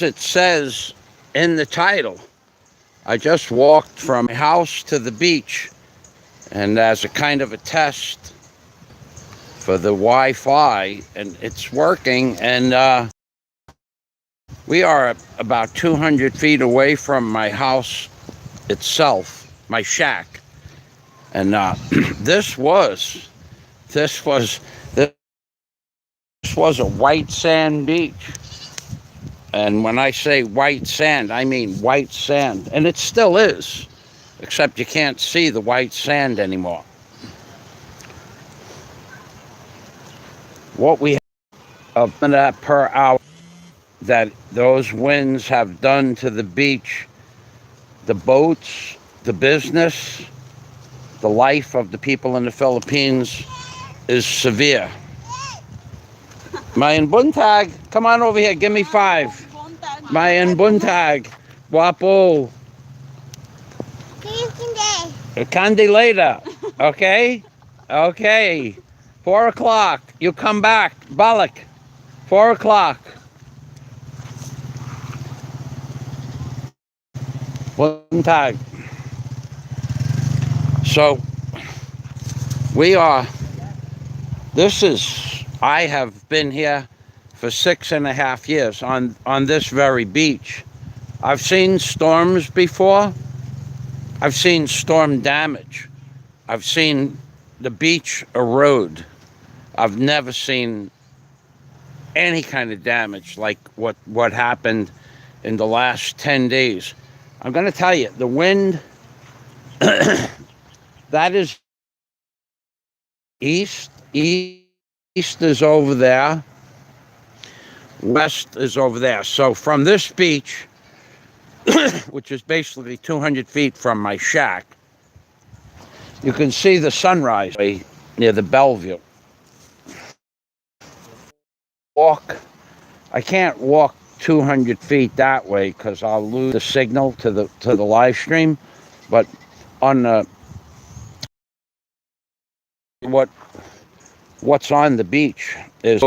it says in the title, I just walked from my house to the beach, and as a kind of a test for the Wi-Fi, and it's working, and we are about 200 feet away from my house itself, my shack. And this was this was this was a white sand beach. And when I say white sand, I mean white sand. And it still is, except you can't see the white sand anymore. What we have of per hour that those winds have done to the beach, the boats, the business, the life of the people in the Philippines is severe. Mayan Buntag, come on over here, give me 5. Mayan Buntag, Wapo. Candy later, okay? Okay. 4 o'clock, you come back, Balak. 4 o'clock. Buntag. So, I have been here for 6.5 years on this very beach. I've seen storms before. I've seen storm damage. I've seen the beach erode. I've never seen any kind of damage like what happened in the last 10 days. I'm going to tell you, the wind, that is east is over there, west is over there. So from this beach, which is basically 200 feet from my shack, you can see the sunrise near the Bellevue. I can't walk 200 feet that way because I'll lose the signal to the live stream. But on the what's on the beach is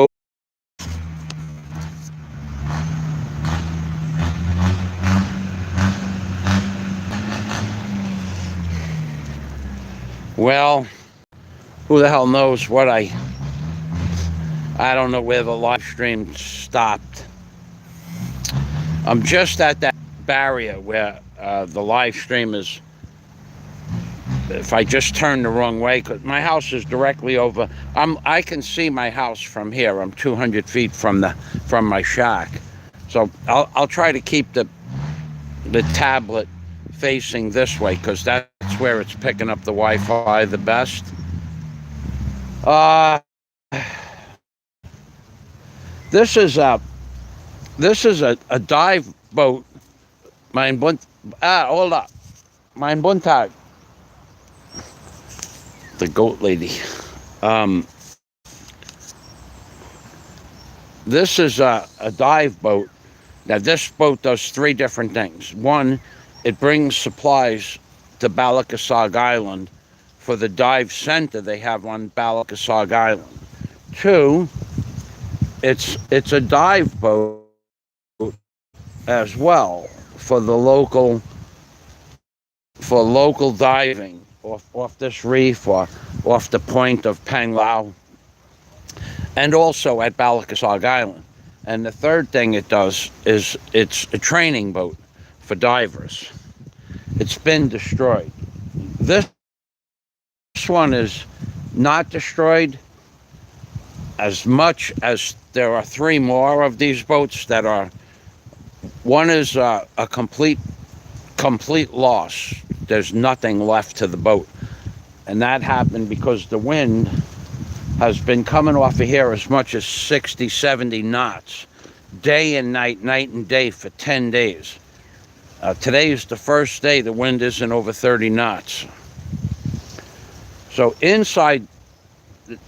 well, who the hell knows what I don't know where the live stream stopped. I'm just at that barrier where the live stream is. If I just turn the wrong way, because my house is directly over, I can see my house from here. I'm 200 feet from my shack, so I'll try to keep the tablet facing this way because that's where it's picking up the Wi-Fi the best. This is a dive boat. Hold up, mein Buntag. The goat lady. This is a dive boat. Now this boat does 3 different things. 1, it brings supplies to Balikasag Island for the dive center they have on Balikasag Island. 2, it's a dive boat as well for local diving off this reef or off the point of Panglao, and also at Balikasag Island. And the 3rd thing it does is it's a training boat for divers. It's been destroyed. This one is not destroyed as much as there are 3 more of these boats that are. One is a complete loss. There's nothing left to the boat. And that happened because the wind has been coming off of here as much as 60, 70 knots, day and night and day for 10 days. Today is the first day the wind isn't over 30 knots. So inside,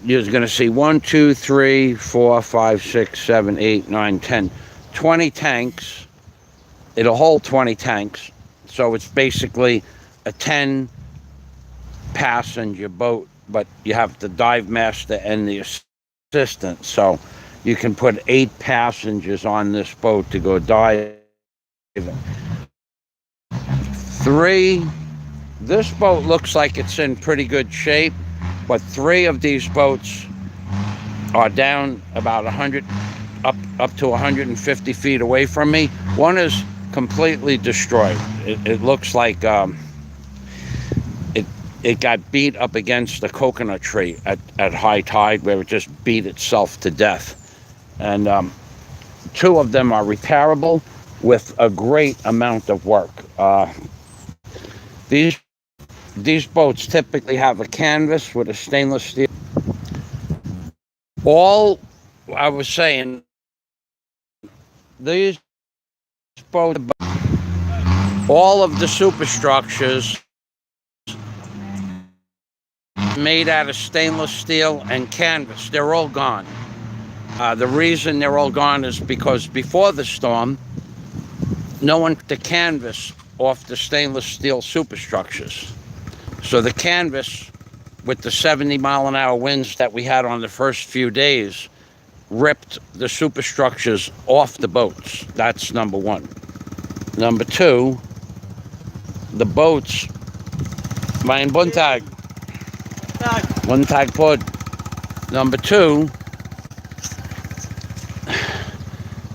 you're going to see 1, 2, 3, 4, 5, 6, 7, 8, 9, 10, 20 tanks. It'll hold 20 tanks. So it's basically a 10 passenger boat, but you have the dive master and the assistant. So you can put 8 passengers on this boat to go dive Three, this boat looks like it's in pretty good shape, but three of these boats are down about 100, up to 150 feet away from me. One is completely destroyed. It looks like it got beat up against the coconut tree at high tide, where it just beat itself to death. And two of them are repairable with a great amount of work. These boats typically have a canvas with a stainless steel. All I was saying, these boats, all of the superstructures made out of stainless steel and canvas, they're all gone. The reason they're all gone is because before the storm, no one put the canvas off the stainless steel superstructures. So the canvas, with the 70-mile-an-hour winds that we had on the first few days, ripped the superstructures off the boats. That's number one. Number two, the boats, mein Buntag. Buntag pod. Number two,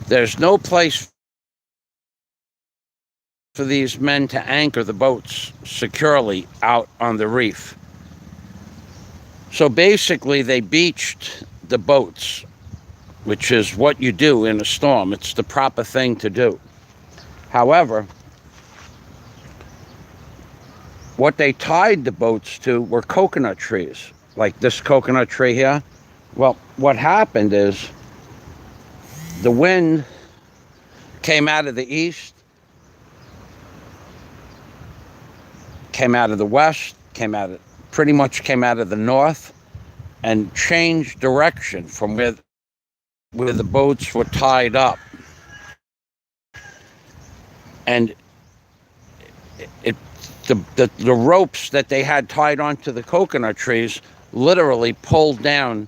there's no place for these men to anchor the boats securely out on the reef. So basically, they beached the boats, which is what you do in a storm. It's the proper thing to do. However, what they tied the boats to were coconut trees, like this coconut tree here. Well, what happened is the wind came out of the east, came out of the west, pretty much came out of the north, and changed direction from where the boats were tied up. And the ropes that they had tied onto the coconut trees literally pulled down.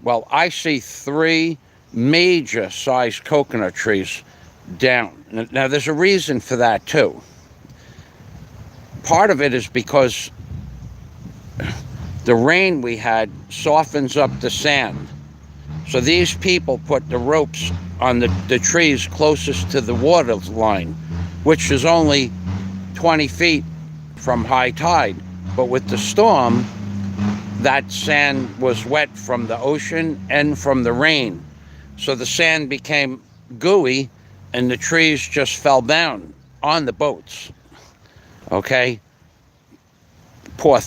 Well, I see three major sized coconut trees down. Now, there's a reason for that too. Part of it is because the rain we had softens up the sand. So these people put the ropes on the trees closest to the water line, which is only 20 feet from high tide. But with the storm, that sand was wet from the ocean and from the rain. So the sand became gooey and the trees just fell down on the boats. Okay? Poor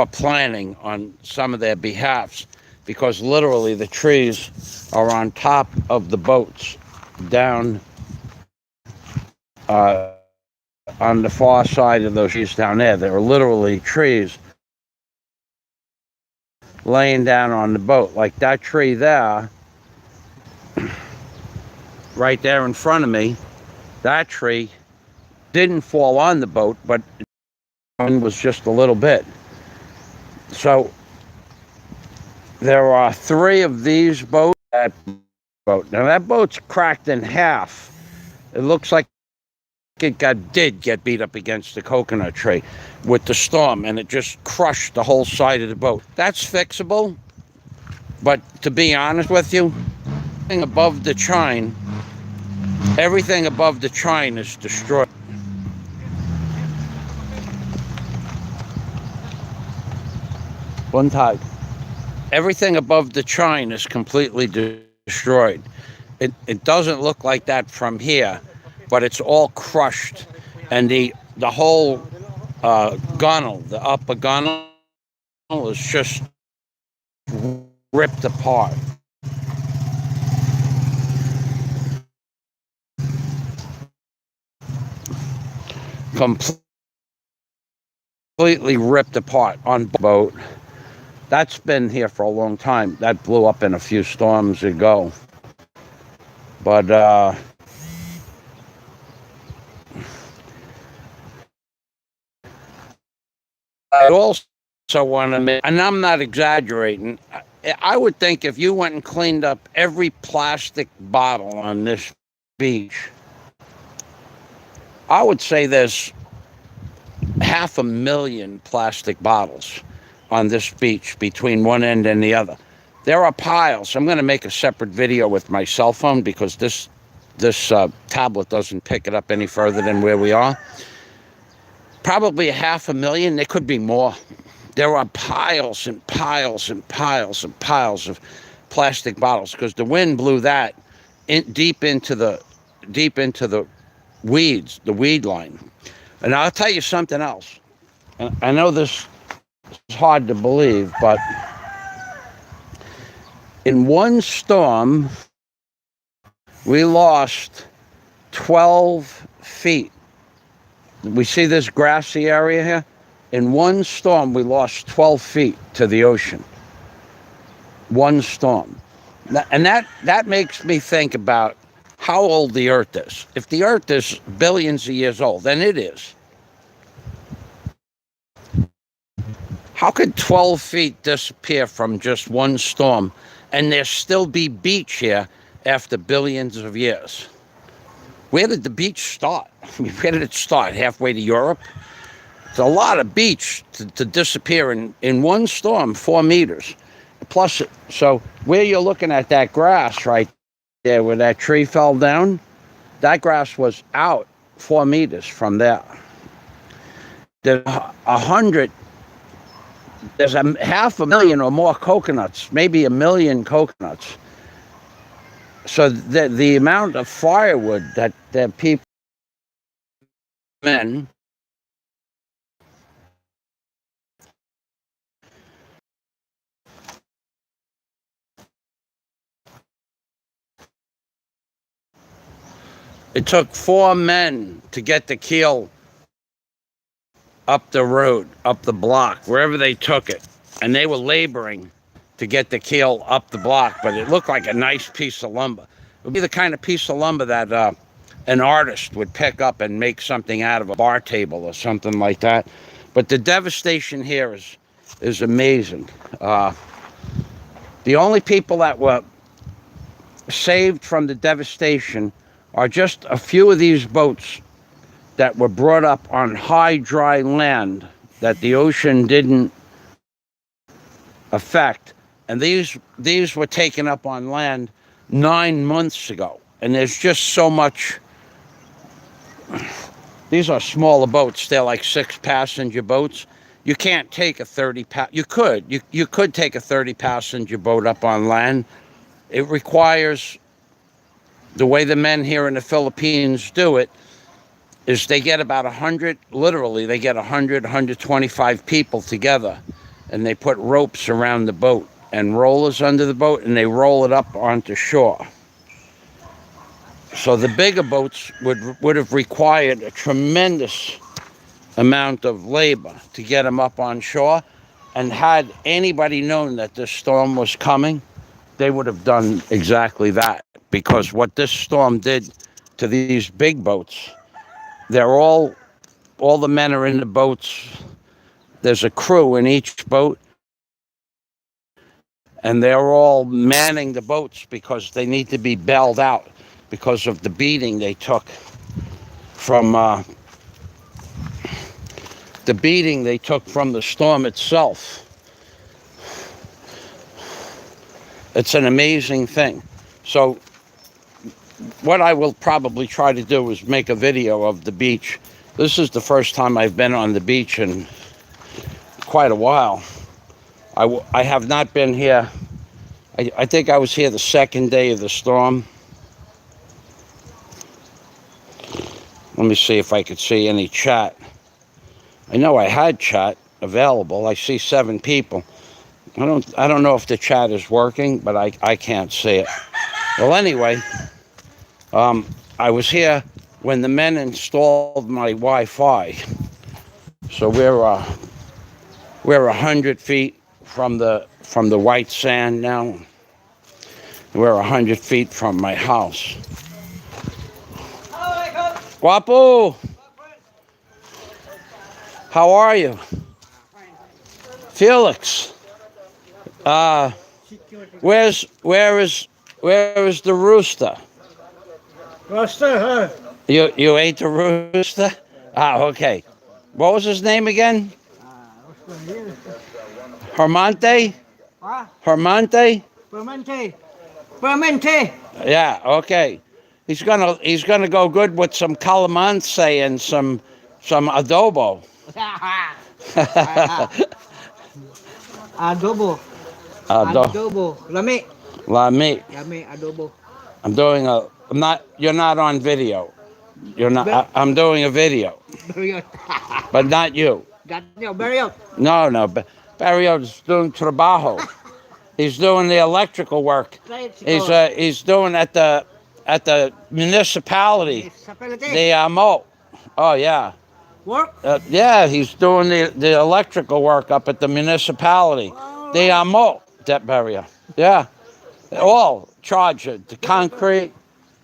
planning on some of their behalfs, because literally the trees are on top of the boats down on the far side of those trees down there. There are literally trees laying down on the boat. Like that tree there, right there in front of me, that tree didn't fall on the boat, but it was just a little bit. So there are three of these boats. Now that boat's cracked in half. It looks like it did get beat up against the coconut tree with the storm, and it just crushed the whole side of the boat. That's fixable, but to be honest with you, everything above the chine is destroyed. One tag. Everything above the chine is completely destroyed. It doesn't look like that from here, but it's all crushed, and the whole gunnel, the upper gunnel, is just ripped apart. Completely ripped apart on boat. That's been here for a long time. That blew up in a few storms ago. But I also want to admit, and I'm not exaggerating, I would think if you went and cleaned up every plastic bottle on this beach, I would say there's 500,000 plastic bottles on this beach between one end and the other. There are piles. I'm going to make a separate video with my cell phone because this tablet doesn't pick it up any further than where we are. Probably 500,000. There could be more. There are piles and piles and piles and piles of plastic bottles because the wind blew that deep into the weeds, the weed line. And I'll tell you something else. And I know this is hard to believe, but in one storm, we lost 12 feet. We see this grassy area here? In one storm, we lost 12 feet to the ocean. One storm. And that makes me think about how old the Earth is. If the Earth is billions of years old, then it is. How could 12 feet disappear from just one storm and there still be beach here after billions of years? Where did the beach start? I mean, where did it start? Halfway to Europe? It's a lot of beach to disappear in one storm, 4 meters. Plus, so where you're looking at that grass right there where that tree fell down, that grass was out 4 meters from there. There's 500,000 or more coconuts, maybe 1 million coconuts. So the amount of firewood that people, men, it took 4 men to get the keel up the road, up the block, wherever they took it. And they were laboring to get the keel up the block, but it looked like a nice piece of lumber. It would be the kind of piece of lumber that an artist would pick up and make something out of a bar table or something like that. But the devastation here is amazing. The only people that were saved from the devastation are just a few of these boats that were brought up on high, dry land that the ocean didn't affect. And these were taken up on land 9 months ago. And there's just so much. These are smaller boats. They're like 6-passenger boats. You can't take a 30. You could take a 30-passenger boat up on land. It requires, the way the men here in the Philippines do it, is they get about 100, literally, they get 100, 125 people together, and they put ropes around the boat and rollers under the boat, and they roll it up onto shore. So the bigger boats would have required a tremendous amount of labor to get them up on shore, and had anybody known that this storm was coming, they would have done exactly that, because what this storm did to these big boats, they're all the men are in the boats. There's a crew in each boat, and they're all manning the boats because they need to be bailed out because of the beating they took from the storm itself. It's an amazing thing. So what I will probably try to do is make a video of the beach. This is the first time I've been on the beach in quite a while. I have not been here. I think I was here the second day of the storm. Let me see if I could see any chat. I know I had chat available. I see 7 people. I don't know if the chat is working, but I can't see it. Well, anyway, I was here when the men installed my Wi-Fi. So we're 100 feet from the white sand now. We're 100 feet from my house. Guapo, how are you? Felix, where is the rooster? Rooster, huh? You ate the rooster? Ah, okay. What was his name again? Hermante? Ah, Hermante? Permente. Permente. Yeah, okay. He's gonna go good with some calamansi and some adobo. Adobo. Ado, Adobo. Lami. la me. Lami adobo. I'm doing a. I'm not. You're not on video. You're not. I'm doing a video, Burial. but not you. Daniel, burial. No, no. Barrio's doing trabajo. He's doing the electrical work. He's doing at the municipality. The mo. Oh yeah. Work. Yeah, he's doing the electrical work up at the municipality. The mo. That barrier. Yeah. All charge it. The concrete,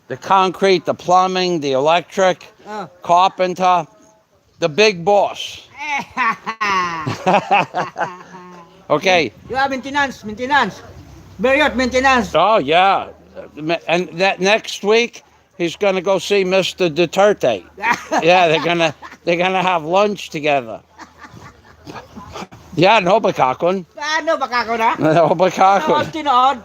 the plumbing, the electric, carpenter, the big boss. Okay. You have maintenance, maintenance. Burial maintenance. Oh yeah, and that next week he's gonna go see Mr. Duterte. Yeah, they're gonna have lunch together. Yeah, no bakakon. Ano baka ko na? No bakakon. Tinood.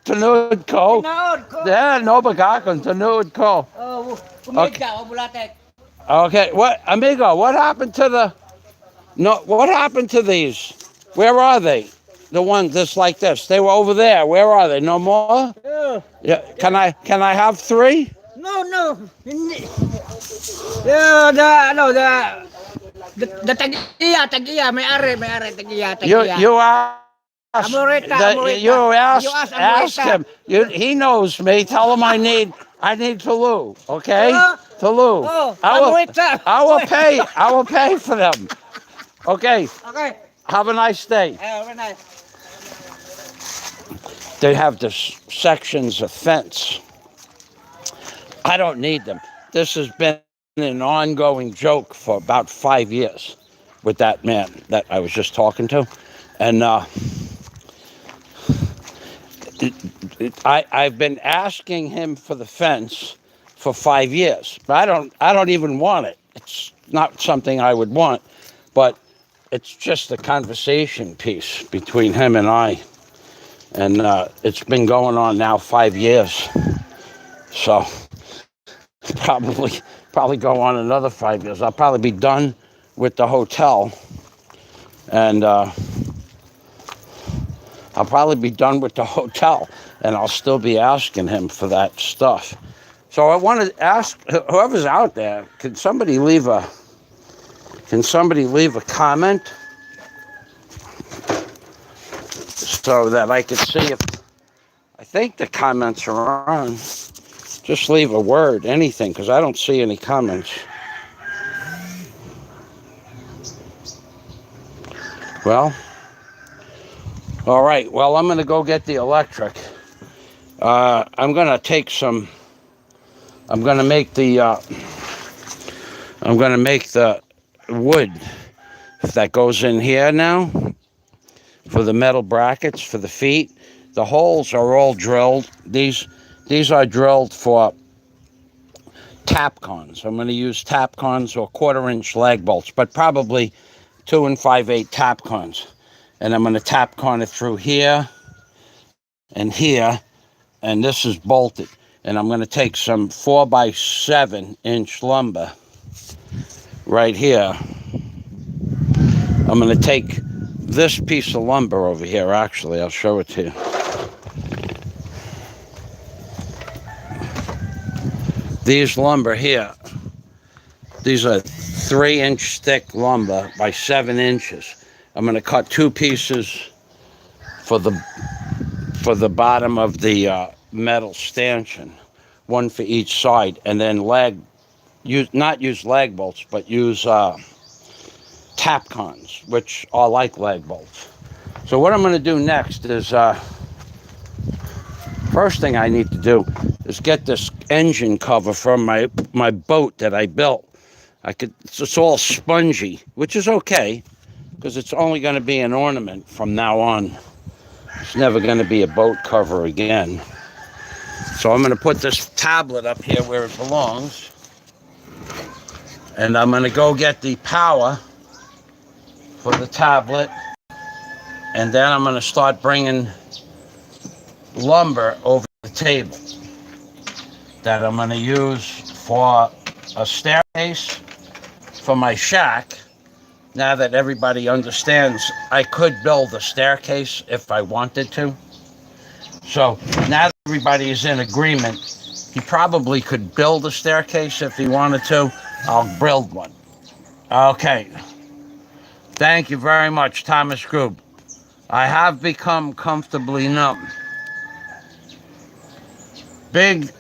Tanood ko. Tinood ko. Yeah, no bakakon. Tanood ko. Oh, kumid ka o bulatek. Okay, what amigo? What happened to the? No, what happened to these? Where are they? The ones just like this. They were over there. Where are they? No more? Yeah. Can I have 3? No. Hindi. The tagiya, may-ari, tagiya. You asked. Amorita. You ask him. He knows me. Tell him I need Tulu. Okay, Tulu. I will pay for them. Okay. Okay. Have a nice day. Very nice. They have this sections of fence. I don't need them. This has been an ongoing joke for about 5 years with that man that I was just talking to. And I've been asking him for the fence for 5 years. But I don't even want it. It's not something I would want, but it's just a conversation piece between him and I. And it's been going on now 5 years. So probably go on another 5 years. I'll probably be done with the hotel. And I'll probably be done with the hotel. And I'll still be asking him for that stuff. So I want to ask whoever's out there, can somebody leave a comment so that I can see if I think the comments are on. Just leave a word, anything, because I don't see any comments. Well, all right. Well, I'm going to go get the electric. I'm going to take some. I'm going to make the wood that goes in here now for the metal brackets for the feet. The holes are all drilled. These are drilled for tapcons. I'm going to use tapcons or 1/4-inch lag bolts, but probably 2 5/8 tapcons. And I'm going to tapcon it through here and here, and this is bolted. And I'm going to take some 4x7-inch lumber right here. I'm going to take this piece of lumber over here, actually. I'll show it to you. These lumber here, these are 3-inch thick lumber by 7 inches. I'm going to cut 2 pieces for the bottom of the metal stanchion, 1 for each side, and then not use lag bolts, but use tapcons, which are like lag bolts. So what I'm going to do next is, first thing I need to do is get this engine cover from my boat that I built. It's all spongy, which is okay, because it's only going to be an ornament from now on. It's never going to be a boat cover again. So I'm going to put this tablet up here where it belongs. And I'm going to go get the power for the tablet. And then I'm going to start bringing lumber over the table that I'm going to use for a staircase for my shack. Now that everybody understands, I could build a staircase if I wanted to. So now that everybody is in agreement, he probably could build a staircase if he wanted to. I'll build one. Okay. Thank you very much, Thomas Grube. I have become comfortably numb. Big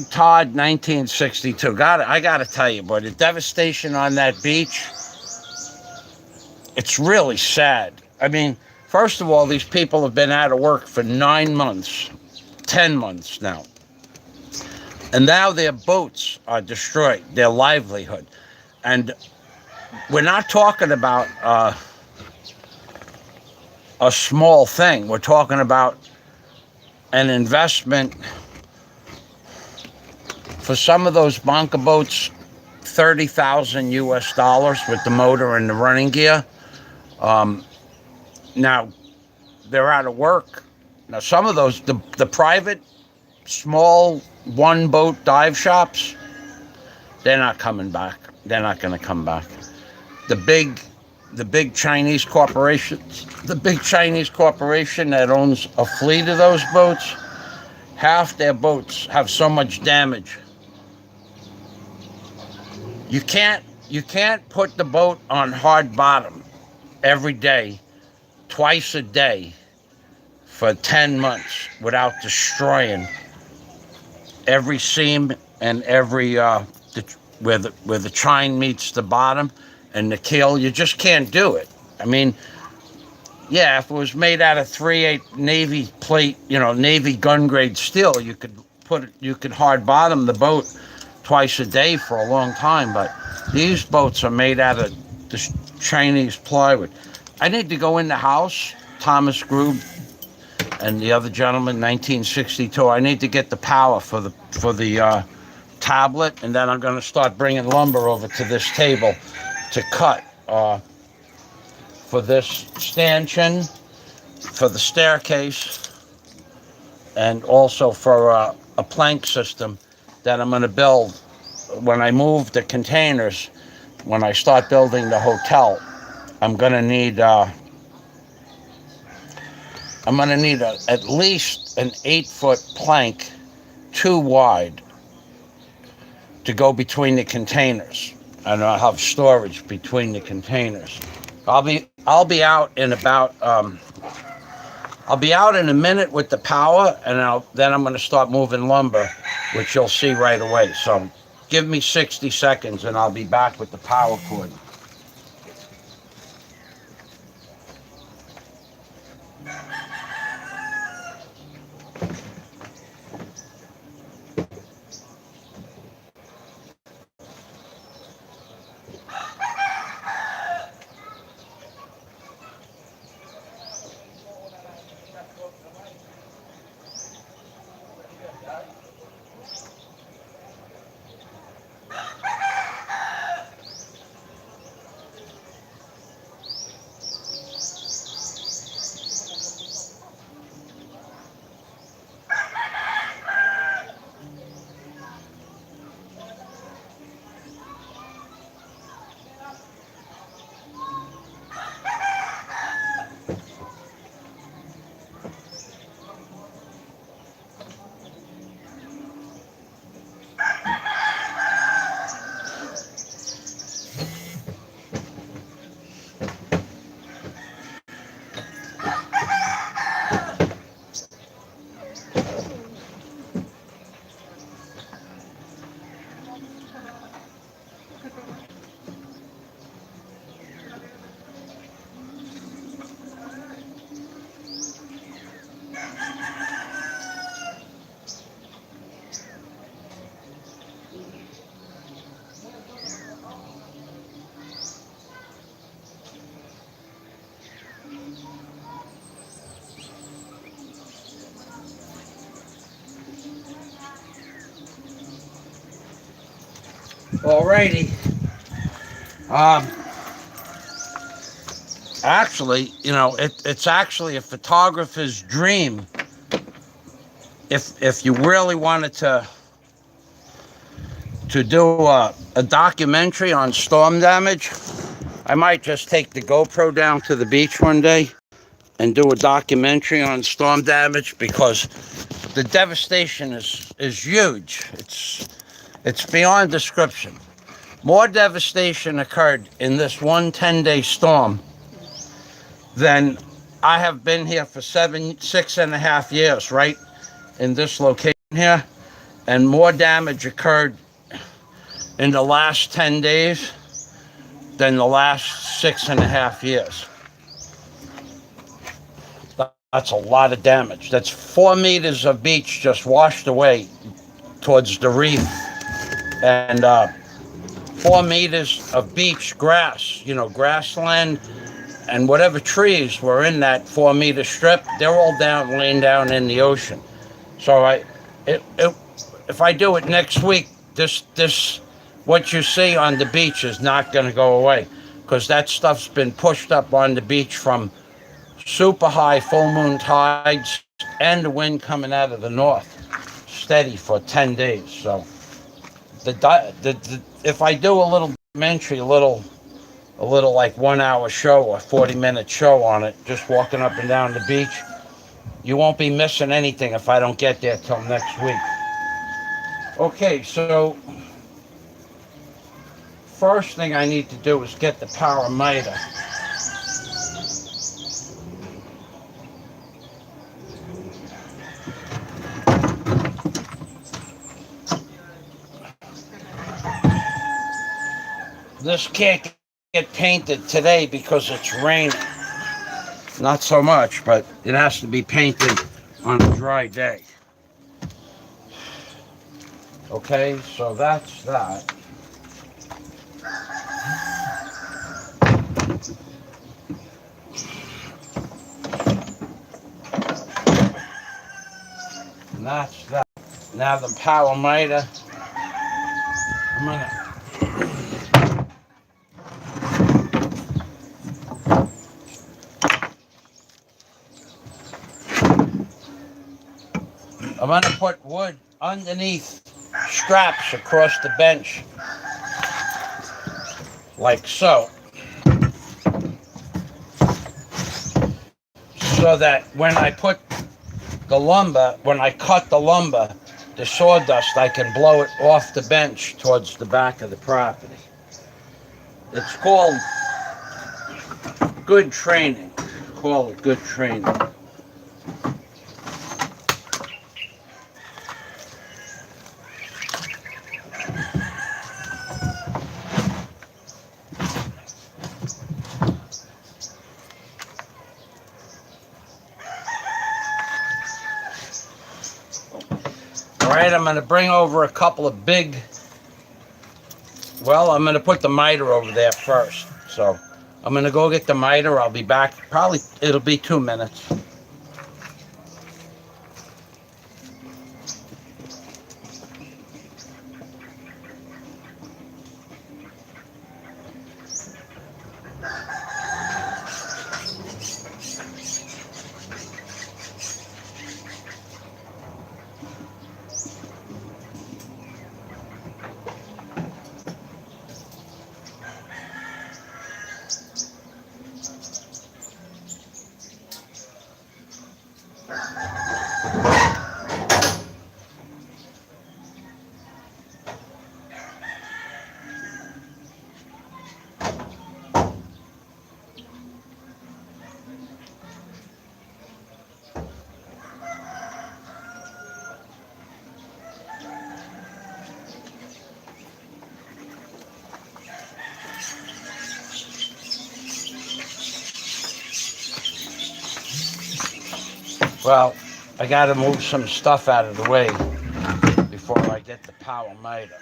Todd, 1962. I gotta tell you, boy, the devastation on that beach, it's really sad. I mean, first of all, these people have been out of work for 9 months, 10 months now. And now their boats are destroyed, their livelihood. And we're not talking about a small thing. We're talking about an investment for some of those bunker boats, $30,000 US with the motor and the running gear. Now, they're out of work. Now, some of those, the private, small, one-boat dive shops, they're not coming back. They're not going to come back. The big Chinese corporations, the big Chinese corporation that owns a fleet of those boats, half their boats have so much damage. You can't put the boat on hard bottom every day, twice a day, for 10 months without destroying every seam and every where the chine meets the bottom and the keel. You just can't do it. I mean, yeah, if it was made out of 3/8 Navy plate, Navy gun grade steel, you could hard bottom the boat twice a day for a long time. But these boats are made out of this Chinese plywood. I need to go in the house, Thomas Grube and the other gentleman, 1962. I need to get the power for the tablet, and then I'm going to start bringing lumber over to this table to cut for this stanchion, for the staircase, and also for a plank system that I'm going to build when I move the containers. When I start building the hotel, I'm going to need at least an 8-foot plank, 2 wide, to go between the containers, and I'll have storage between the containers. I'll be out in about I'll be out in a minute with the power, and then I'm going to start moving lumber, which you'll see right away. So give me 60 seconds, and I'll be back with the power cord. Alrighty. Um, Actually, it's actually a photographer's dream. If you really wanted to do a documentary on storm damage, I might just take the GoPro down to the beach one day and do a documentary on storm damage, because the devastation is huge. It's beyond description. More devastation occurred in this one 10-day storm than I have been here for 6.5 years, right, in this location here, and more damage occurred in the last 10 days than the last 6.5 years. That's a lot of damage. That's 4 meters of beach just washed away towards the reef, and 4 meters of beach grass, grassland, and whatever trees were in that 4 meter strip, they're all laying down in the ocean. So if I do it next week, this what you see on the beach is not going to go away, because that stuff's been pushed up on the beach from super high full moon tides and the wind coming out of the north, steady for 10 days. So if I do a little documentary, a little like 1 hour show or 40-minute show on it, just walking up and down the beach, you won't be missing anything if I don't get there till next week. Okay, so first thing I need to do is get the power miter. This can't get painted today because it's raining. Not so much, but it has to be painted on a dry day. Okay, so that's that. And that's that. Now the power miter, I'm gonna put wood underneath straps across the bench, like so. So that when I cut the lumber, the sawdust, I can blow it off the bench towards the back of the property. It's called good training. Call it good training. Alright, I'm going to bring over a couple of big, I'm going to put the miter over there first. So I'm going to go get the miter. I'll be back. Probably it'll be 2 minutes. Well, I got to move some stuff out of the way before I get the power miter.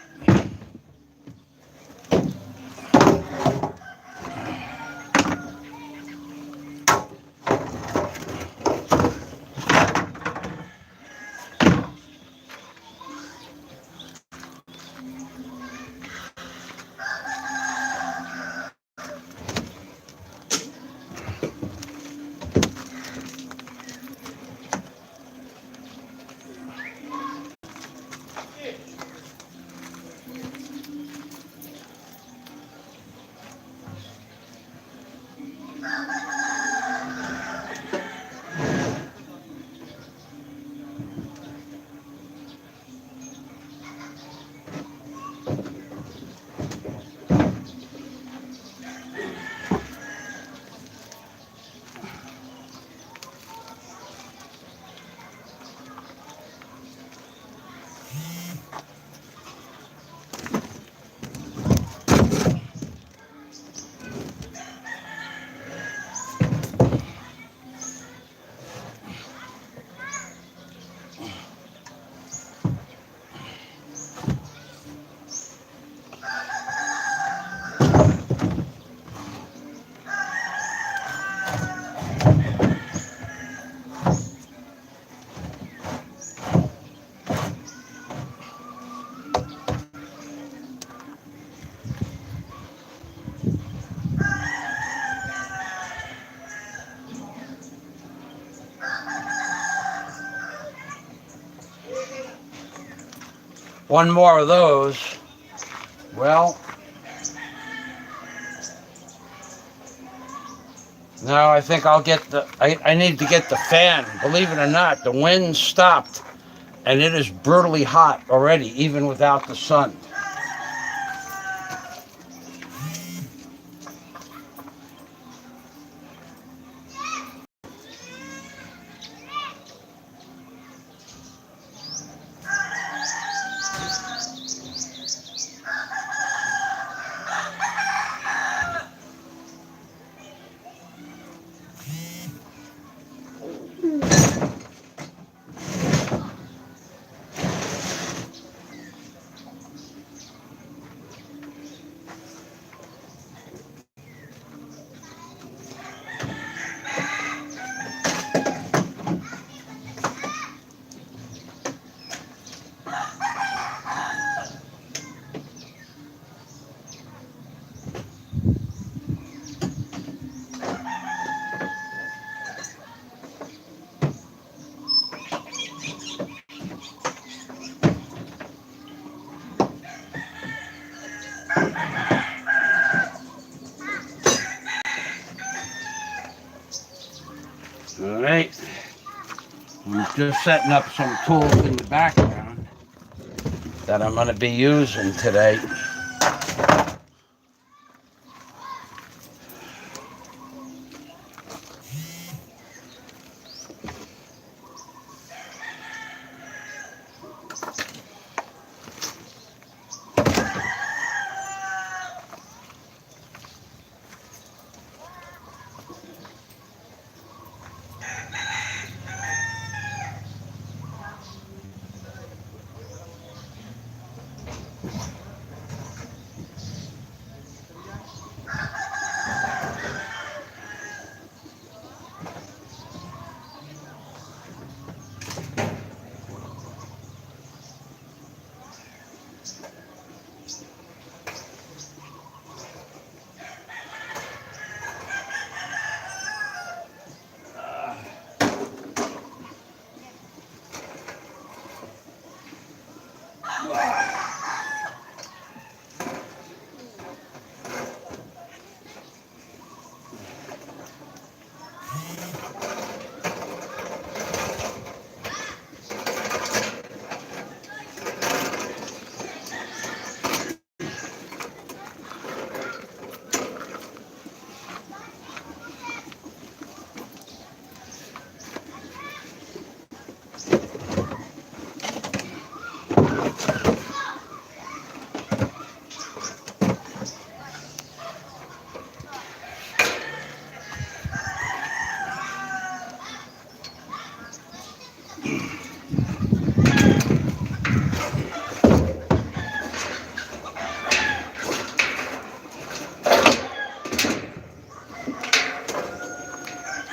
one more of those. Well, now I think I'll get I need to get the fan. Believe it or not, the wind stopped and it is brutally hot already, even without the sun. All right, I'm just setting up some tools in the background that I'm going to be using today.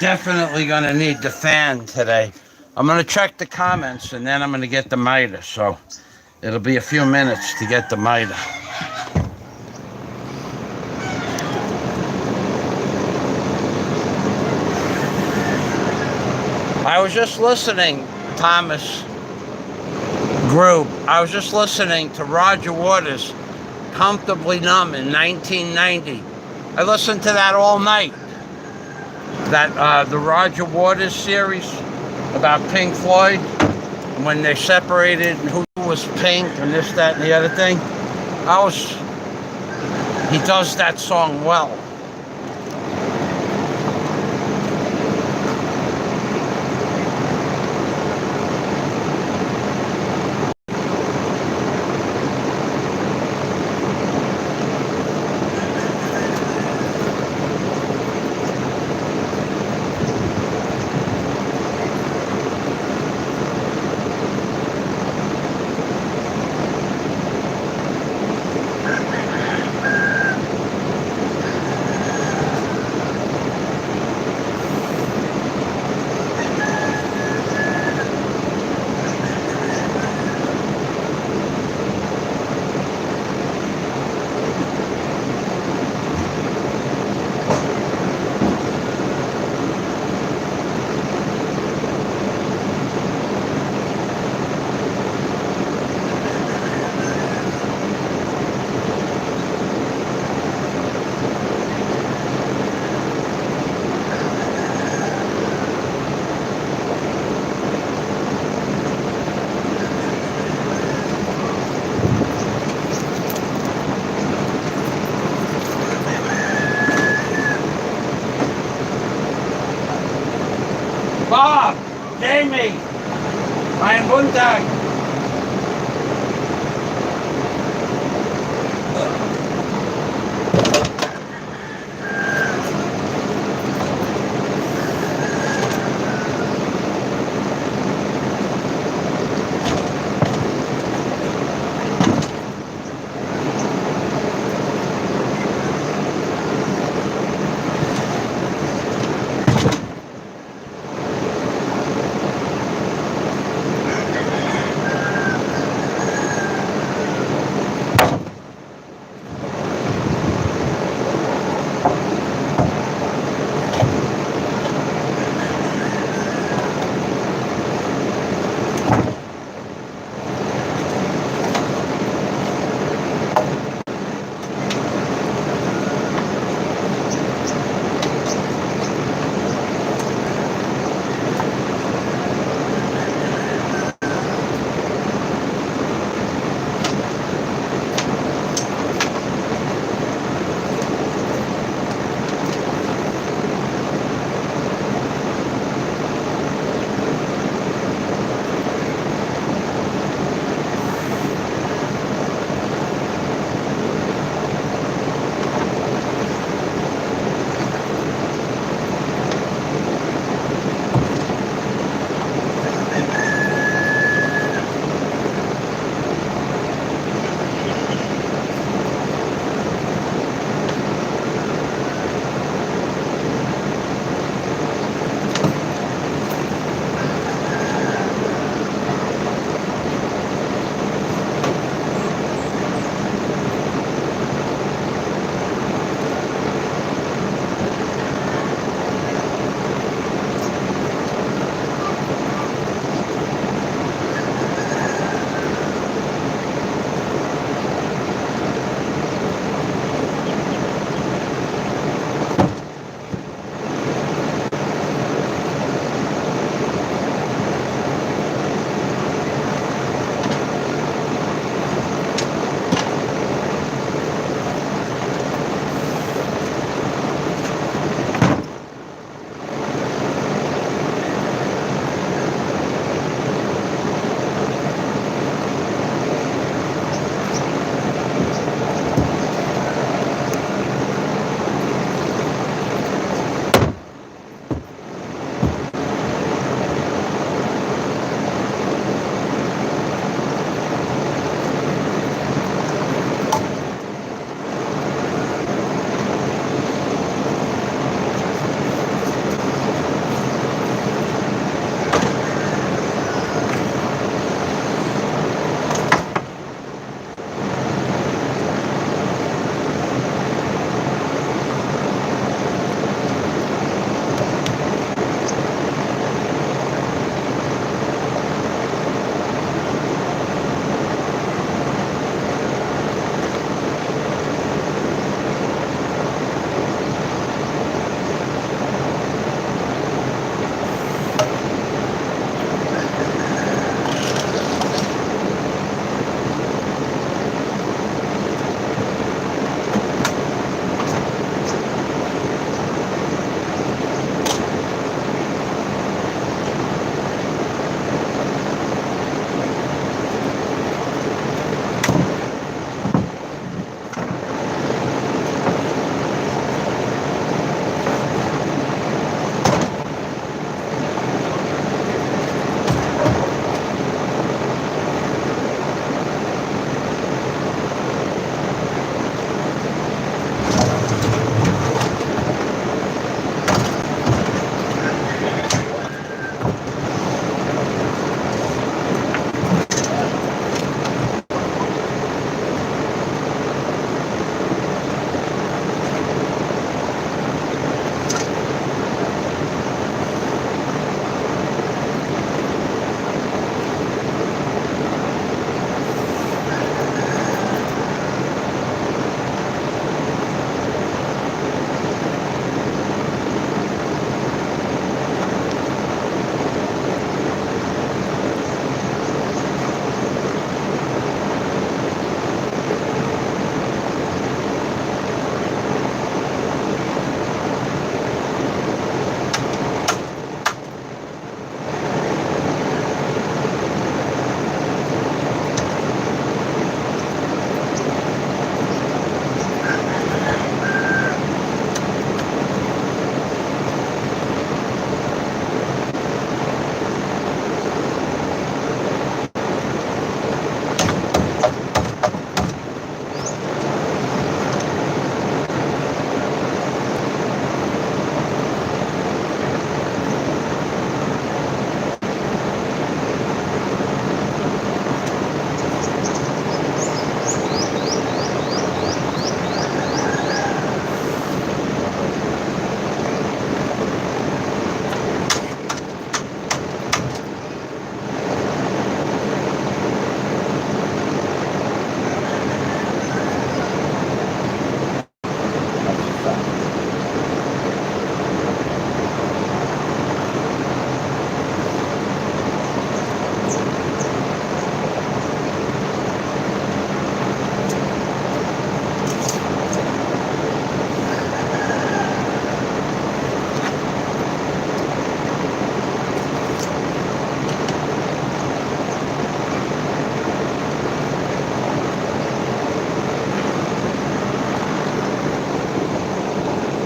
Definitely going to need the fan today. I'm going to check the comments and then I'm going to get the miter. So it'll be a few minutes to get the miter. I was just listening, Thomas Group. I was just listening to Roger Waters' Comfortably Numb in 1990. I listened to that all night. That the Roger Waters series about Pink Floyd, when they separated and who was Pink and this, that, and the other thing. He does that song well. Contact.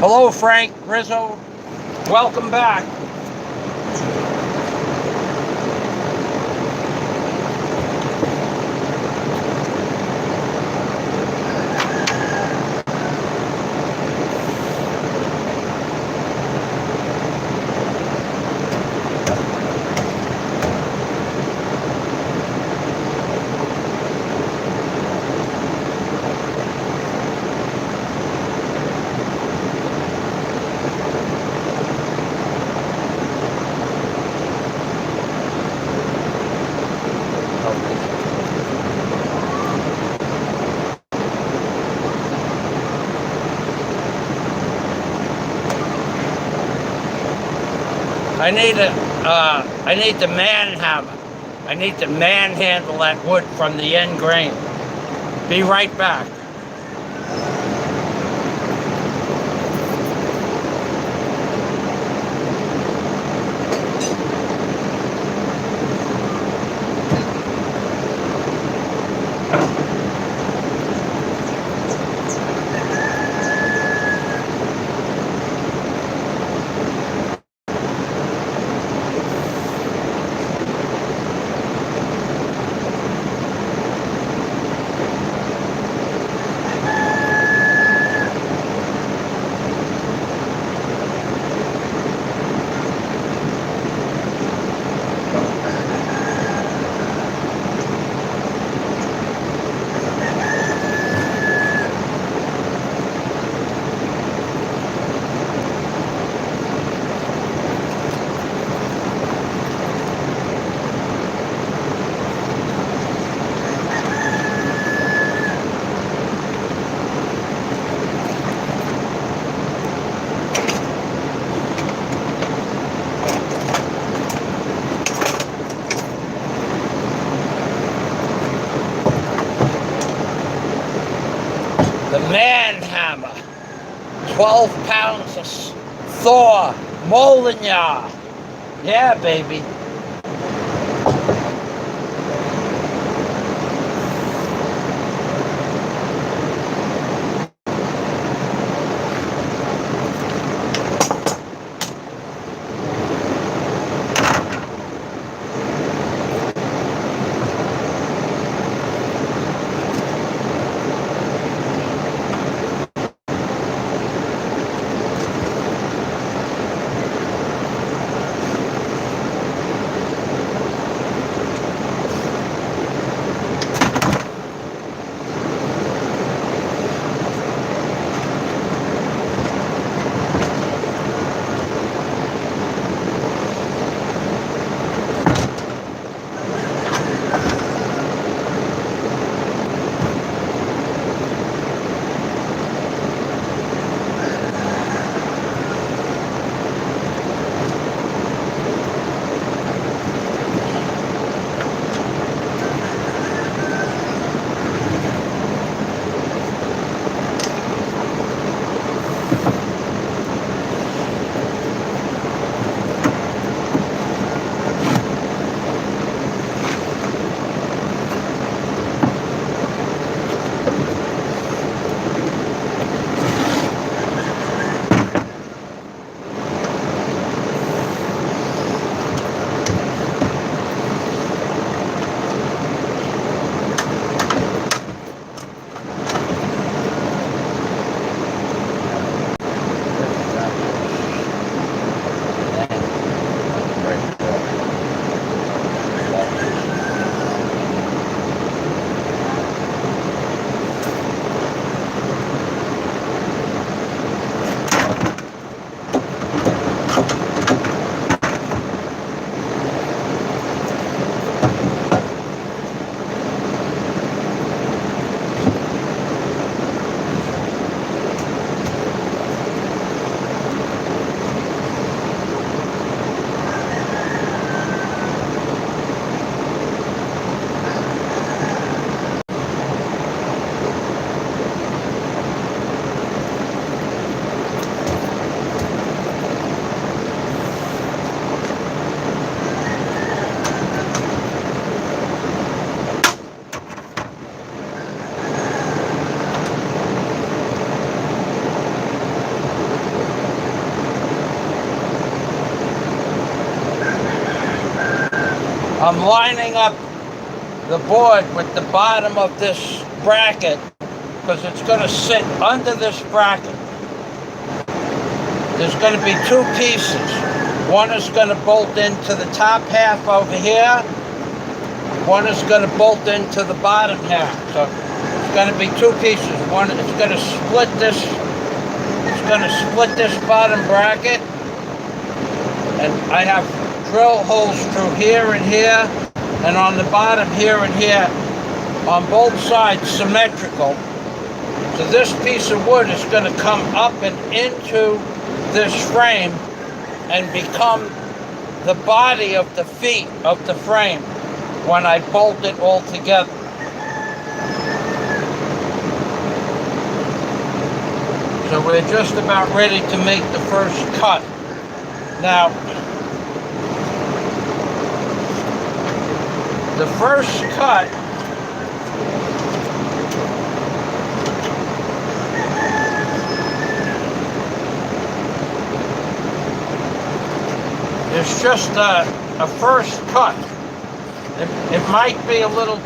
Hello, Frank Rizzo. Welcome back. I need to manhammer. I need to manhandle that wood from the end grain. Be right back. The man hammer. 12 pounds of Thor Molinar. Yeah, baby. I'm lining up the board with the bottom of this bracket because it's going to sit under this bracket. There's going to be two pieces. One is going to bolt into the top half over here. One is going to bolt into the bottom half. So it's going to be two pieces. One, it's going to split this. It's going to split this bottom bracket. And I have drill holes through here and here, and on the bottom here and here, on both sides, symmetrical. So this piece of wood is going to come up and into this frame and become the body of the feet of the frame when I bolt it all together. So we're just about ready to make the first cut. Now, the first cut is just a first cut. It might be a little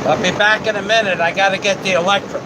I'll be back in a minute. I got to get the electric.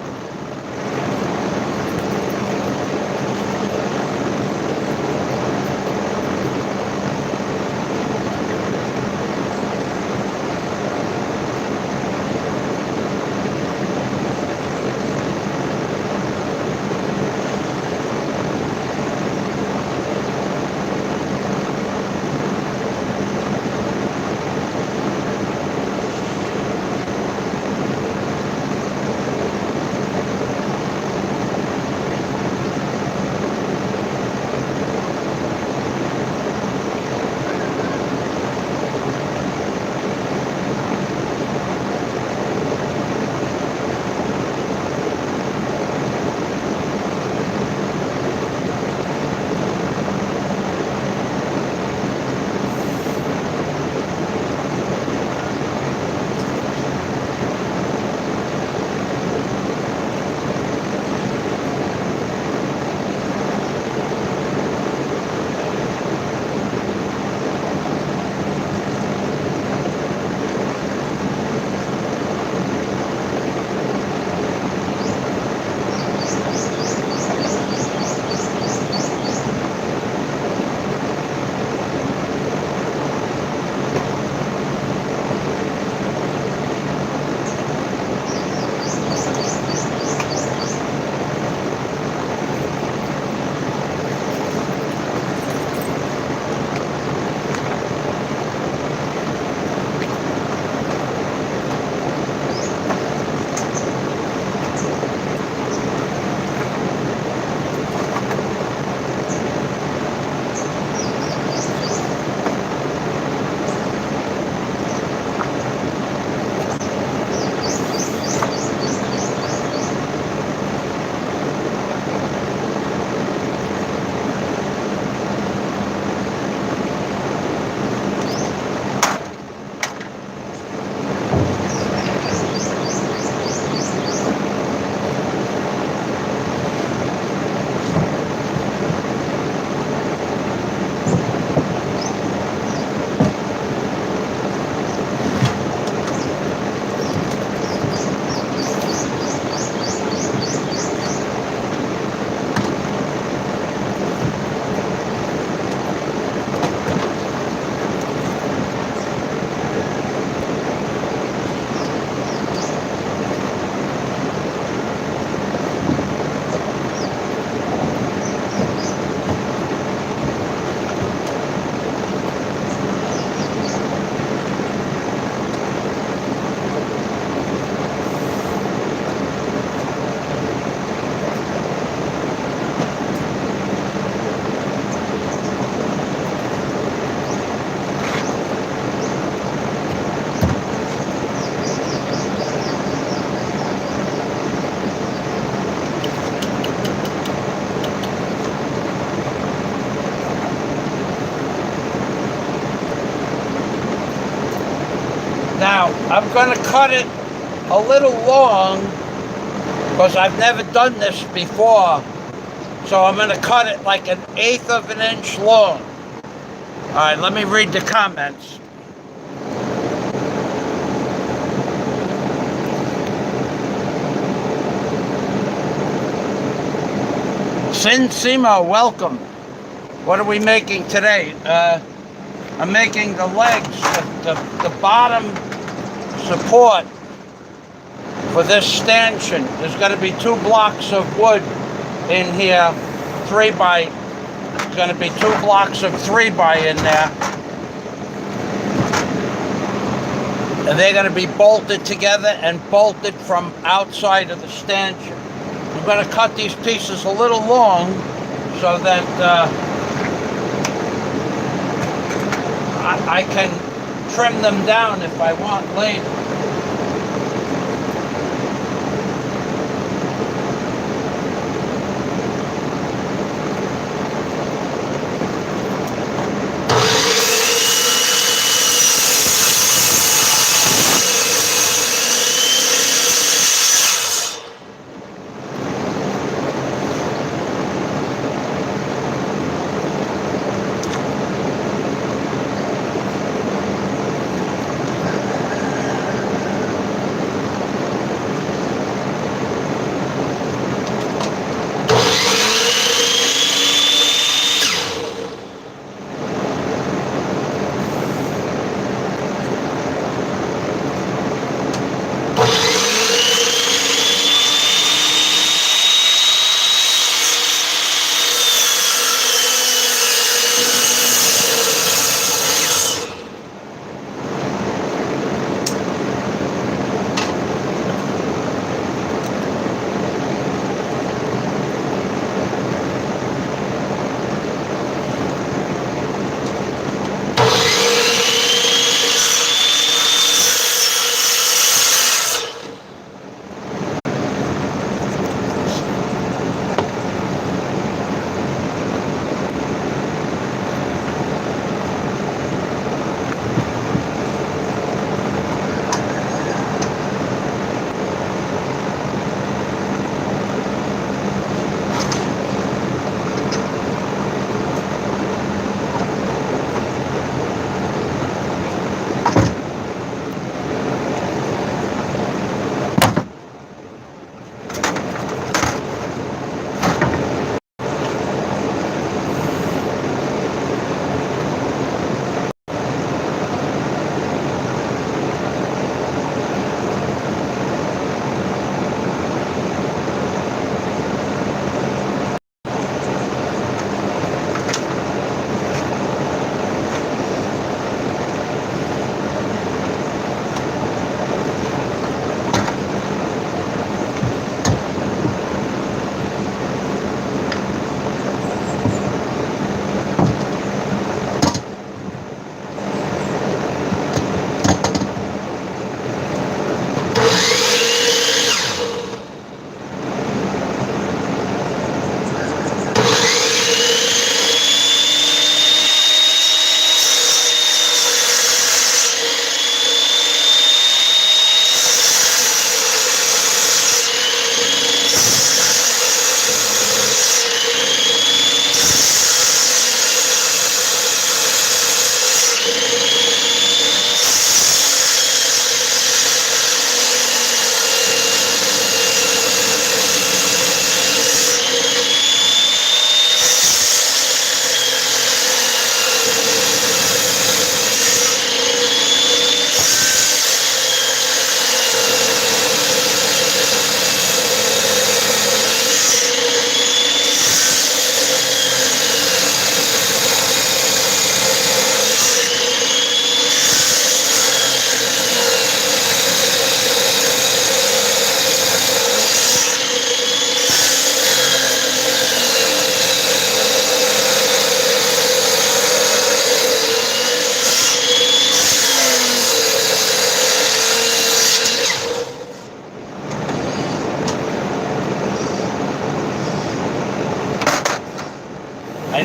Now, I'm going to cut it a little long because I've never done this before. So I'm going to cut it like 1/8 of an inch long. All right, let me read the comments. Sin Simo, welcome. What are we making today? I'm making the legs, the bottom support for this stanchion. There's going to be 2 blocks of wood in here, there's going to be 2 blocks of 3x in there. And they're going to be bolted together and bolted from outside of the stanchion. I'm going to cut these pieces a little long so that I can trim them down if I want later.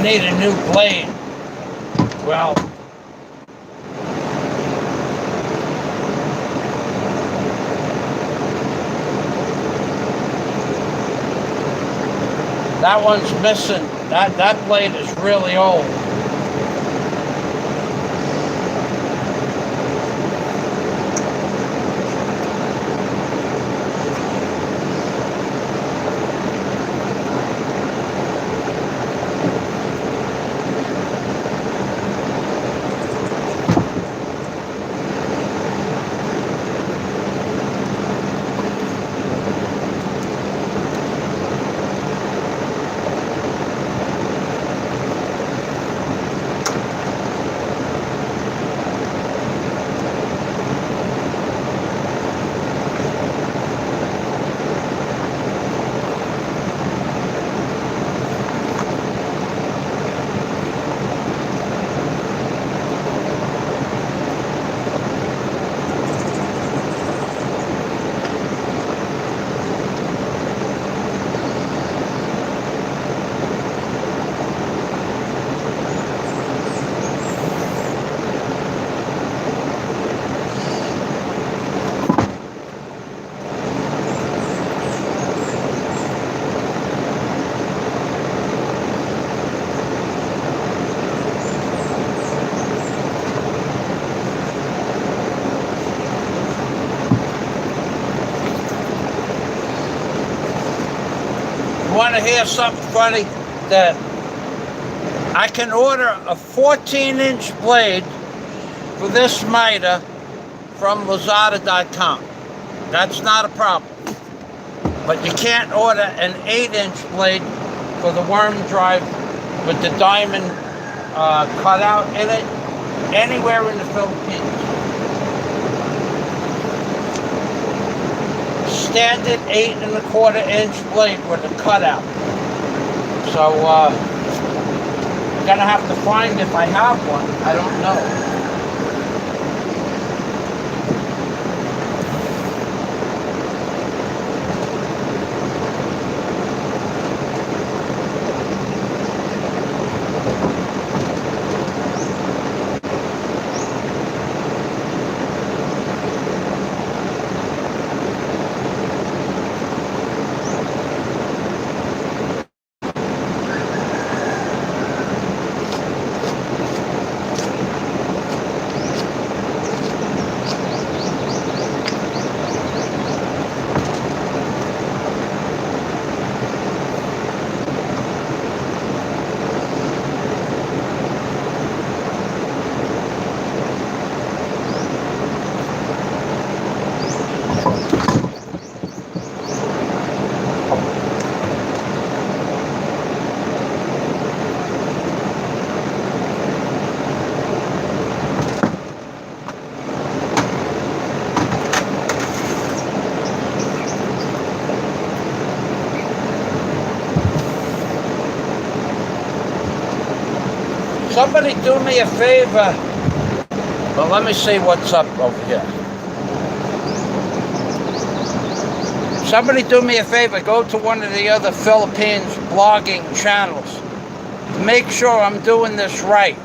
need a new blade. Well, that one's missing. That blade is really old. Want to hear something funny? That I can order a 14-inch blade for this miter from Lazada.com. That's not a problem. But you can't order an 8-inch blade for the worm drive with the diamond cut out in it anywhere in the Philippines. Standard 8 1/4-inch blade with a cutout. So, gonna have to find if I have one. I don't know. Somebody do me a favor. Well, let me see what's up over here. Somebody do me a favor. Go to one of the other Philippines blogging channels. Make sure I'm doing this right.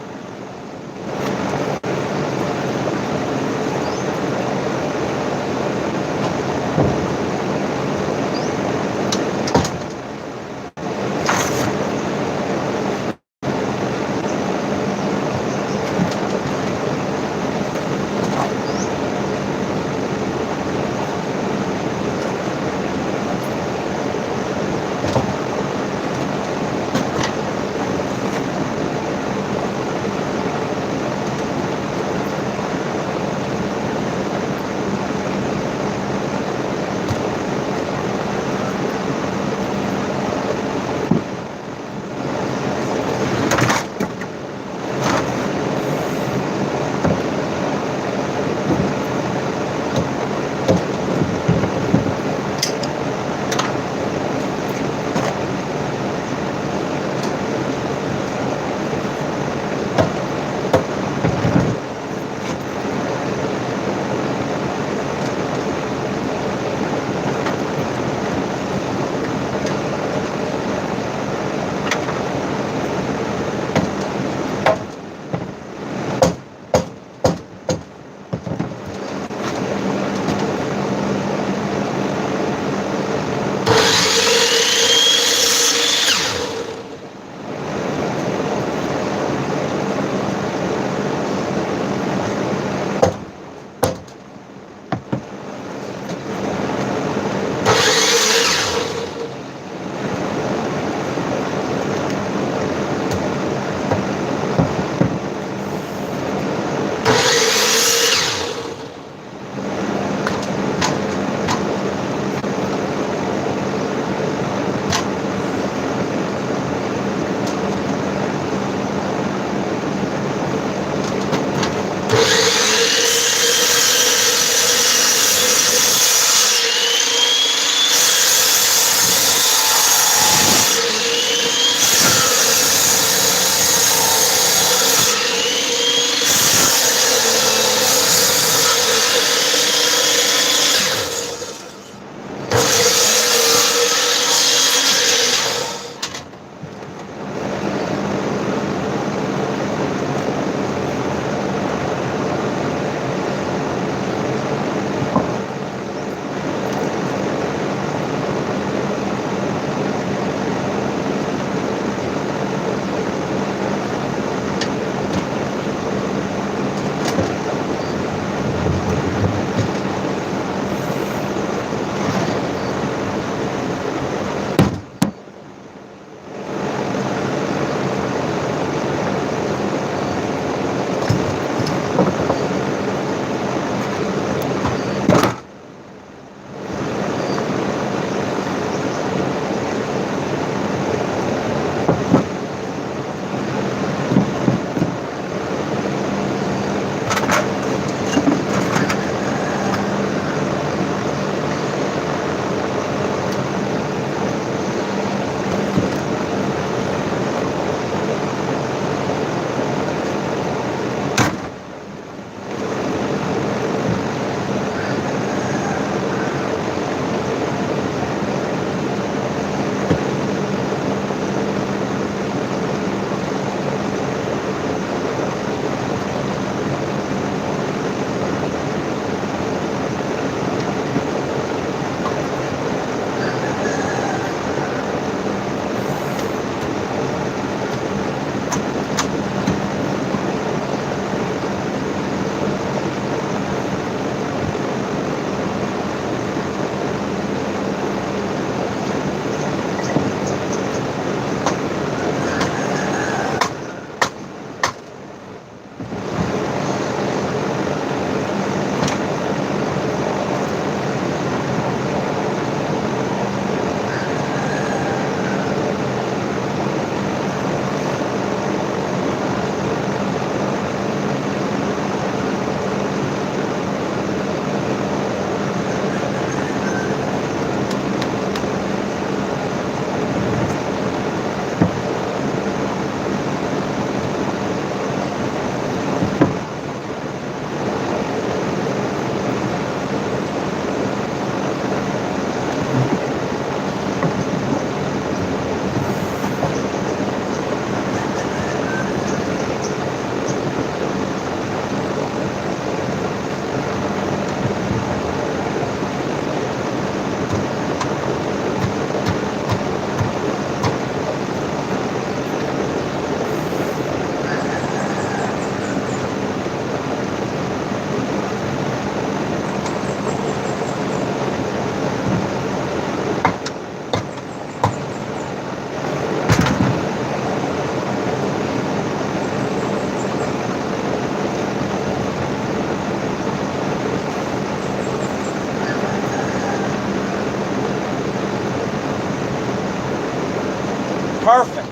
Perfect.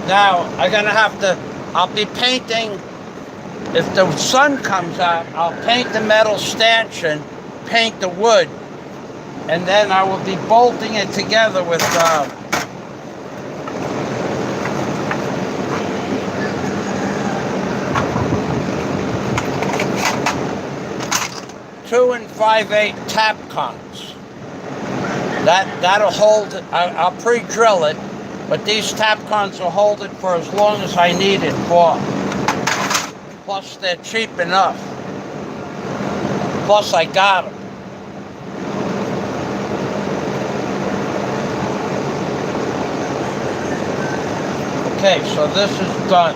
Now, I'll be painting, if the sun comes out, I'll paint the metal stanchion, paint the wood, and then I will be bolting it together with 2 5/8 tap cons. That'll hold it. I'll pre-drill it, but these tap cons will hold it for as long as I need it for. Plus, they're cheap enough. Plus, I got them. Okay, so this is done.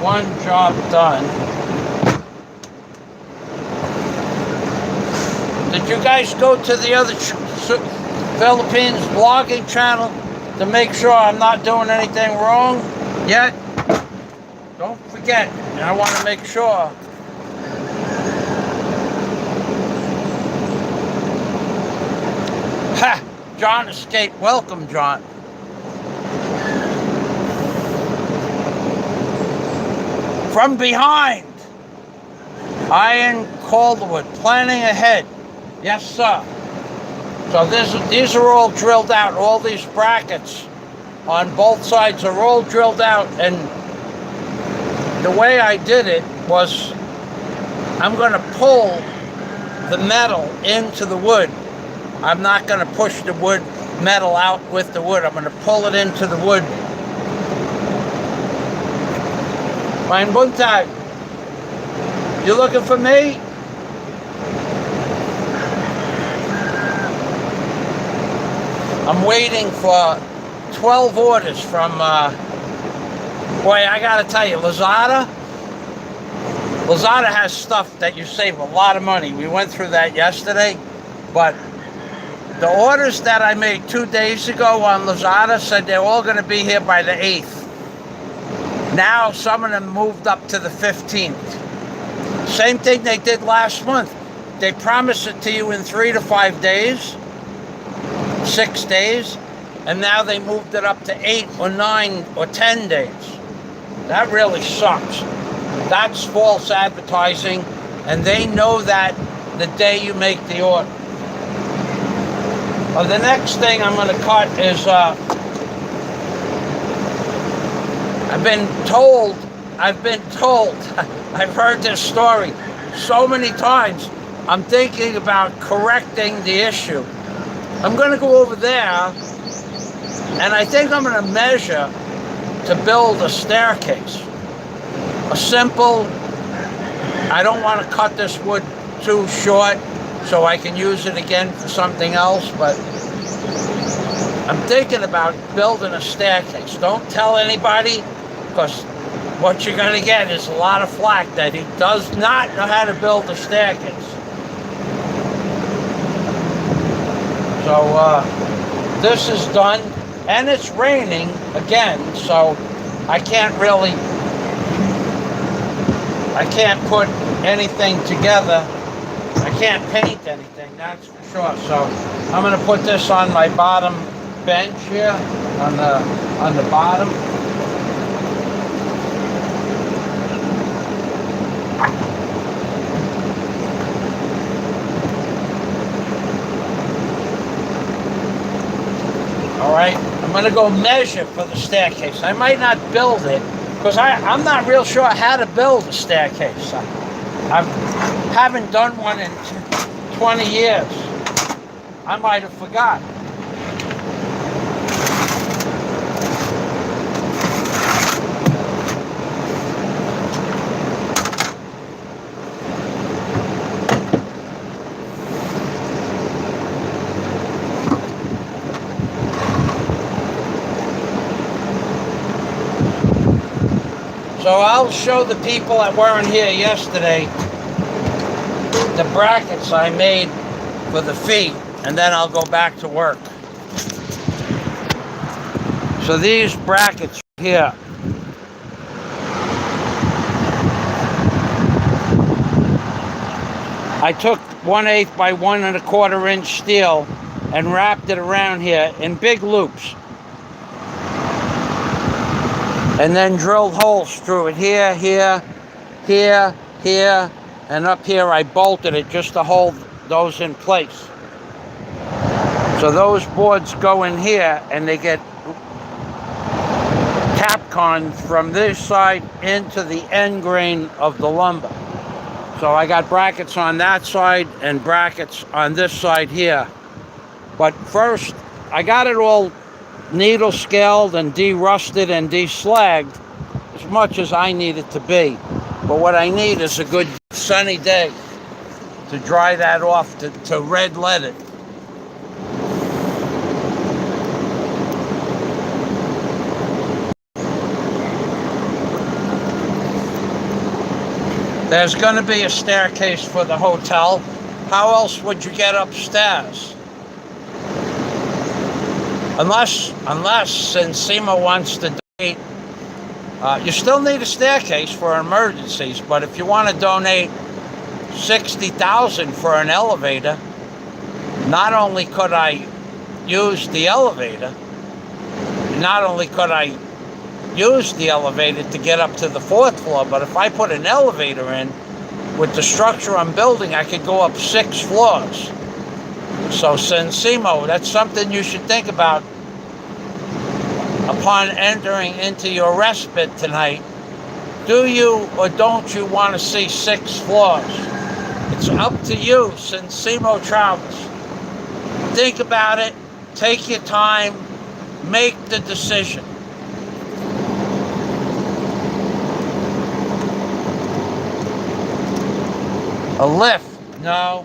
One job done. Did you guys go to the other Philippines blogging channel to make sure I'm not doing anything wrong yet? Don't forget, I want to make sure. Ha! John escaped. Welcome, John. From behind, Iron Calderwood, planning ahead. Yes, sir. So these are all drilled out. All these brackets on both sides are all drilled out. And the way I did it was I'm going to pull the metal into the wood. I'm not going to push the metal out with the wood. I'm going to pull it into the wood. Mein Buntag, you looking for me? I'm waiting for 12 orders from, boy, I gotta tell you, Lazada has stuff that you save a lot of money. We went through that yesterday, but the orders that I made 2 days ago on Lazada said they're all gonna be here by the 8th. Now some of them moved up to the 15th. Same thing they did last month. They promised it to you in 3 to 5 days, 6 days, and now they moved it up to 8 or 9 or 10 days. That really sucks. That's false advertising, and they know that the day you make the order. Well, the next thing I'm going to cut is I've been told, I've heard this story so many times, I'm thinking about correcting the issue. I'm going to go over there, and I think I'm going to measure to build a staircase. A simple, I don't want to cut this wood too short so I can use it again for something else, but I'm thinking about building a staircase. Don't tell anybody, because what you're going to get is a lot of flack that he does not know how to build a staircase. So this is done, and it's raining again, so I can't put anything together. I can't paint anything, that's for sure. So I'm going to put this on my bottom bench here, on the bottom. All right, I'm going to go measure for the staircase. I might not build it, because I'm not real sure how to build a staircase. I haven't done one in 20 years. I might have forgotten. So I'll show the people that weren't here yesterday the brackets I made for the feet, and then I'll go back to work. So these brackets here, I took 1/8 by 1 1/4 inch steel and wrapped it around here in big loops. And then drilled holes through it here, here, here, here, and up here I bolted it just to hold those in place. So those boards go in here and they get Capcon from this side into the end grain of the lumber. So I got brackets on that side and brackets on this side here. But first, I got it all needle scaled and de-rusted and de-slagged as much as I need it to be. But what I need is a good sunny day to dry that off, to red lead it. There's going to be a staircase for the hotel. How else would you get upstairs? Unless Sensima wants to donate, you still need a staircase for emergencies, but if you want to donate $60,000 for an elevator, not only could I use the elevator to get up to the 4th floor, but if I put an elevator in, with the structure I'm building, I could go up 6 floors. So Sensimo, that's something you should think about upon entering into your respite tonight. Do you or don't you want to see 6 floors? It's up to you, Sensimo Travels. Think about it, take your time, make the decision. A lift? No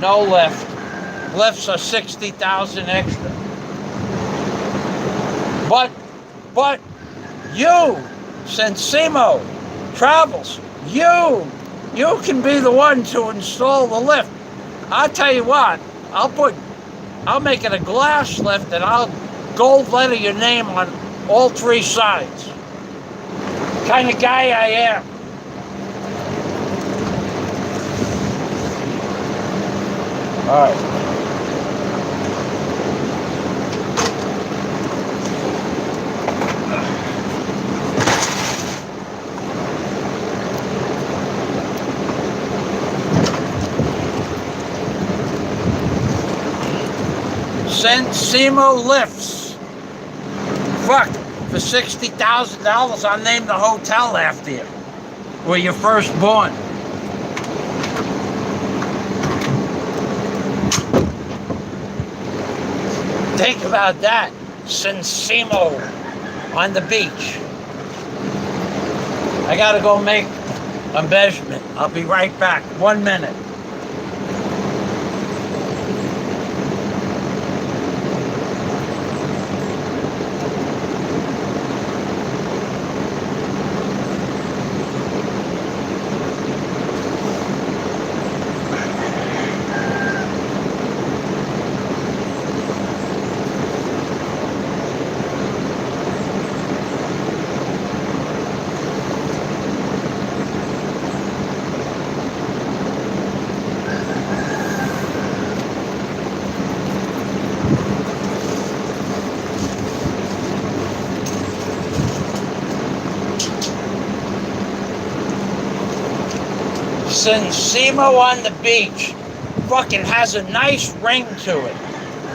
lift. Lifts are $60,000 extra. But you, Sensimo Travels, you can be the one to install the lift. I'll tell you what, I'll make it a glass lift and I'll gold letter your name on all 3 sides. Kind of guy I am. All right. Sensimo lifts. Fuck, for $60,000, I'll name the hotel after you, where you're first born. Think about that, Sensimo on the beach. I gotta go make a measurement. I'll be right back. 1 minute. Sensimo on the beach fucking has a nice ring to it.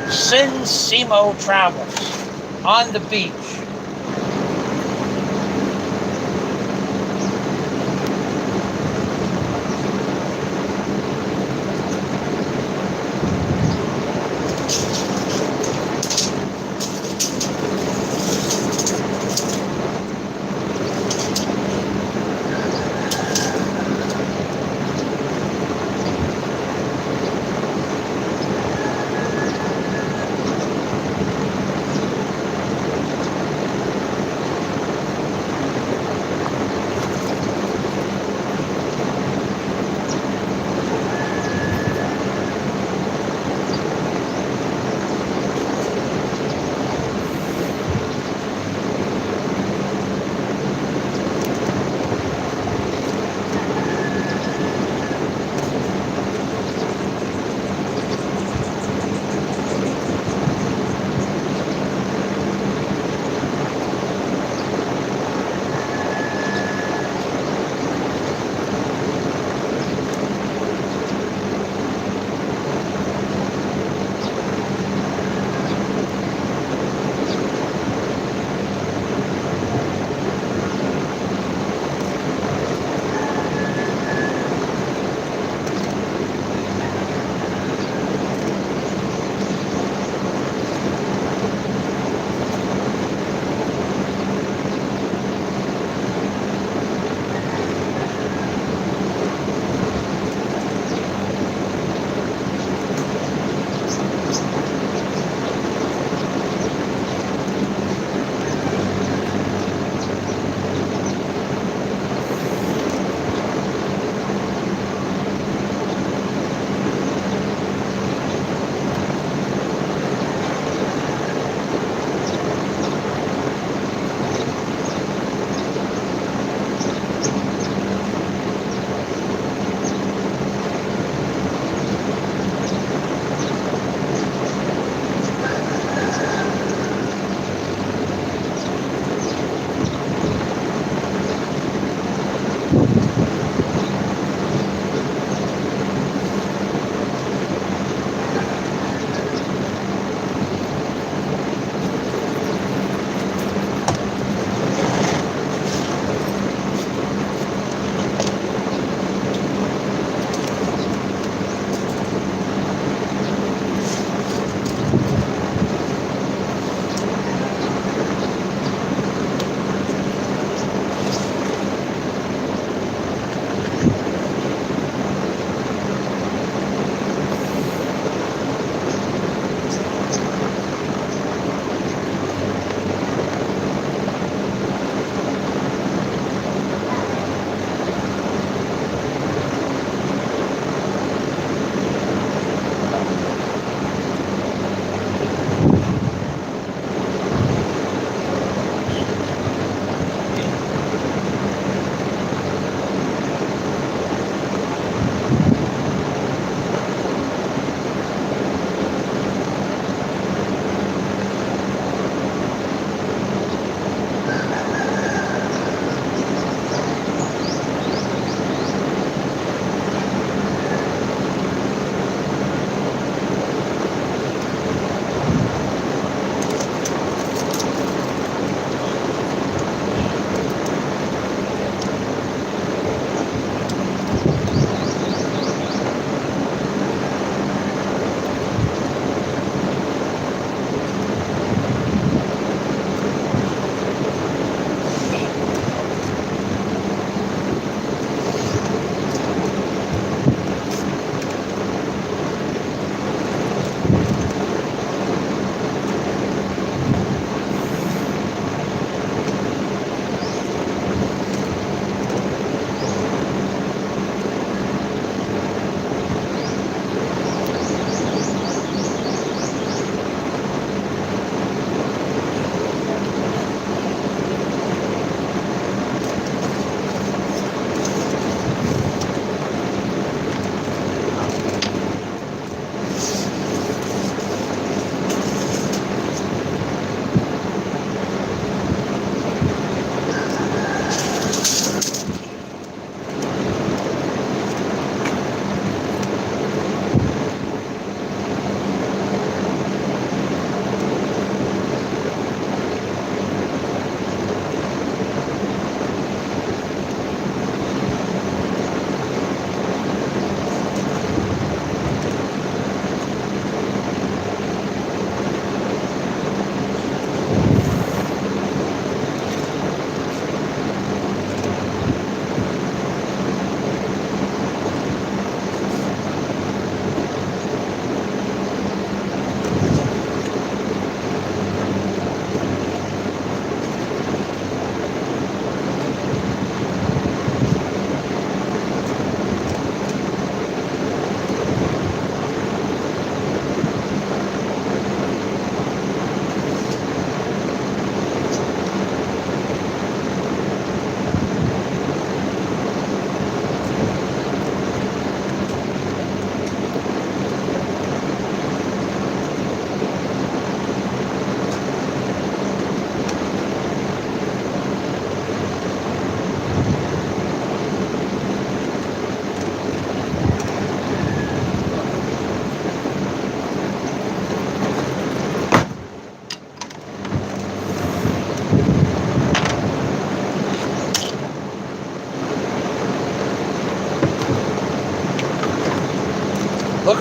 Sensimo Travels on the beach.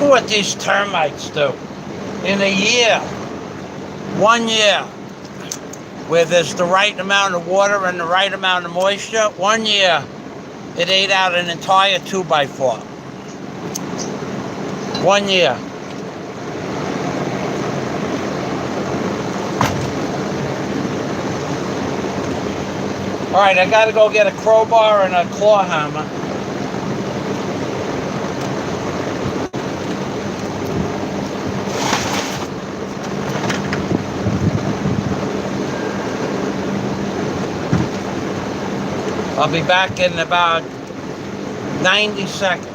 at what these termites do. In a year, 1 year, where there's the right amount of water and the right amount of moisture, 1 year, it ate out an entire 2x4. 1 year. All right, I gotta go get a crowbar and a claw hammer. I'll be back in about 90 seconds.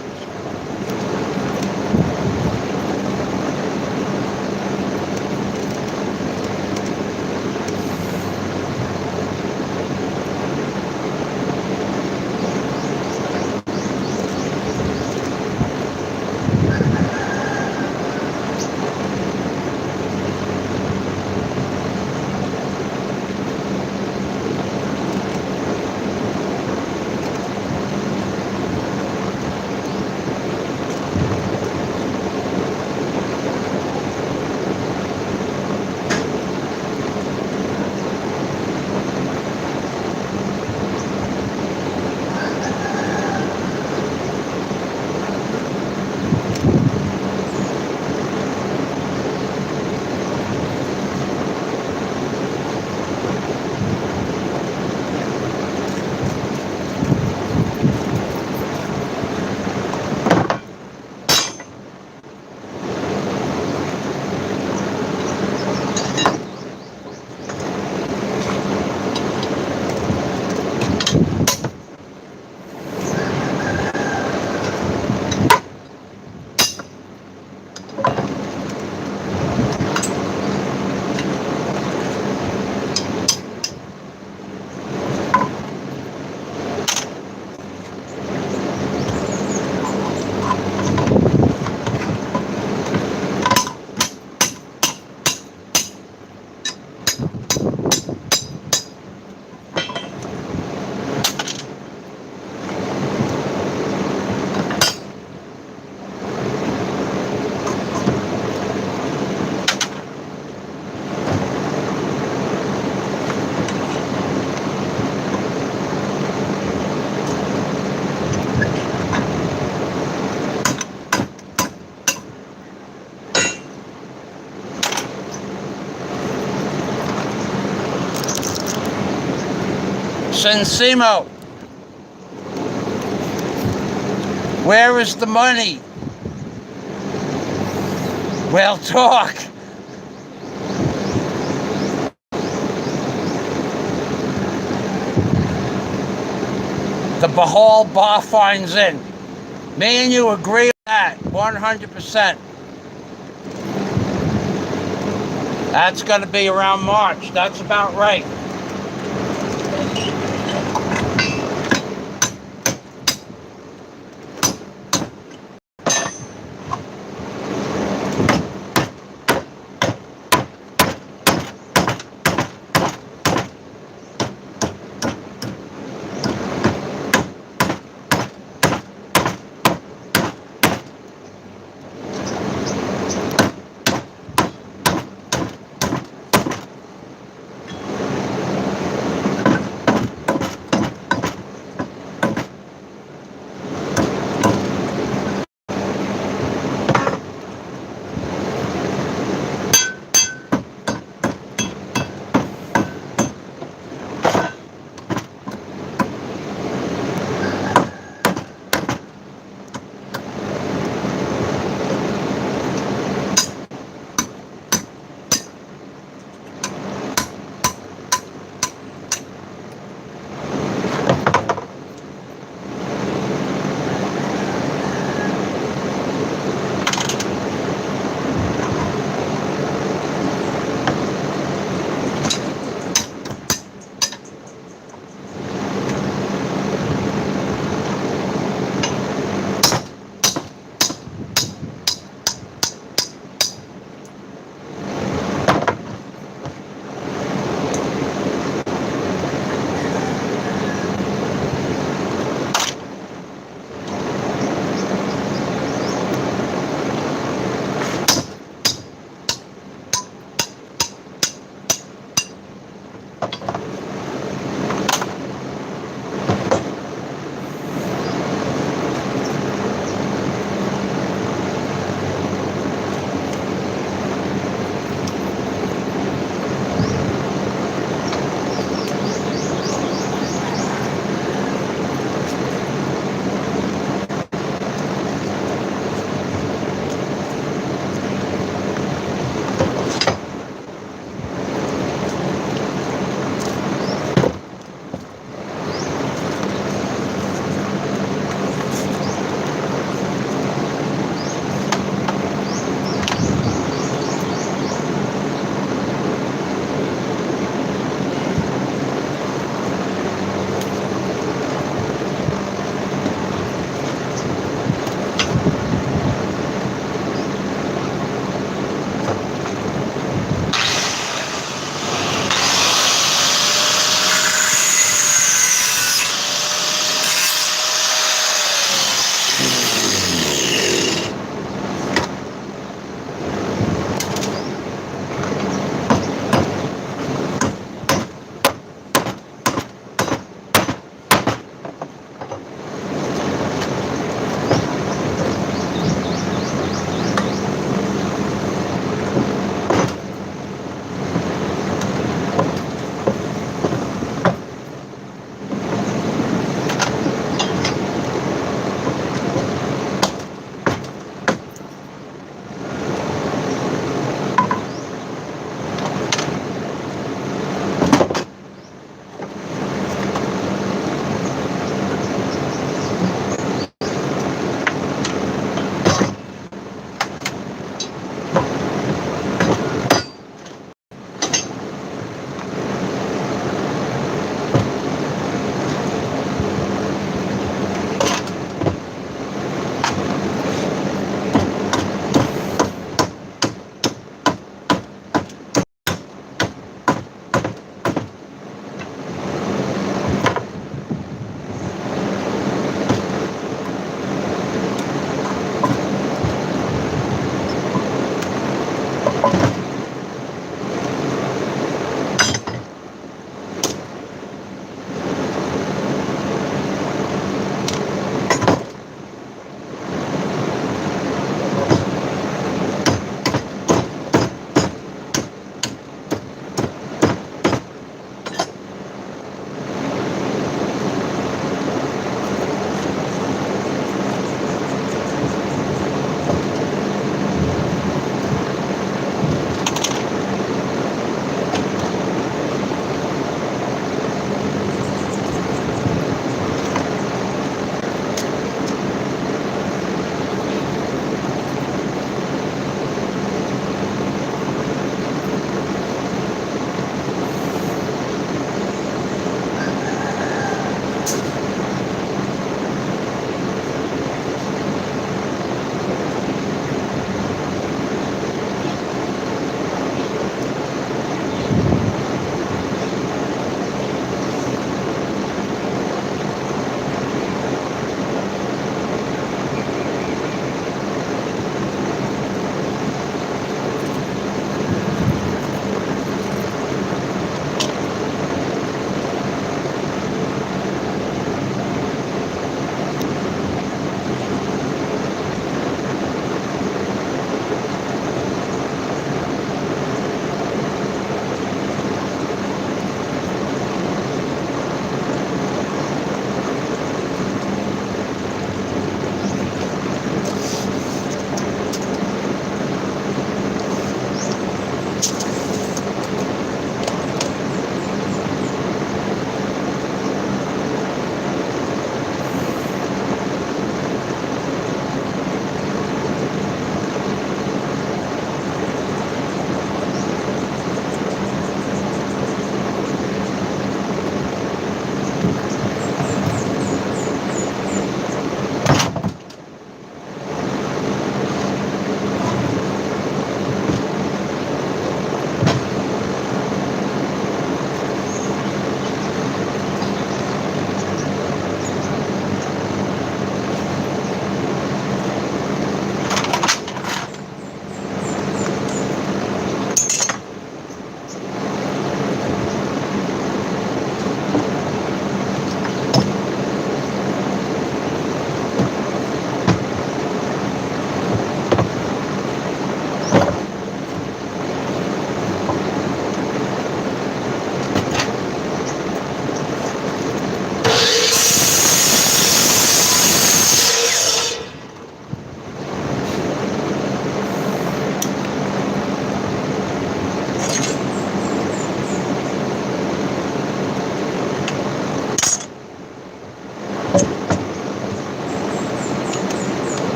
Sensimo, where is the money? We'll talk. The Bahal bar finds in. Me and you agree on that, 100%. That's going to be around March. That's about right.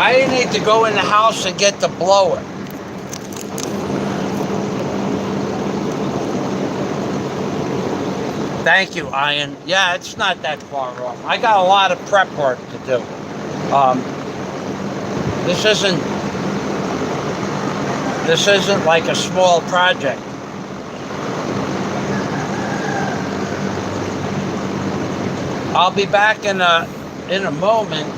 I need to go in the house and get the blower. Thank you, Ian. Yeah, it's not that far off. I got a lot of prep work to do. This isn't like a small project. I'll be back in a moment.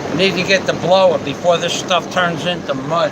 I need to get the blower before this stuff turns into mud.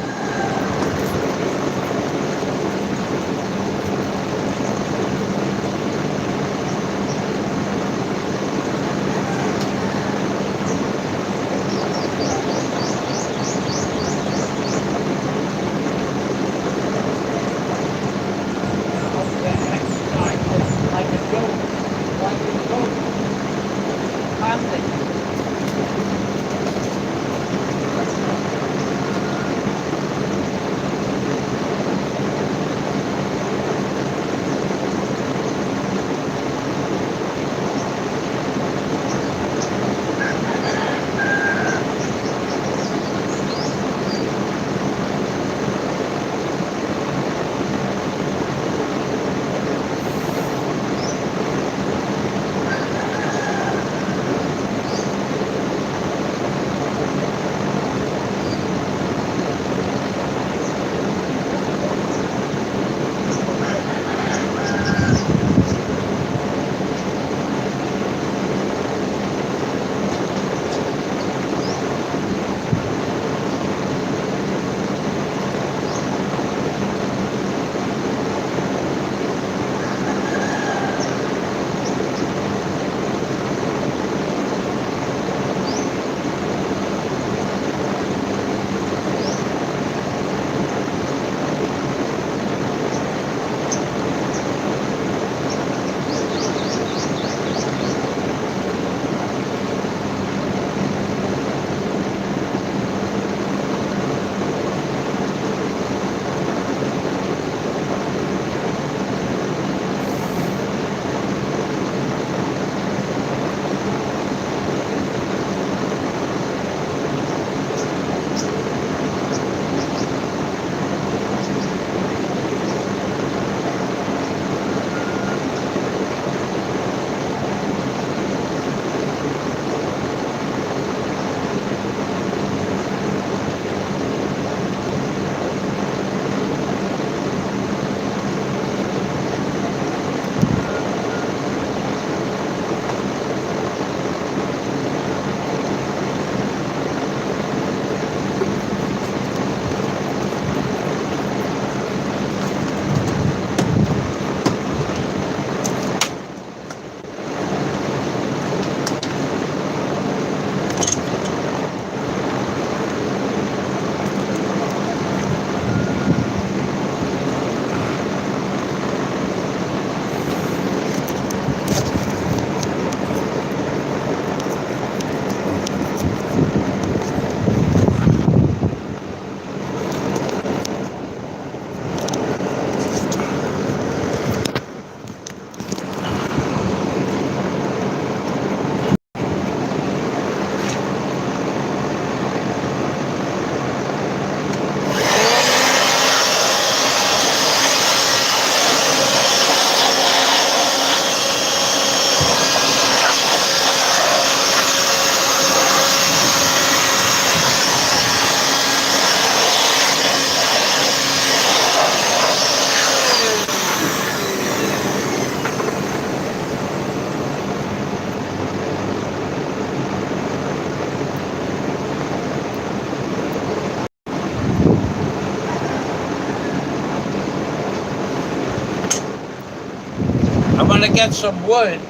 I'm gonna get some wood.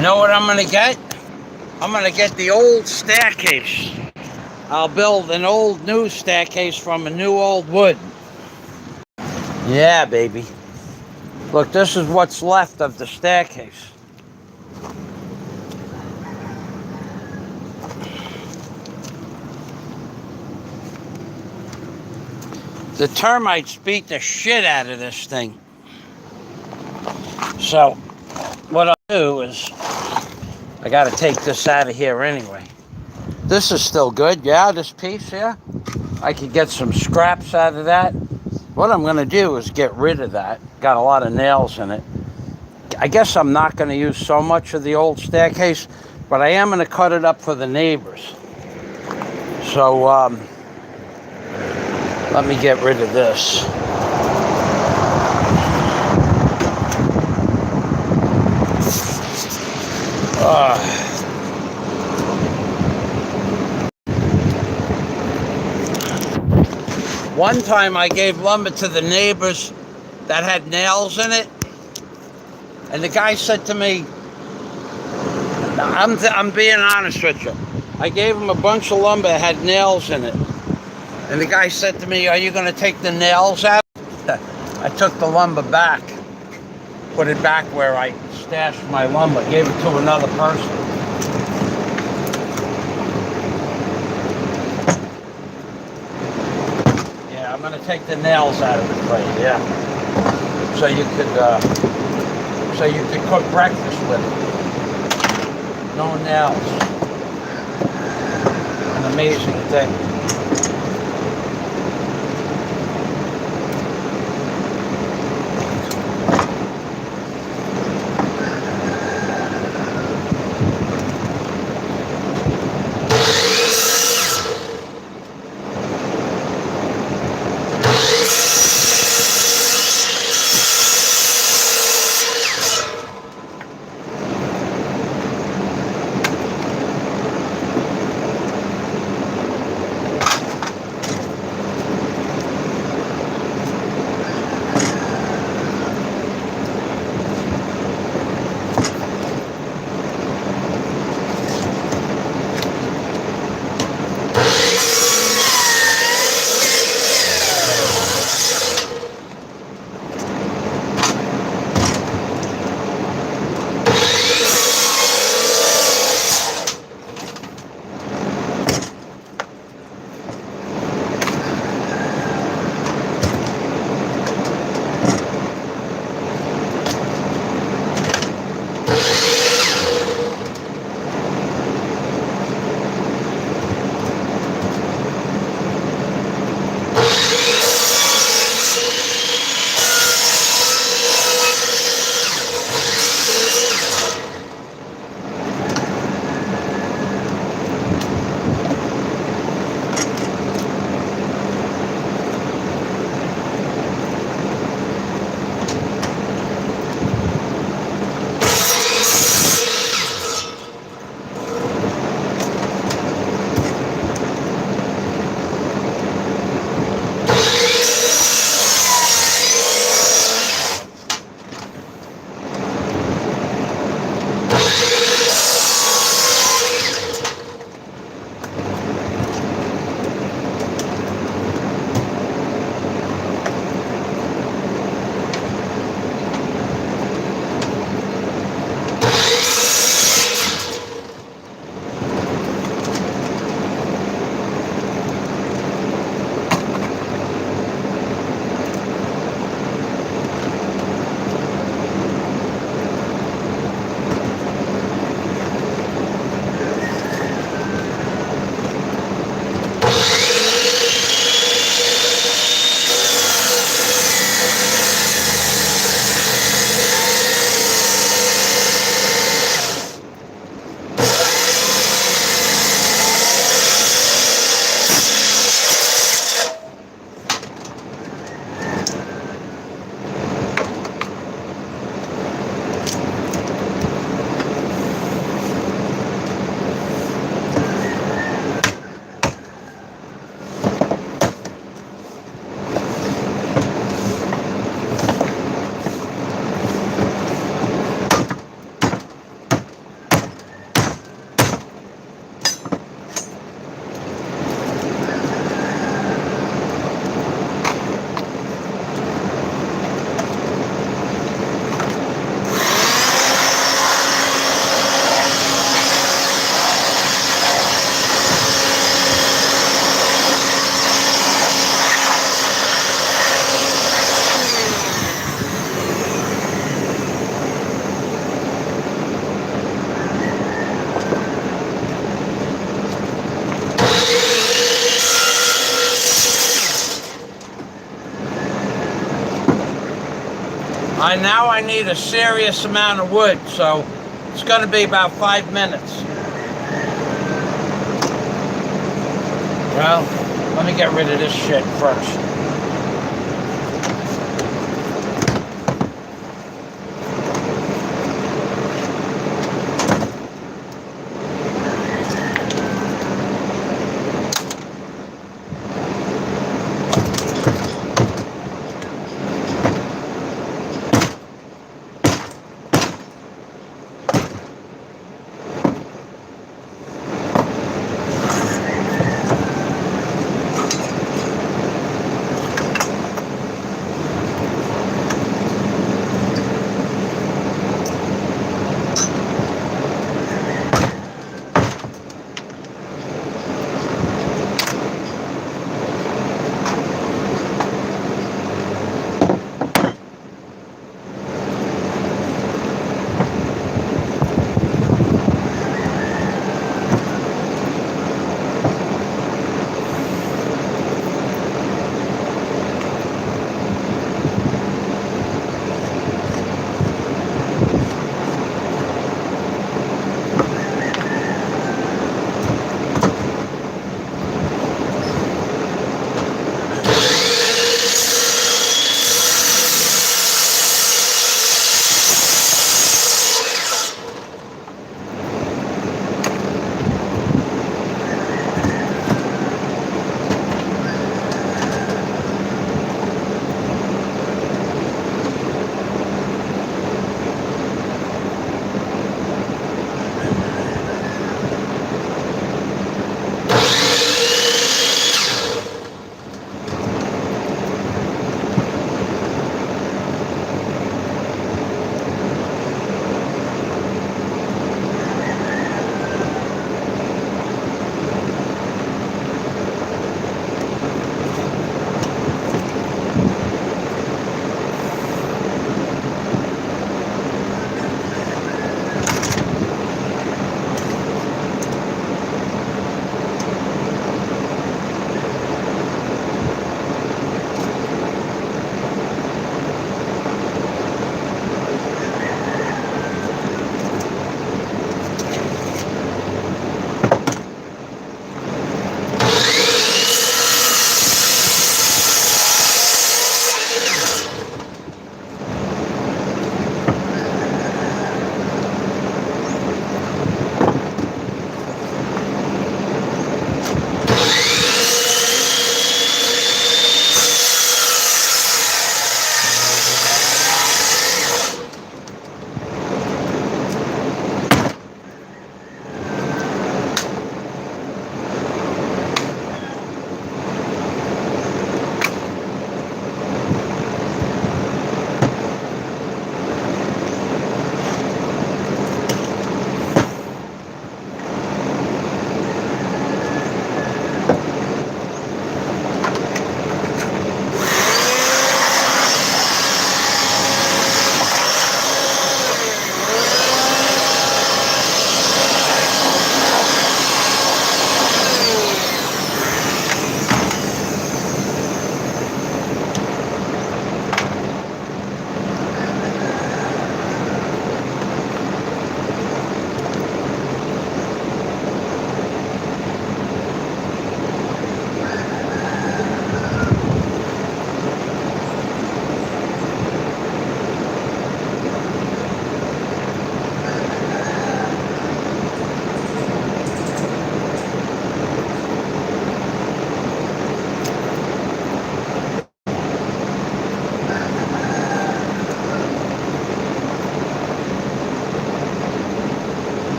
You know what I'm gonna get? I'm gonna get the old staircase. I'll build an old new staircase from a new old wood. Yeah, baby. Look, this is what's left of the staircase. The termites beat the shit out of this thing. So, what I'll do is, I gotta take this out of here anyway. This is still good, yeah, this piece here. I could get some scraps out of that. What I'm gonna do is get rid of that. Got a lot of nails in it. I guess I'm not gonna use so much of the old staircase, but I am gonna cut it up for the neighbors. So, let me get rid of this. One time I gave lumber to the neighbors that had nails in it, and the guy said to me, I'm being honest with you, I gave him a bunch of lumber that had nails in it, and the guy said to me, are you going to take the nails out? I took the lumber back, put it back where I stashed my lumber, gave it to another person. I'm going to take the nails out of the plate, yeah. So you could cook breakfast with it. No nails. An amazing thing. Now I need a serious amount of wood, so it's going to be about 5 minutes. Well, let me get rid of this shit first.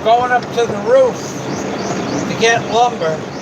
going up to the roof to get lumber.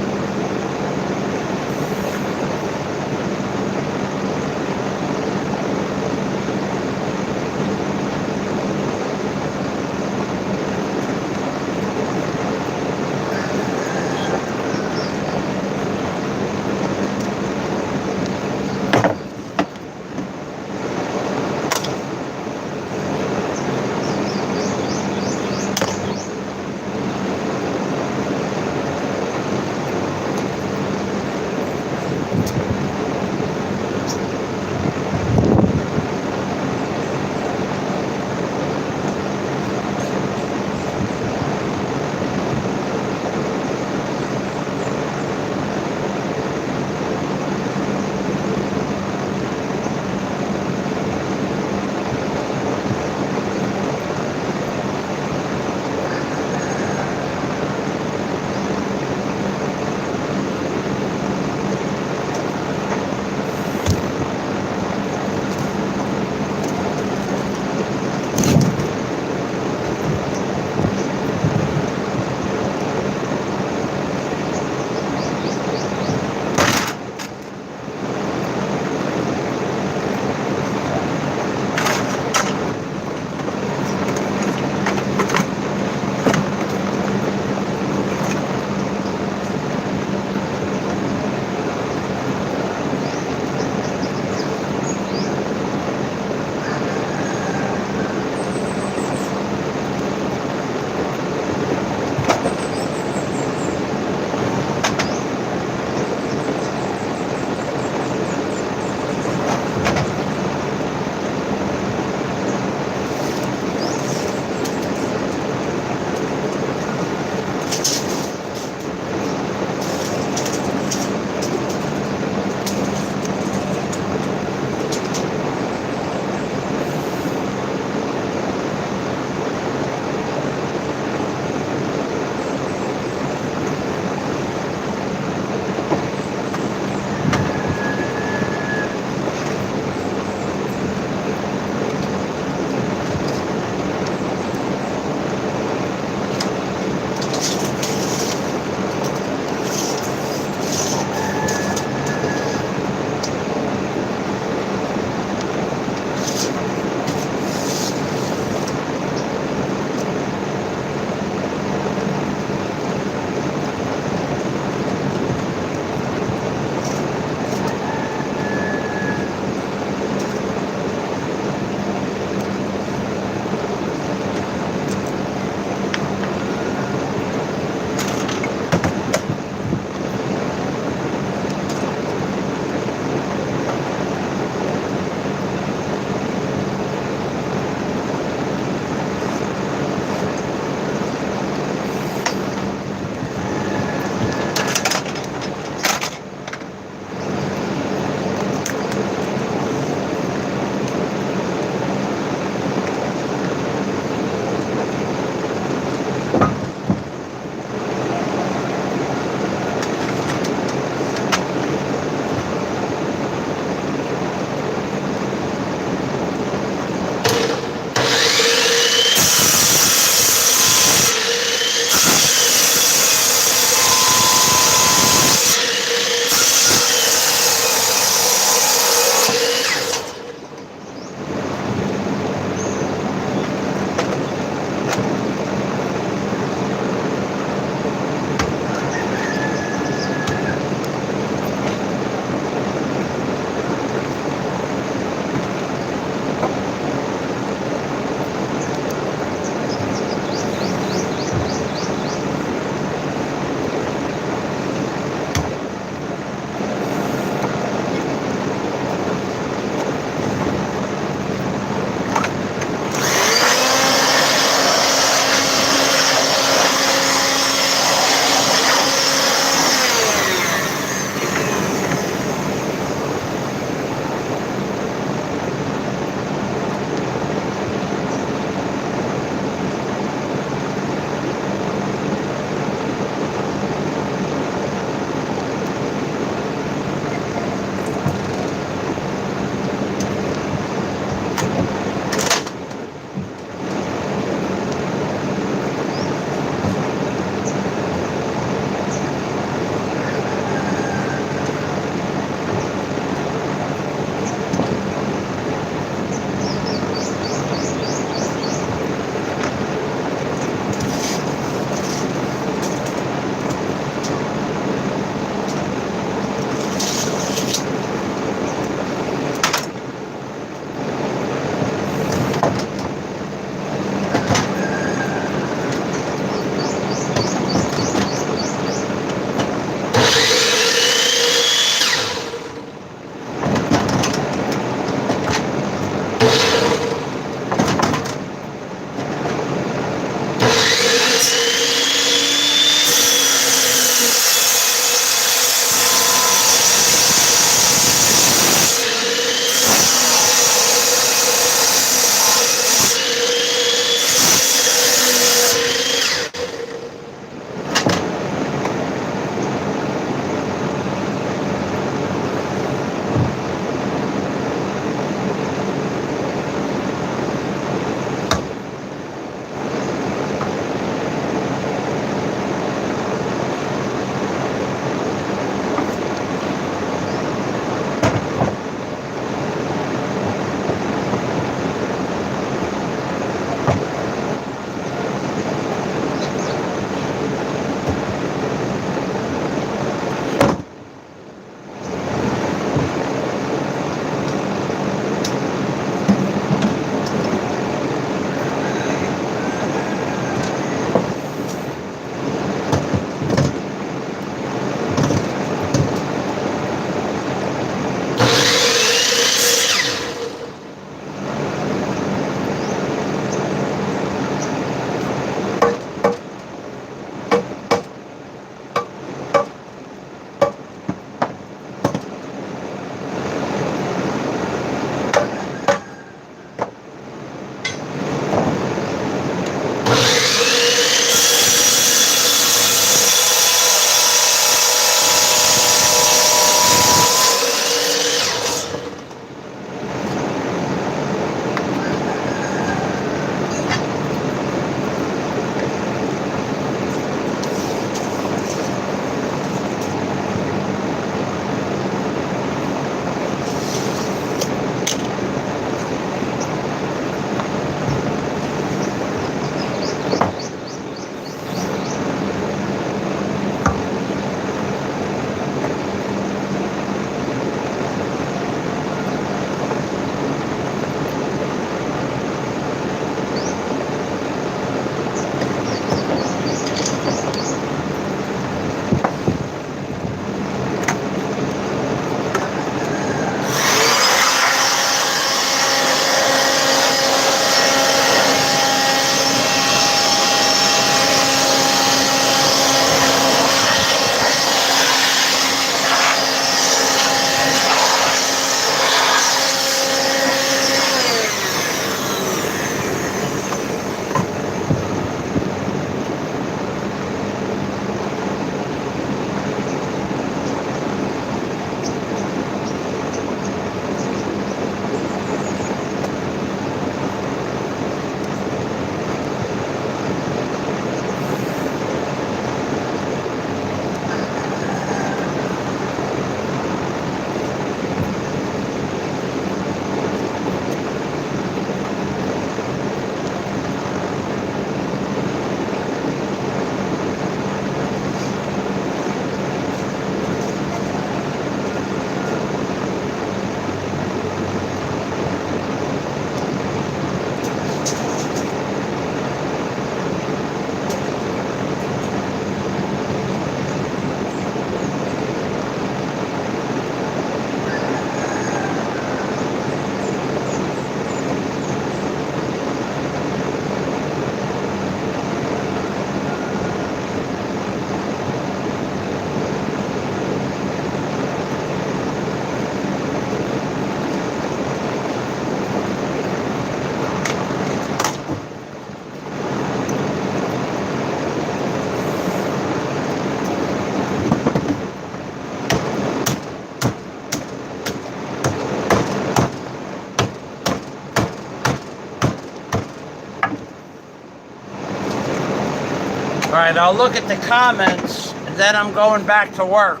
right, I'll look at the comments, and then I'm going back to work.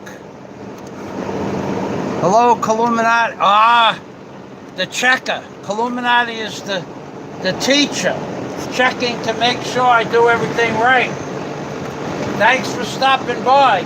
Hello, Illuminati. Ah, the checker. Illuminati is the teacher, checking to make sure I do everything right. Thanks for stopping by.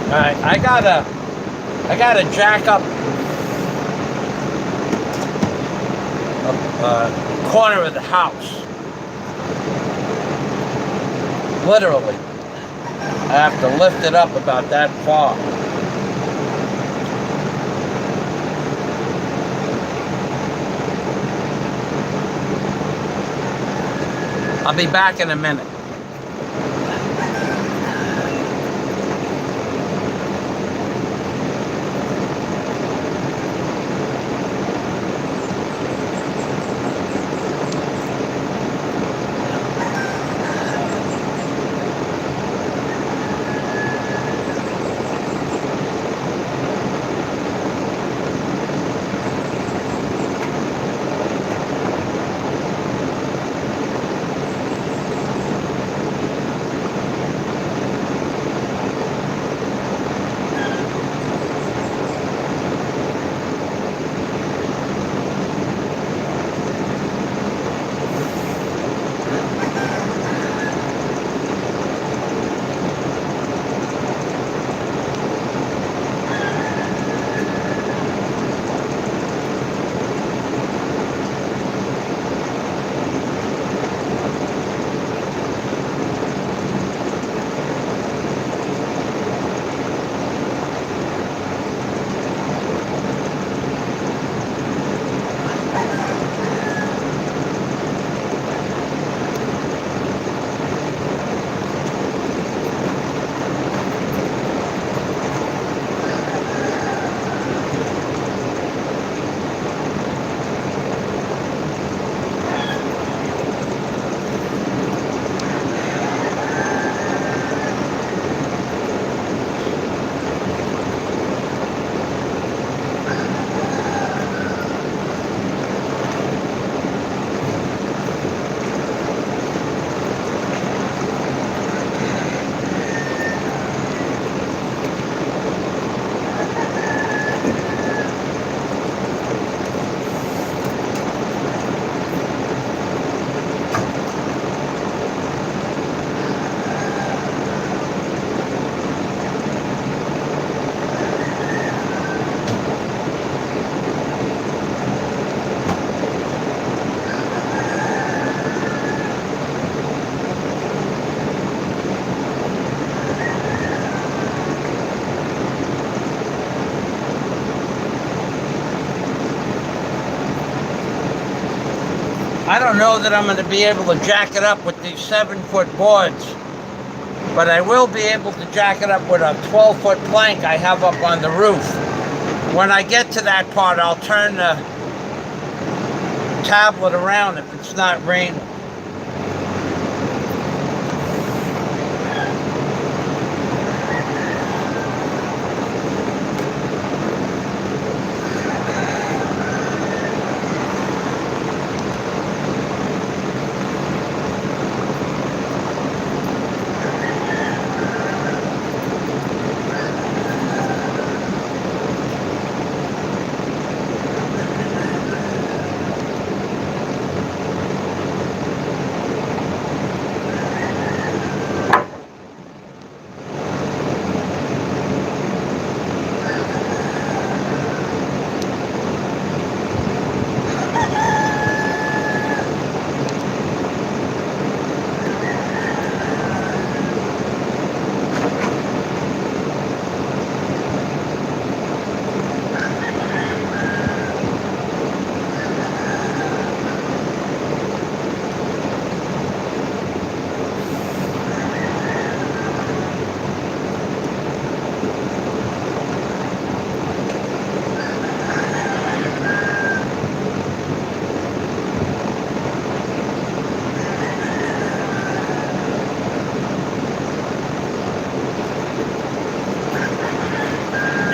Alright, I gotta jack up a corner of the house. Literally. I have to lift it up about that far. I'll be back in a minute. I don't know that I'm going to be able to jack it up with these 7-foot boards, but I will be able to jack it up with a 12-foot plank I have up on the roof. When I get to that part, I'll turn tablet around if it's not raining.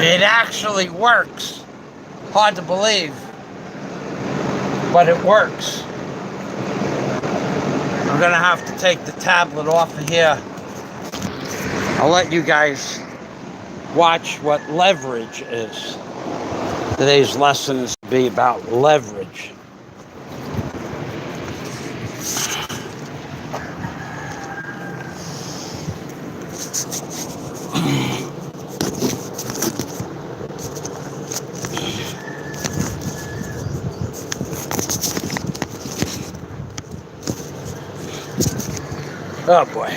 It actually works. Hard to believe, but it works. I'm gonna have to take the tablet off of here. I'll let you guys watch what leverage is. Today's lesson is to be about leverage. Oh boy.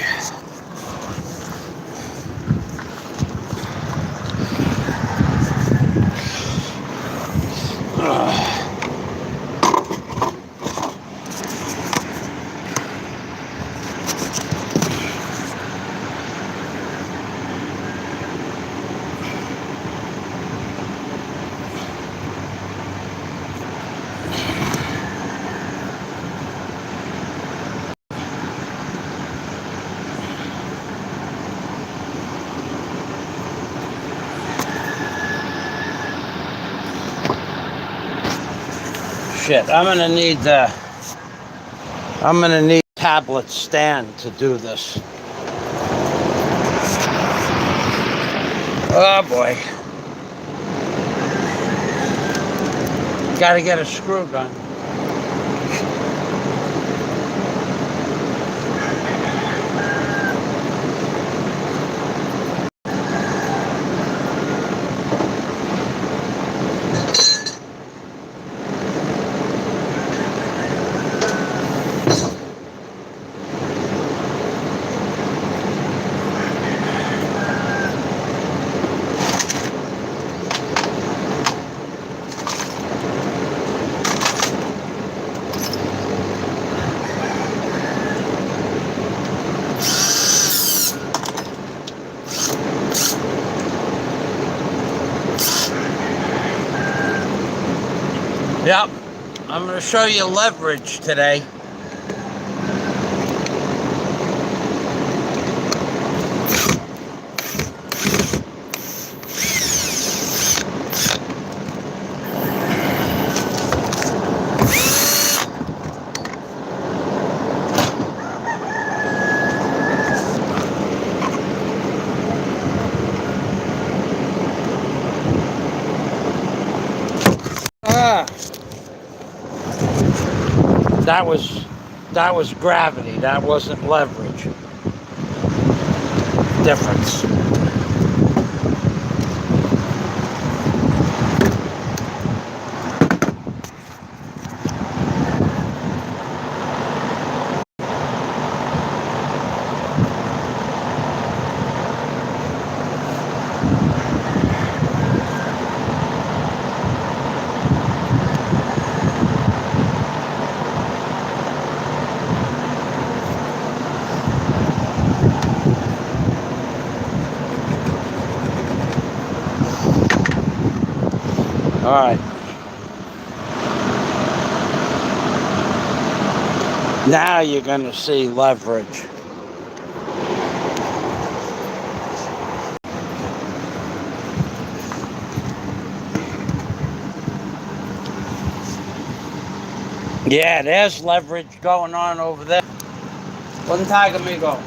Shit, I'm gonna need tablet stand to do this. Oh boy. Gotta get a screw gun. Yep, I'm going to show you leverage today. That was gravity. That wasn't leverage. Difference. All right. Now you're going to see leverage. Yeah, there's leverage going on over there. One tag, amigo.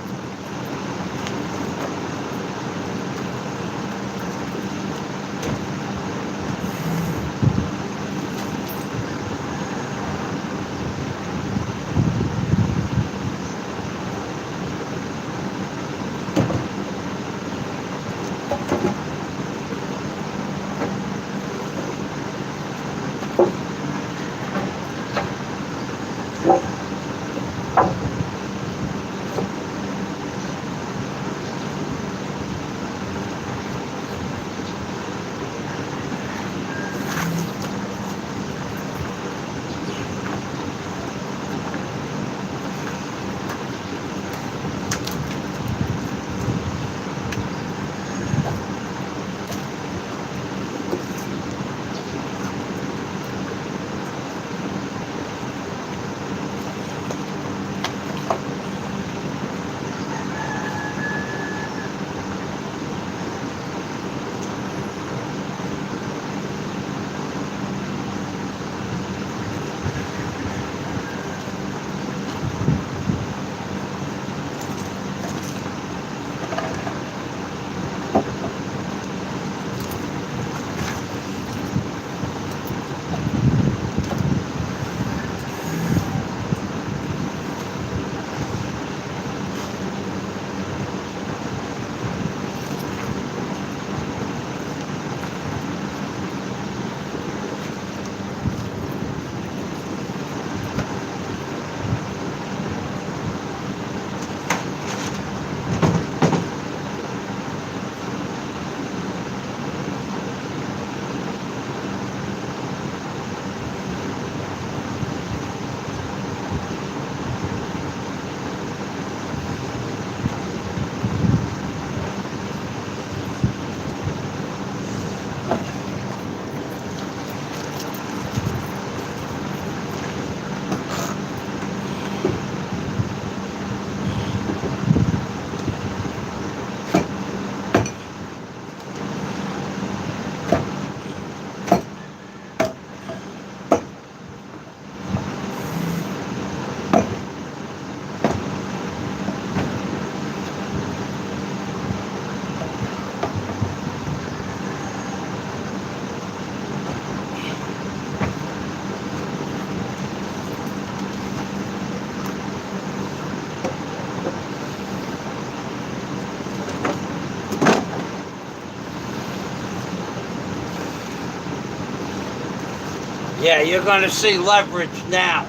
Yeah, you're going to see leverage now.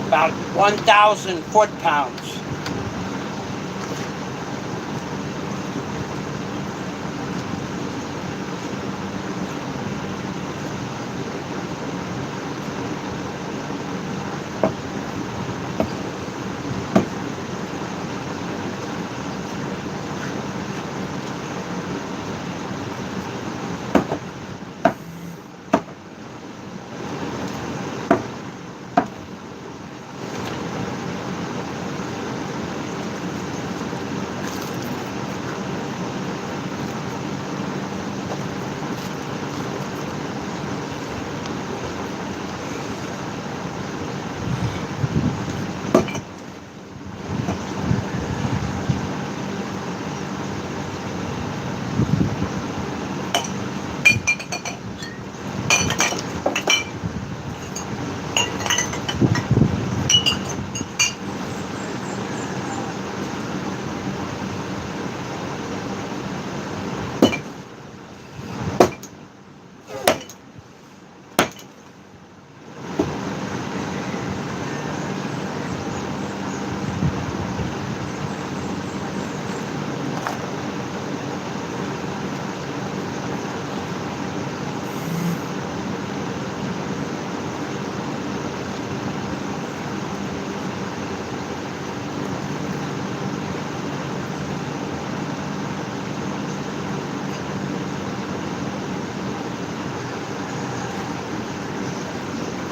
About 1,000 foot-pounds.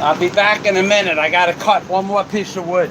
I'll be back in a minute. I gotta cut one more piece of wood.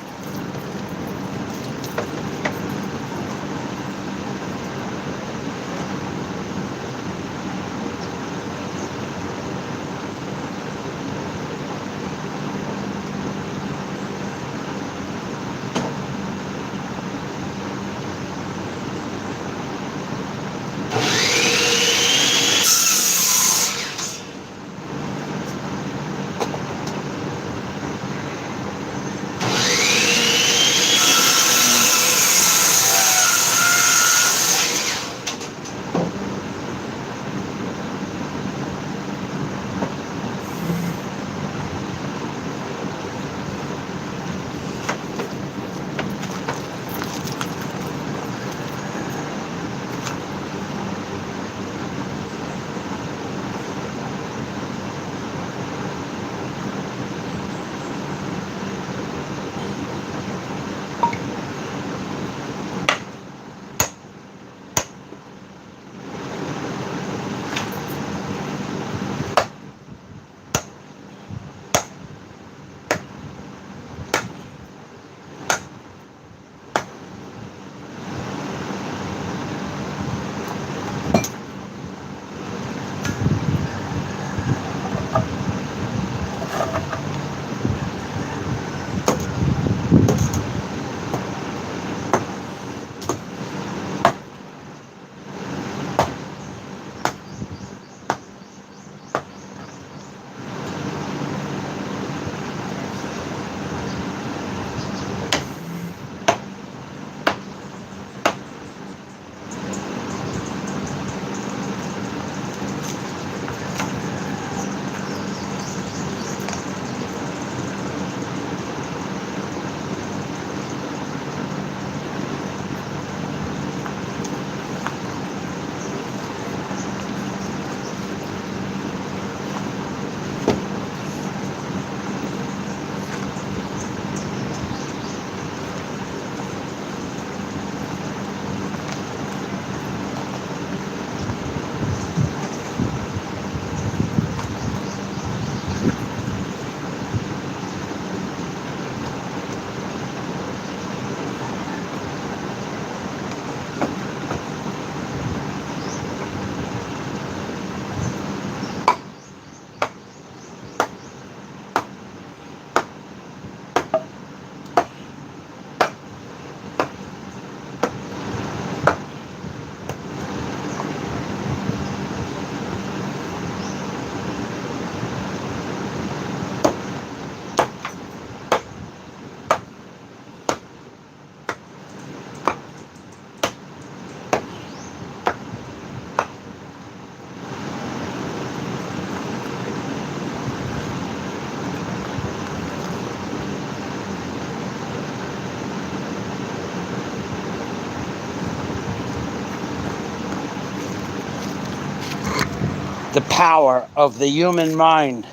The power of the human mind.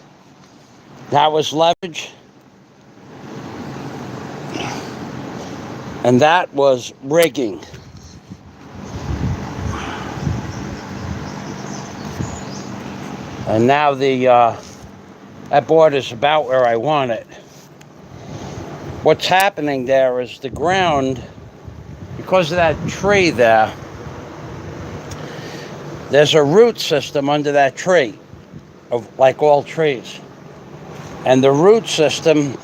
That was leverage. And that was rigging. And now that board is about where I want it. What's happening there is the ground, because of that tree there, there's a root system under that tree, of like all trees. And the root system,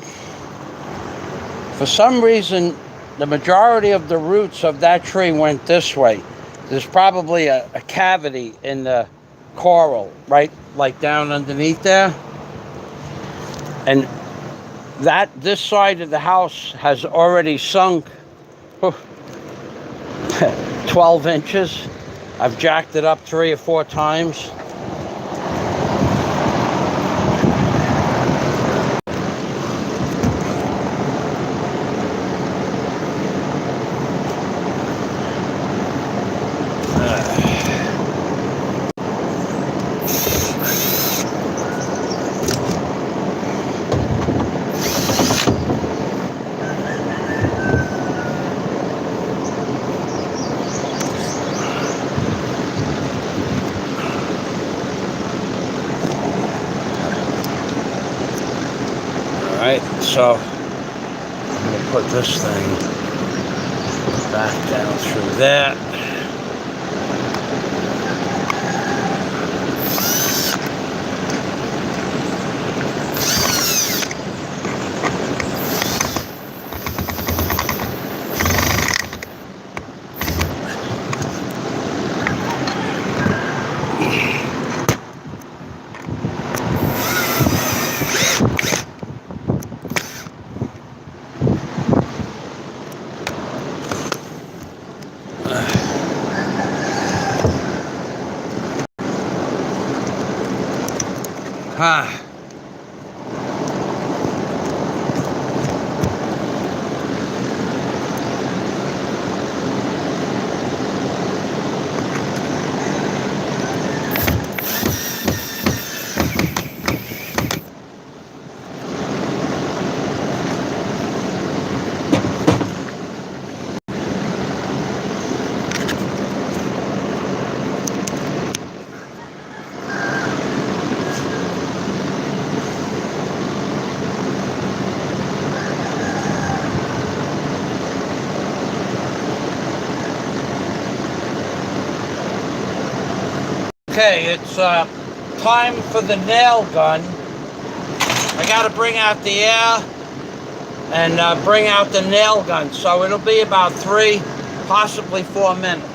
for some reason, the majority of the roots of that tree went this way. There's probably a cavity in the coral, right, like down underneath there. And this side of the house has already sunk 12 inches. I've jacked it up 3 or 4 times. So I'm going to put this thing back down through that. Okay, it's time for the nail gun. I got to bring out the air and bring out the nail gun, so it'll be about 3, possibly 4 minutes.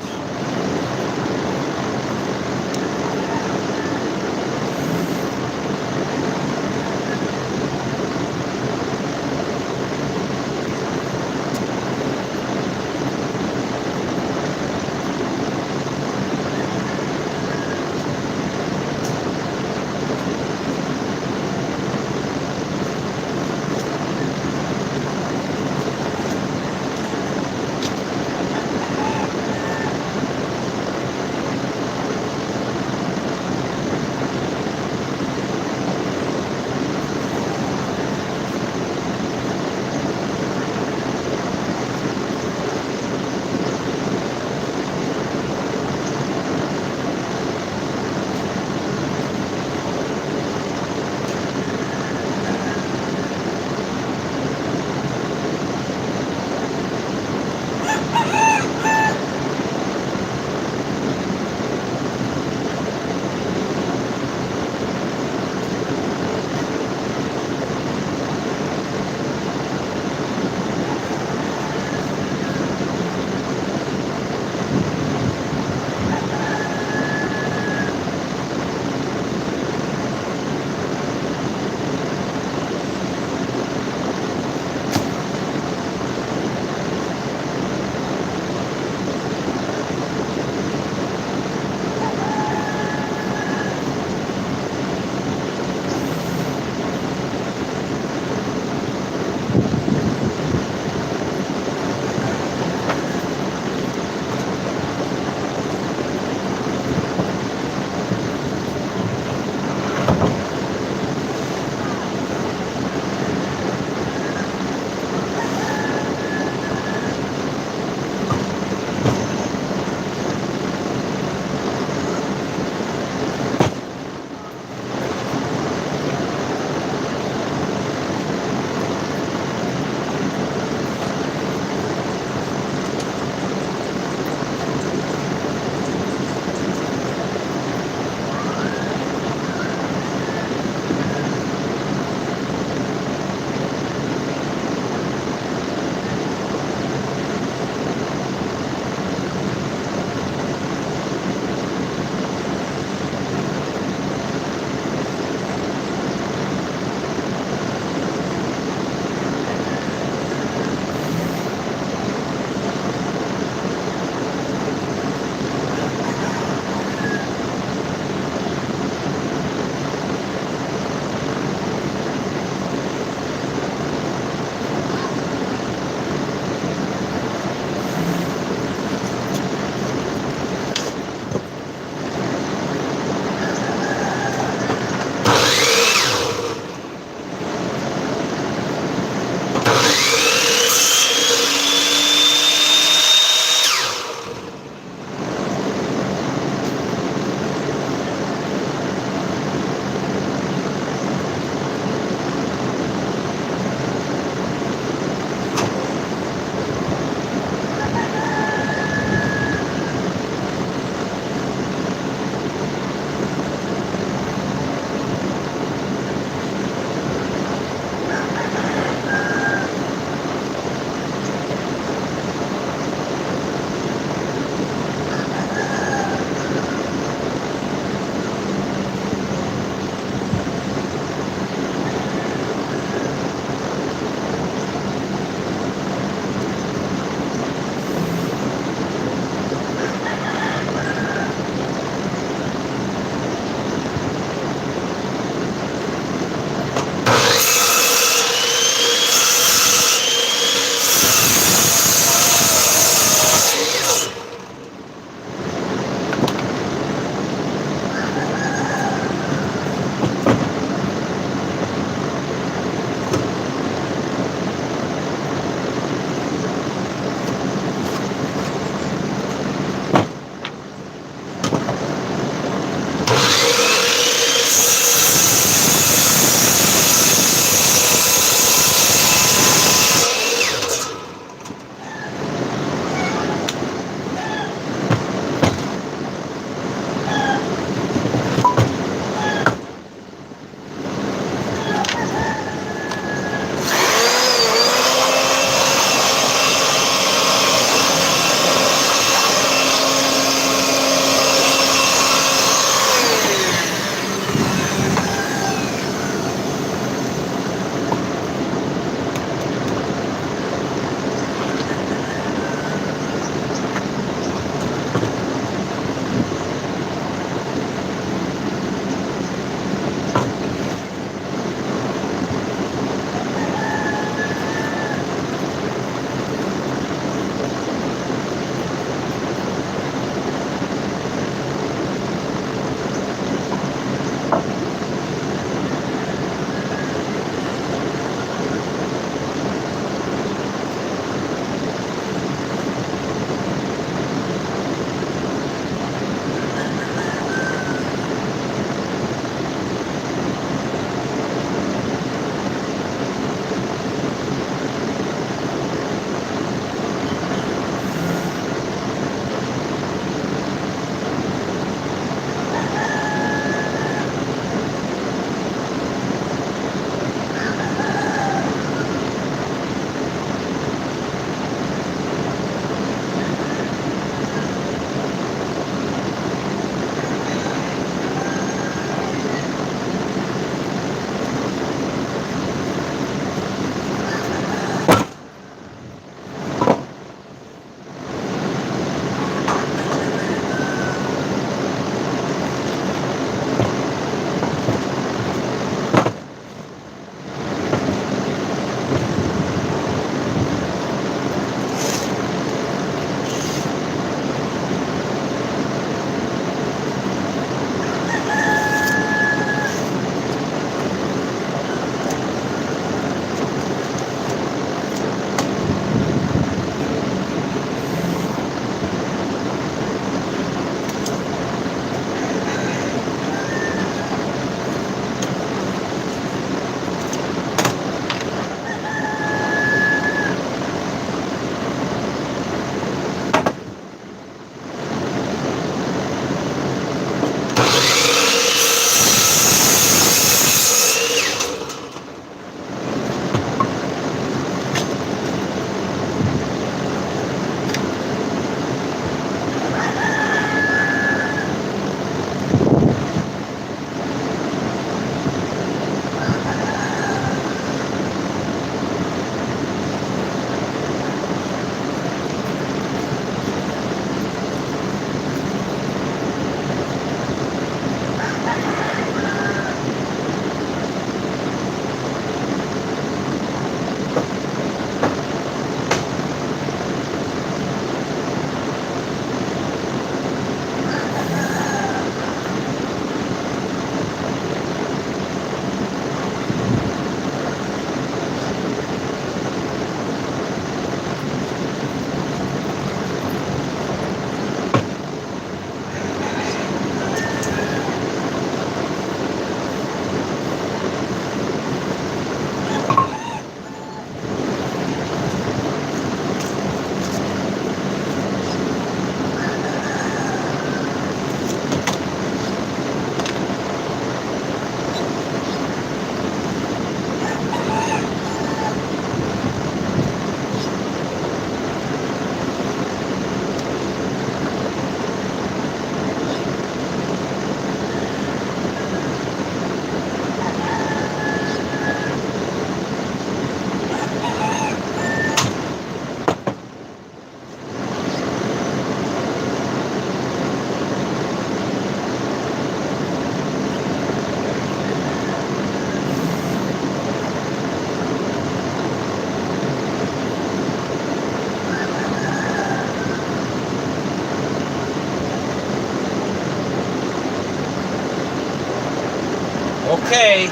Okay,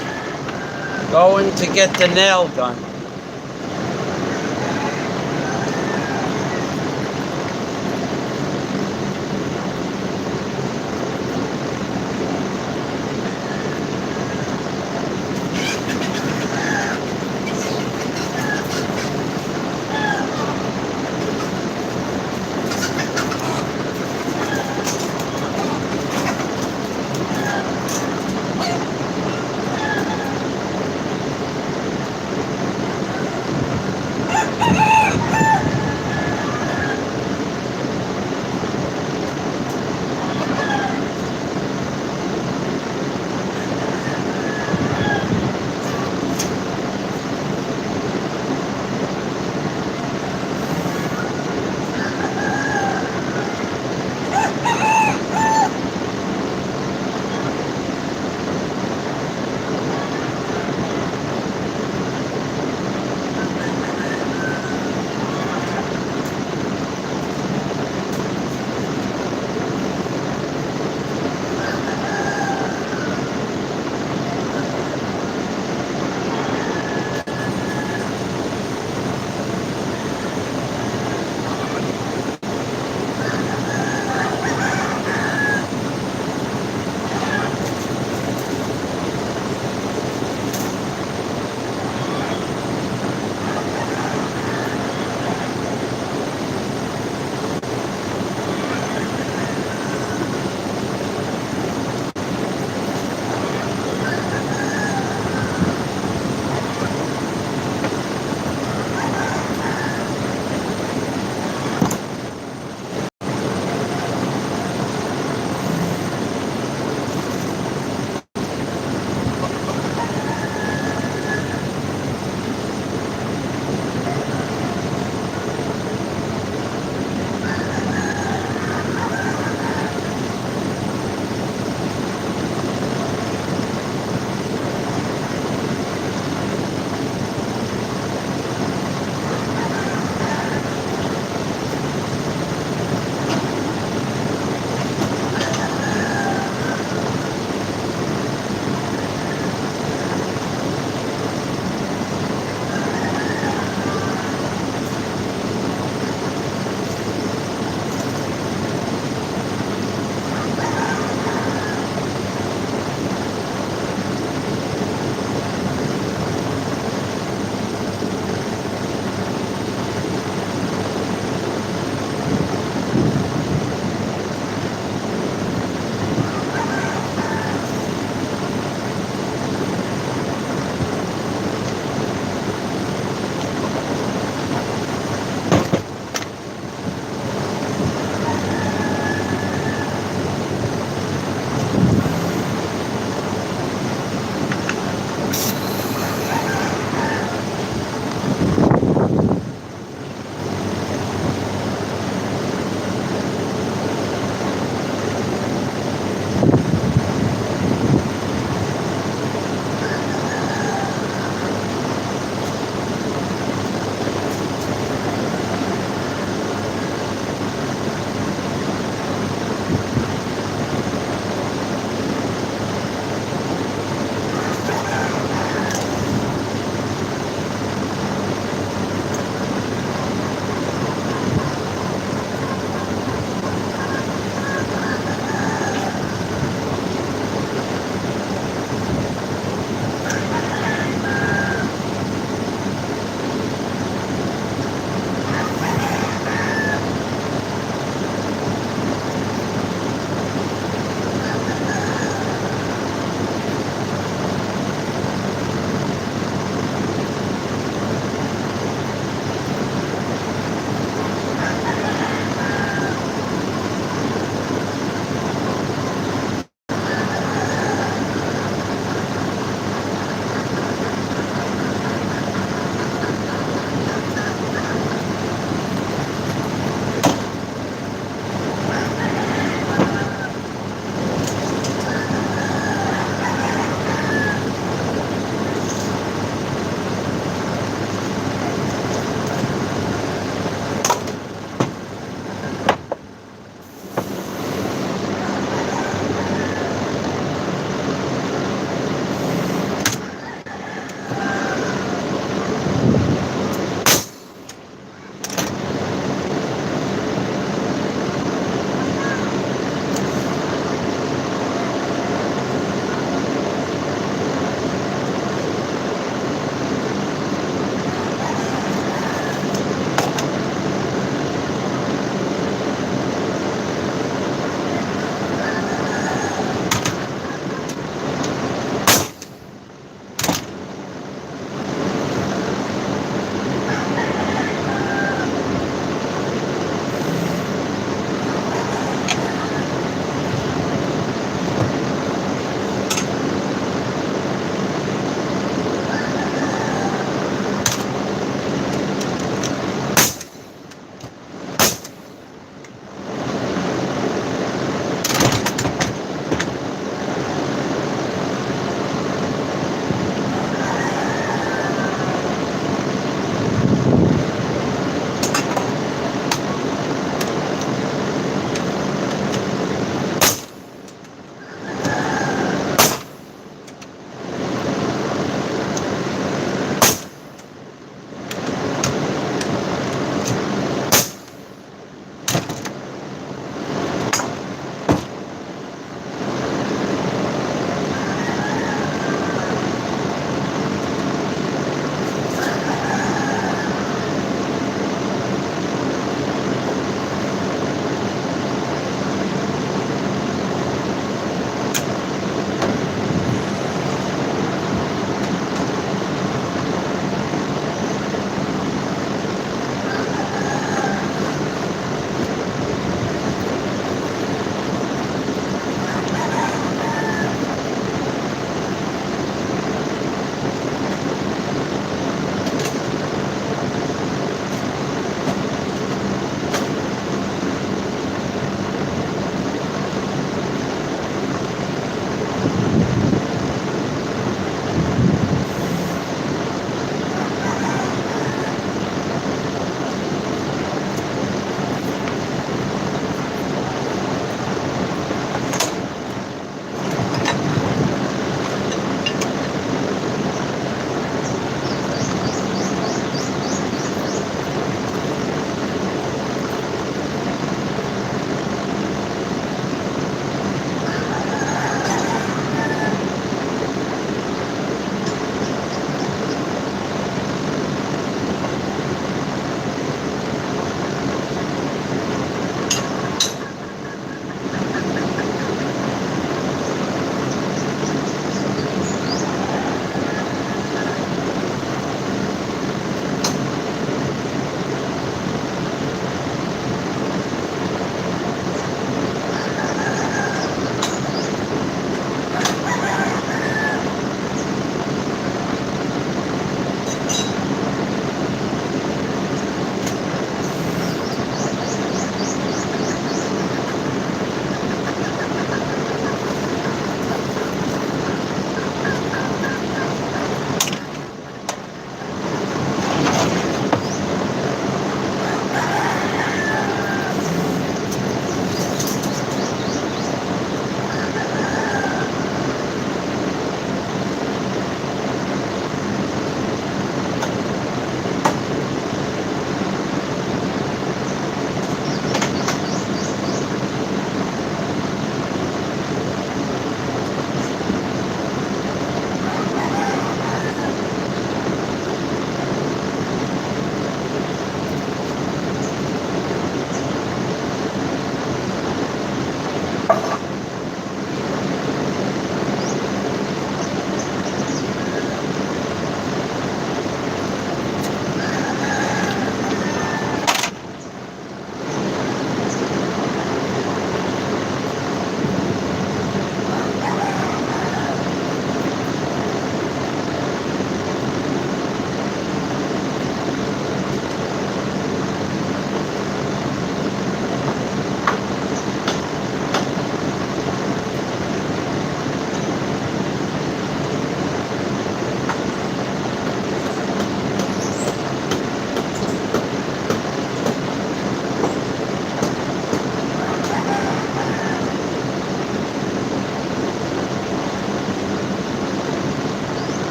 going to get the nail gun.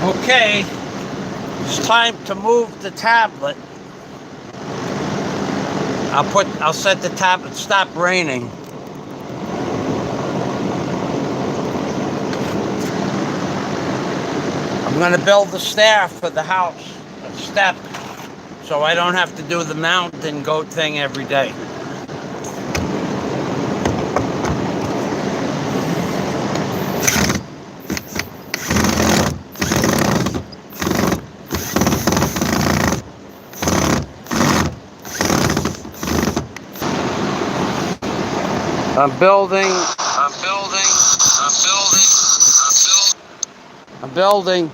Okay, it's time to move the tablet. I'll set the tablet, stop raining. I'm gonna build the stair for the house, a step, so I don't have to do the mountain goat thing every day. I'm building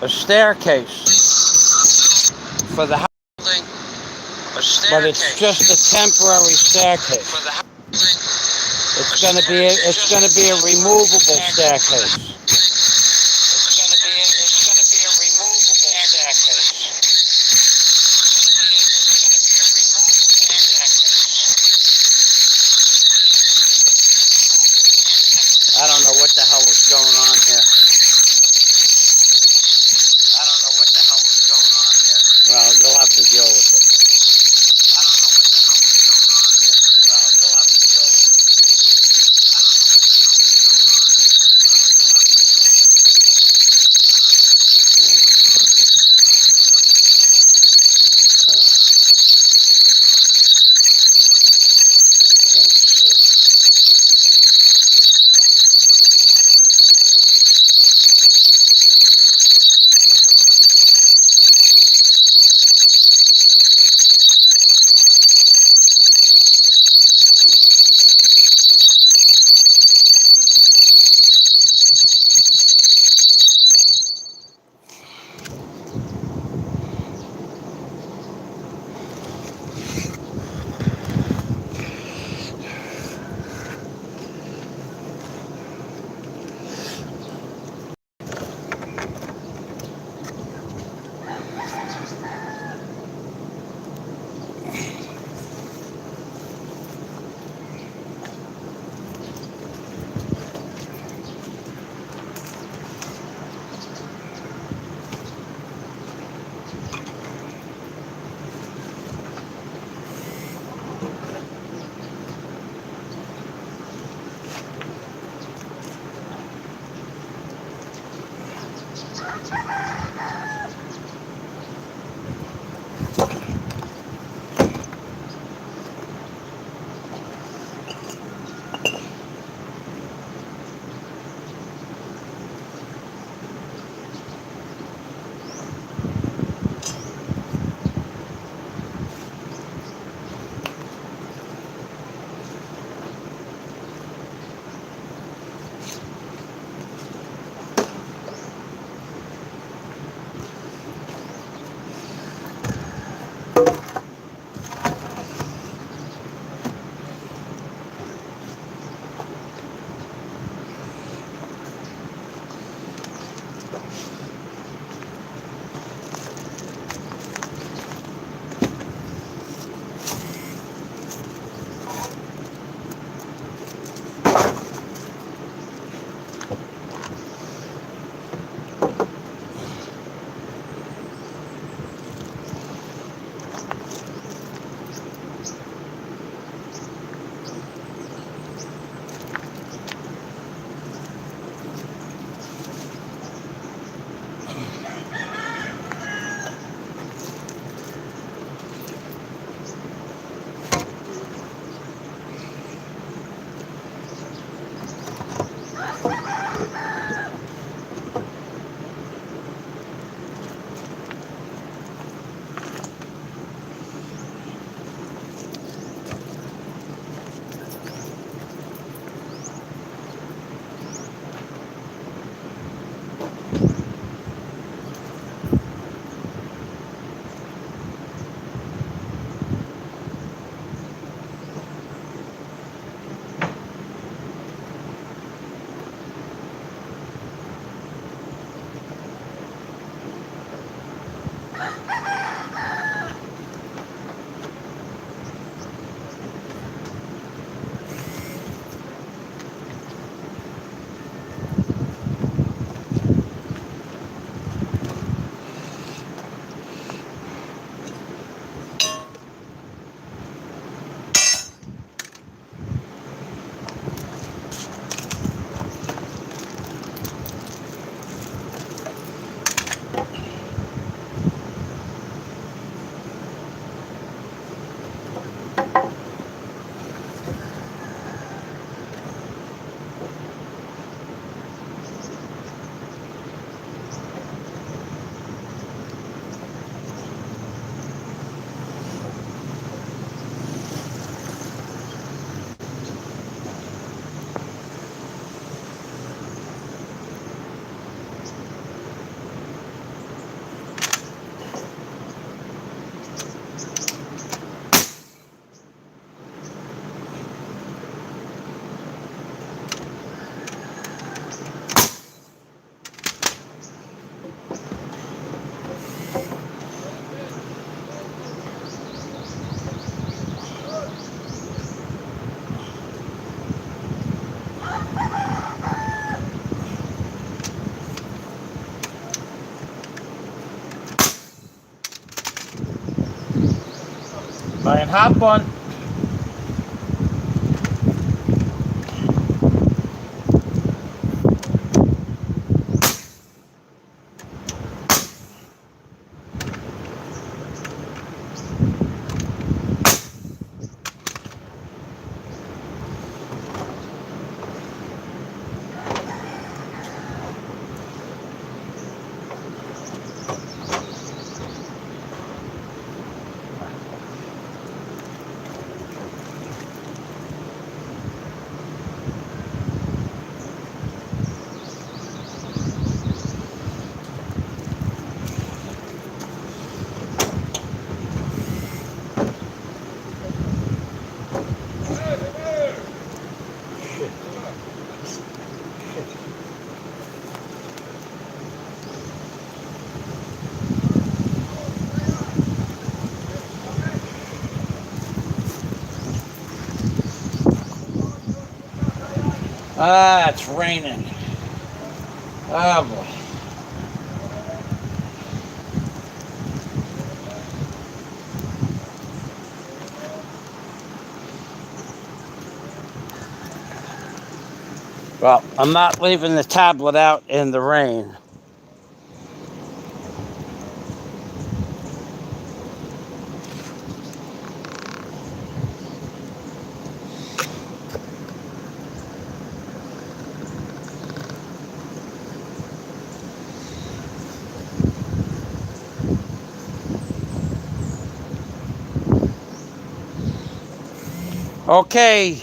a staircase for the house, but it's just a temporary staircase. It's gonna be a removable staircase. I don't know what the hell is going on here. Well, you'll have to deal with it. Brian, hop on. Ah, it's raining. Oh boy. Well, I'm not leaving the tablet out in the rain. Okay.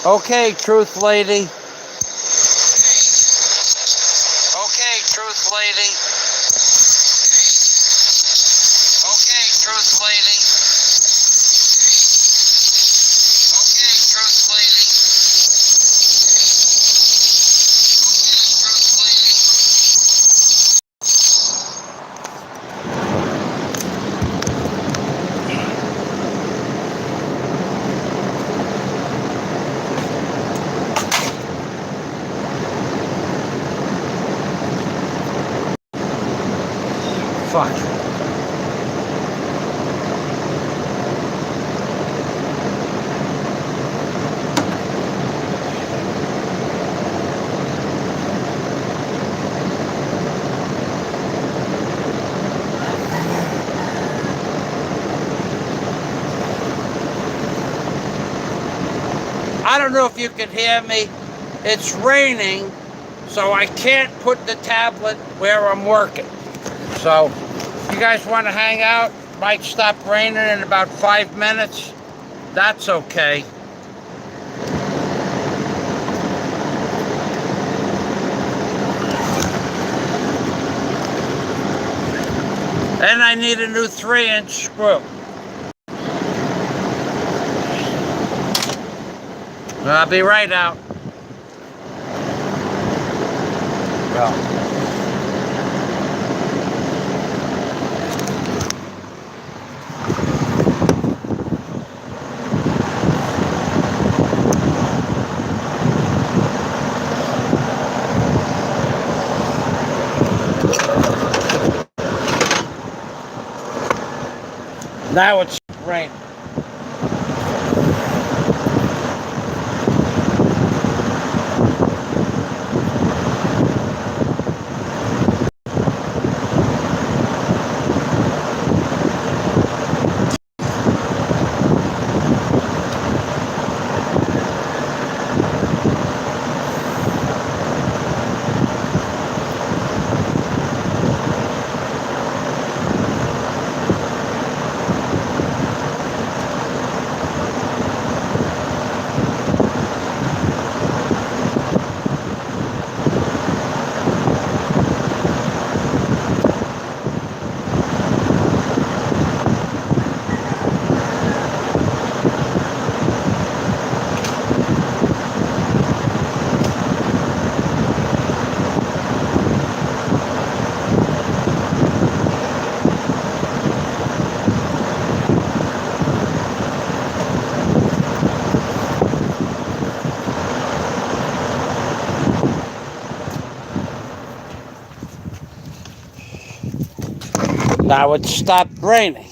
Okay, truth lady. Okay, truth lady. Okay, truth lady. Okay, truth lady. Fuck. I don't know if you can hear me. It's raining, so I can't put the tablet where I'm working. So, you guys want to hang out? Might stop raining in about 5 minutes. That's okay. And I need a new 3-inch screw. I'll be right out. Well. Now it's raining. Now it stopped raining.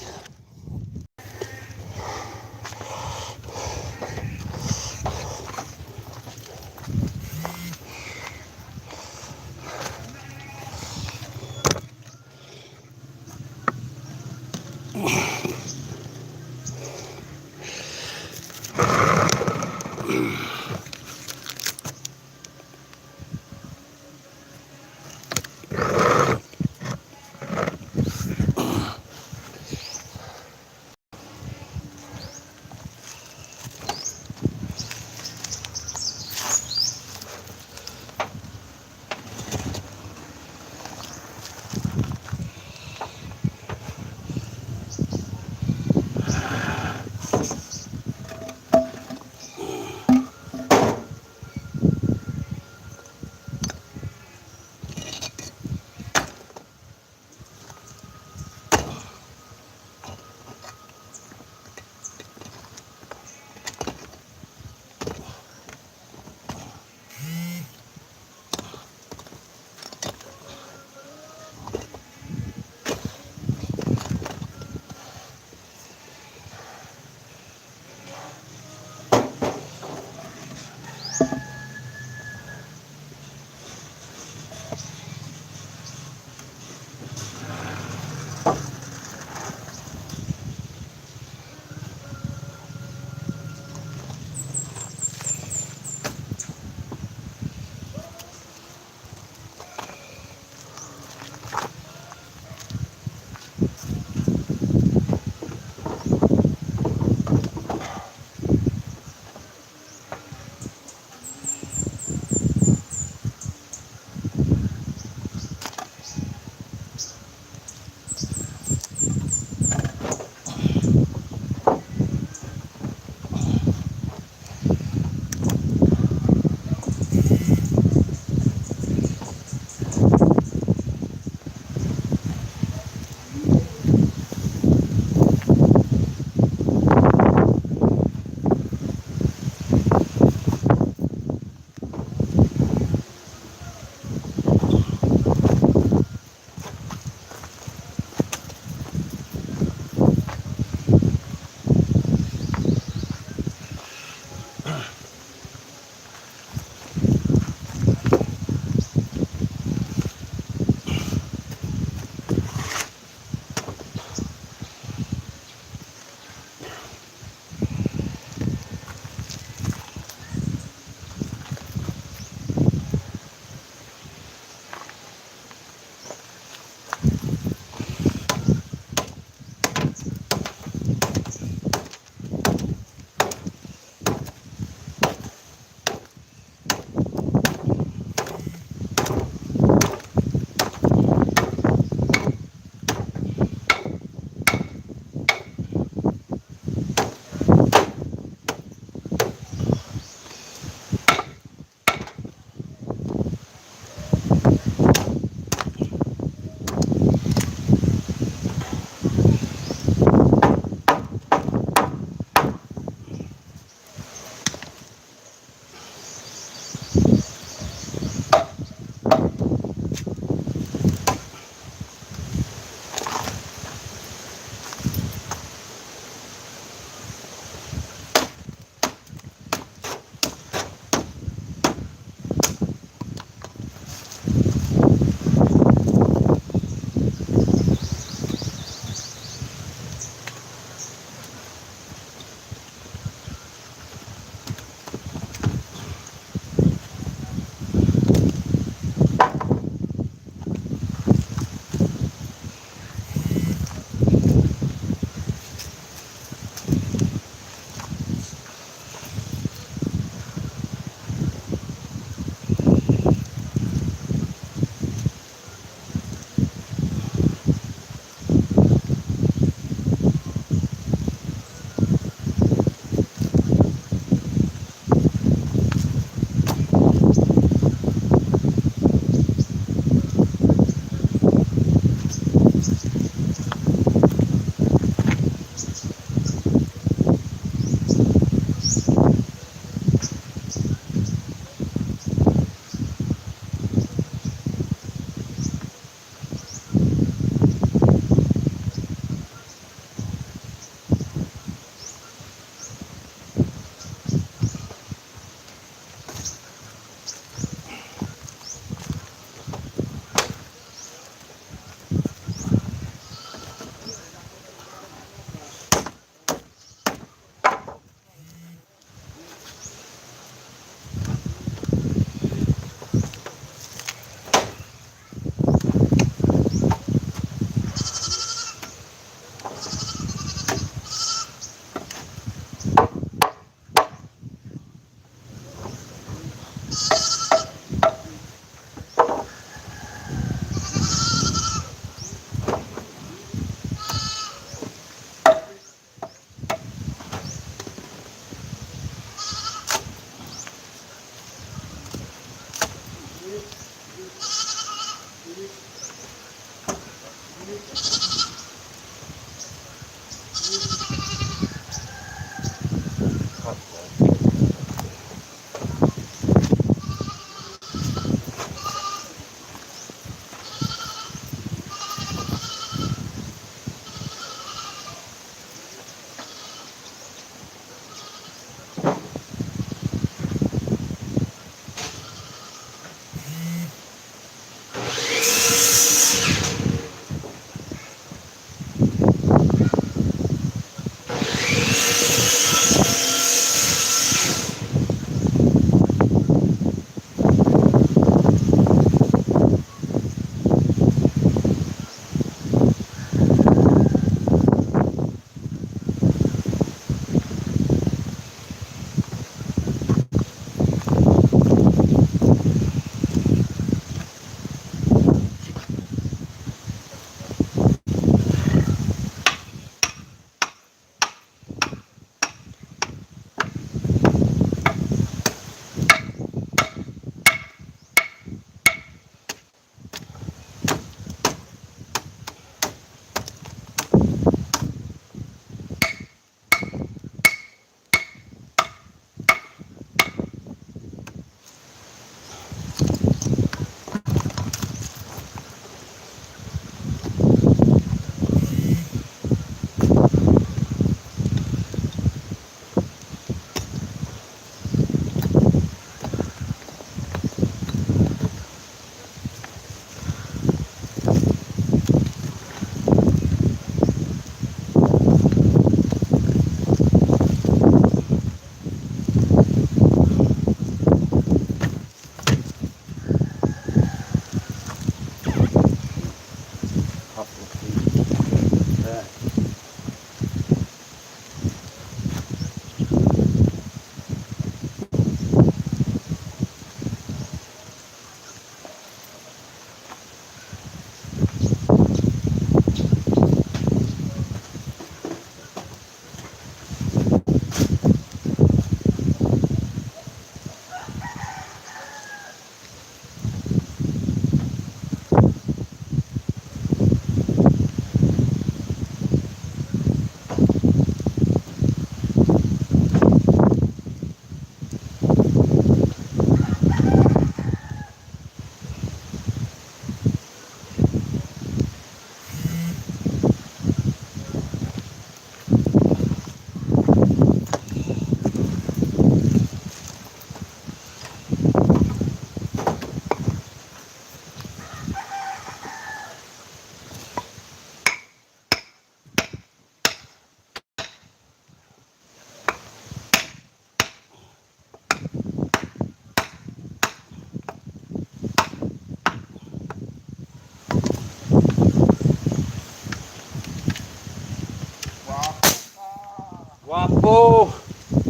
Wapo,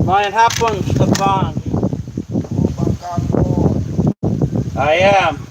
mayan hapon, Stefan. I am.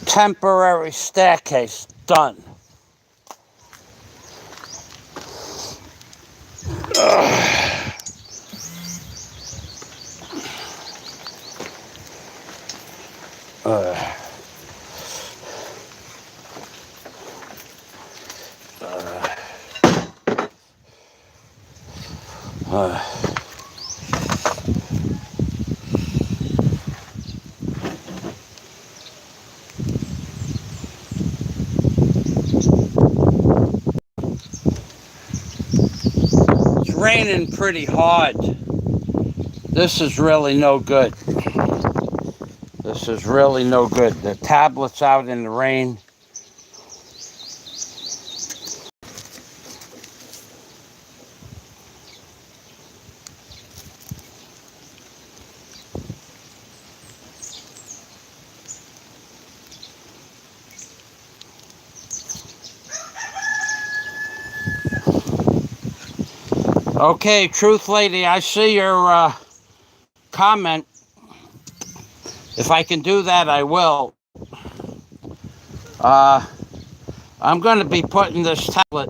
Temporary staircase done. Uh, uh, it's raining pretty hard. This is really no good. This is really no good. The tablet's out in the rain. Okay, Truth Lady, I see your comment. If I can do that, I will. I'm going to be putting this tablet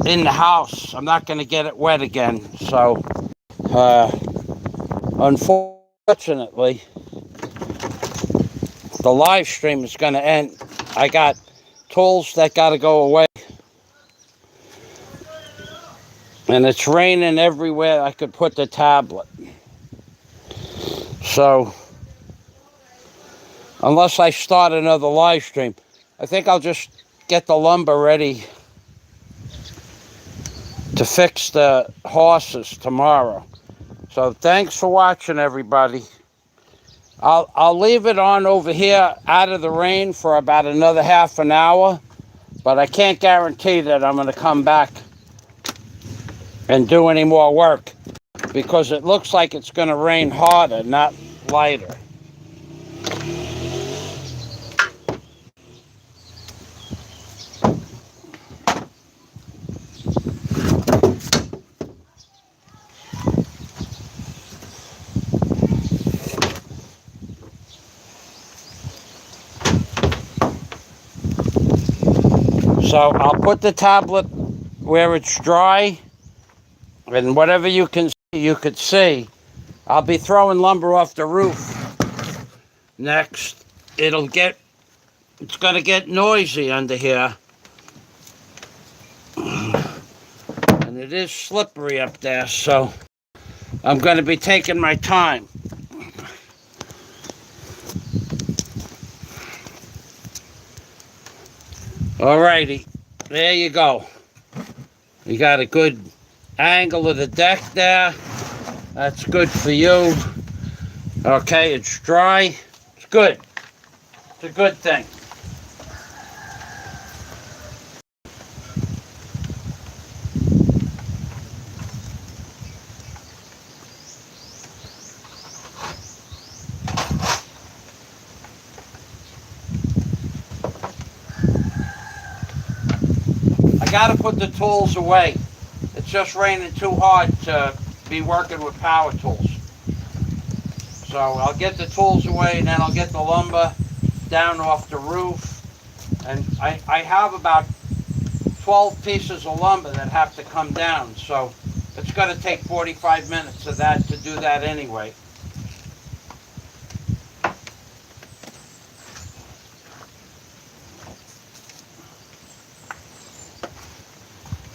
in the house. I'm not going to get it wet again. So, unfortunately, the live stream is going to end. I got tools that got to go away. And it's raining everywhere I could put the tablet. So, unless I start another live stream, I think I'll just get the lumber ready to fix the horses tomorrow. So thanks for watching, everybody. I'll leave it on over here out of the rain for about another half an hour, but I can't guarantee that I'm going to come back and do any more work because it looks like it's going to rain harder, not lighter. So I'll put the tablet where it's dry, and whatever you could see. I'll be throwing lumber off the roof next. It's going to get noisy under here. And it is slippery up there, so I'm going to be taking my time. Alrighty, there you go. You got a good angle of the deck there. That's good for you. Okay, it's dry. It's good. It's a good thing. I gotta put the tools away. It's just raining too hard to be working with power tools. So I'll get the tools away and then I'll get the lumber down off the roof. And I have about 12 pieces of lumber that have to come down. So it's going to take 45 minutes of that to do that anyway.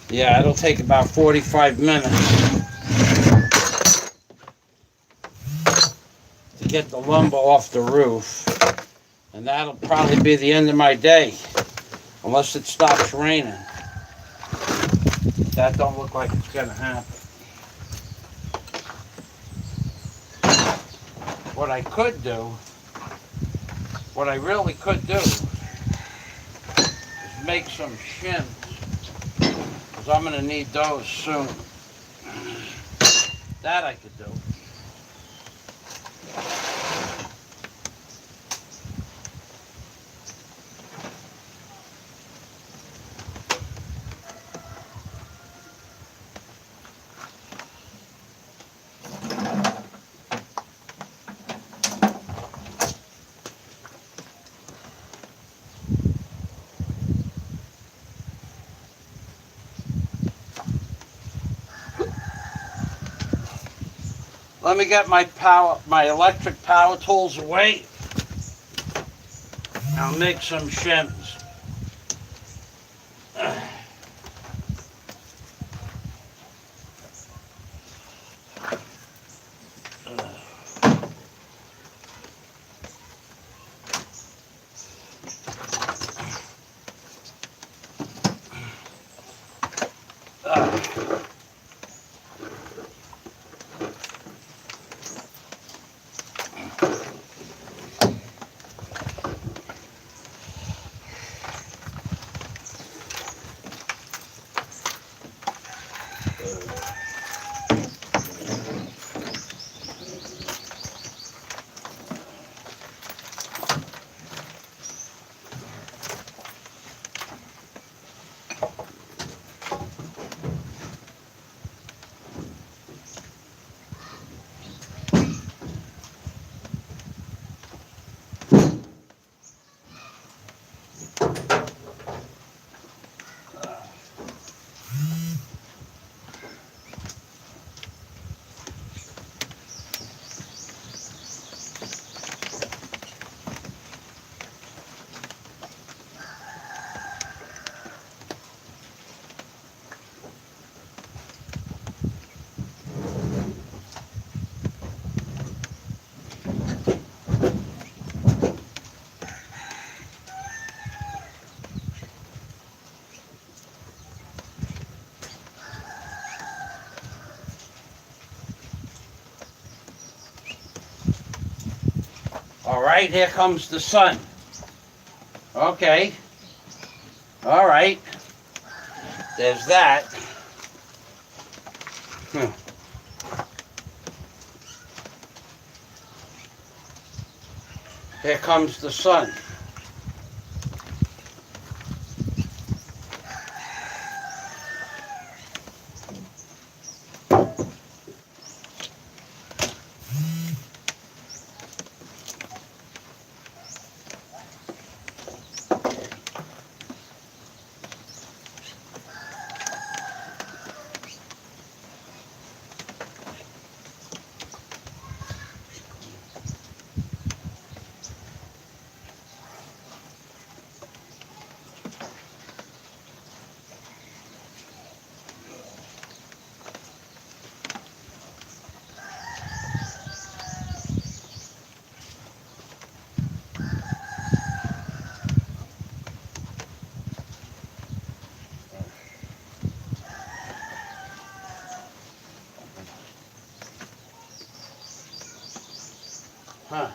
Yeah, it'll take about 45 minutes to get the lumber off the roof. And that'll probably be the end of my day, unless it stops raining. That don't look like it's gonna happen. What I really could do is make some shims. I'm going to need those soon. That I could do. Let me get my electric power tools away. I'll make some shims. All right, here comes the sun. Okay. All right. There's that. Here comes the sun. Huh.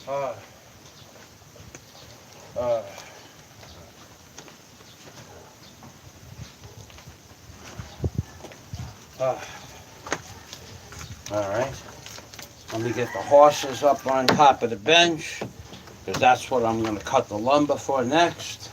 Uh, uh, uh. All right. Let me get the horses up on top of the bench, because that's what I'm going to cut the lumber for next.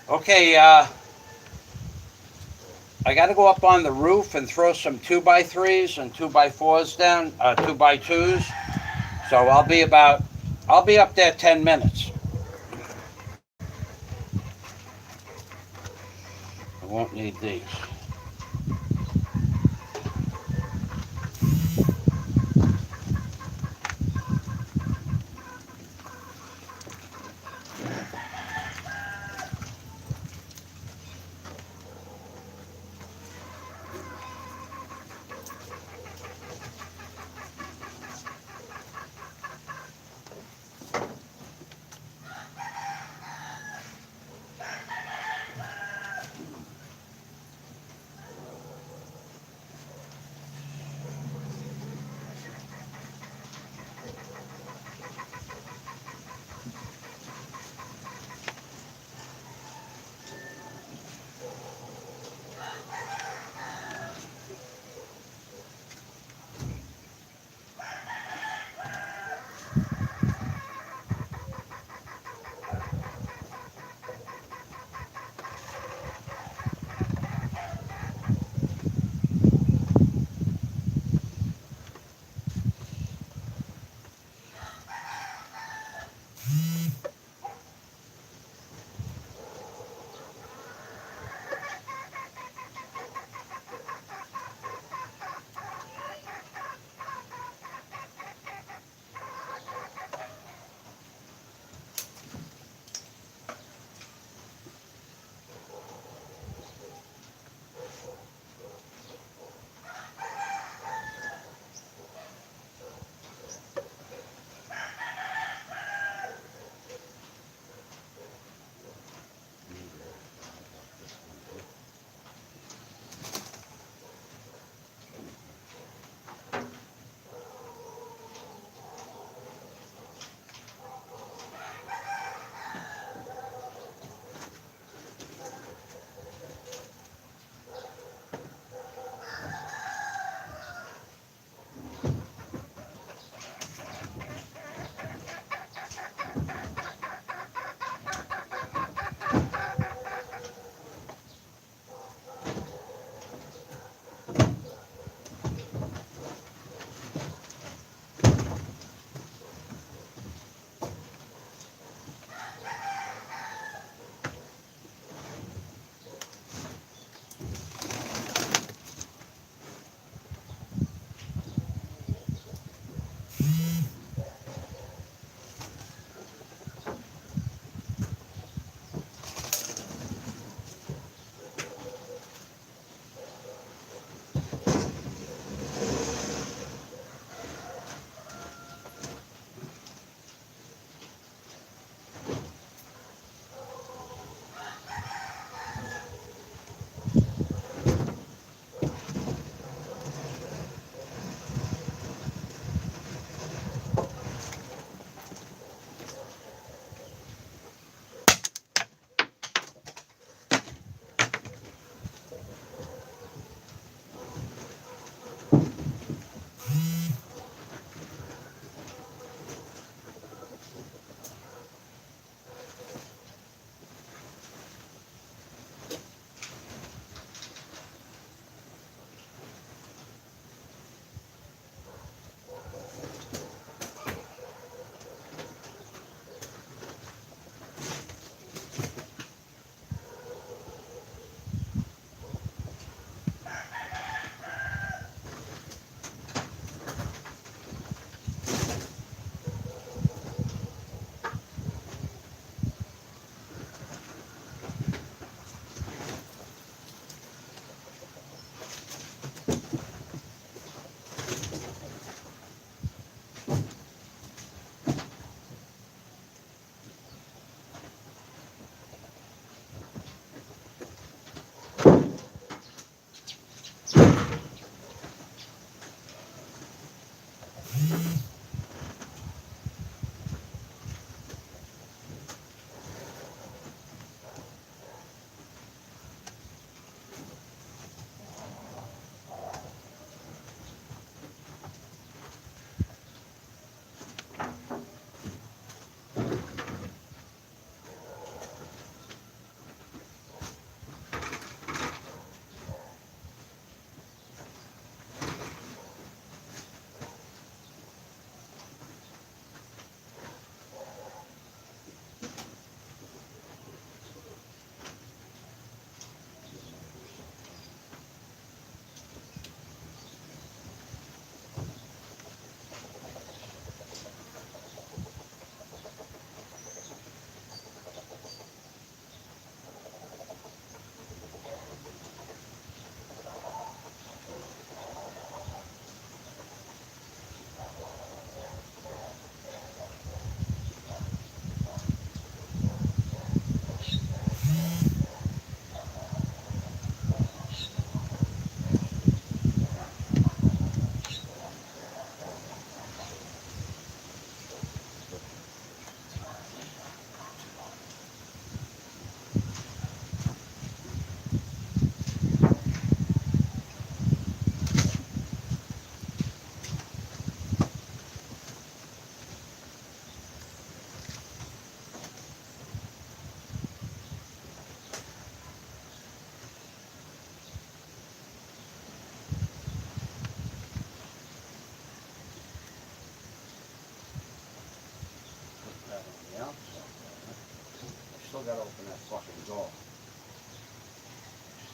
Okay, I got to go up on the roof and throw some 2x3s and 2x4s down, 2x2s. So I'll be up there 10 minutes. I won't need these.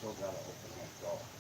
still gotta open that door. So.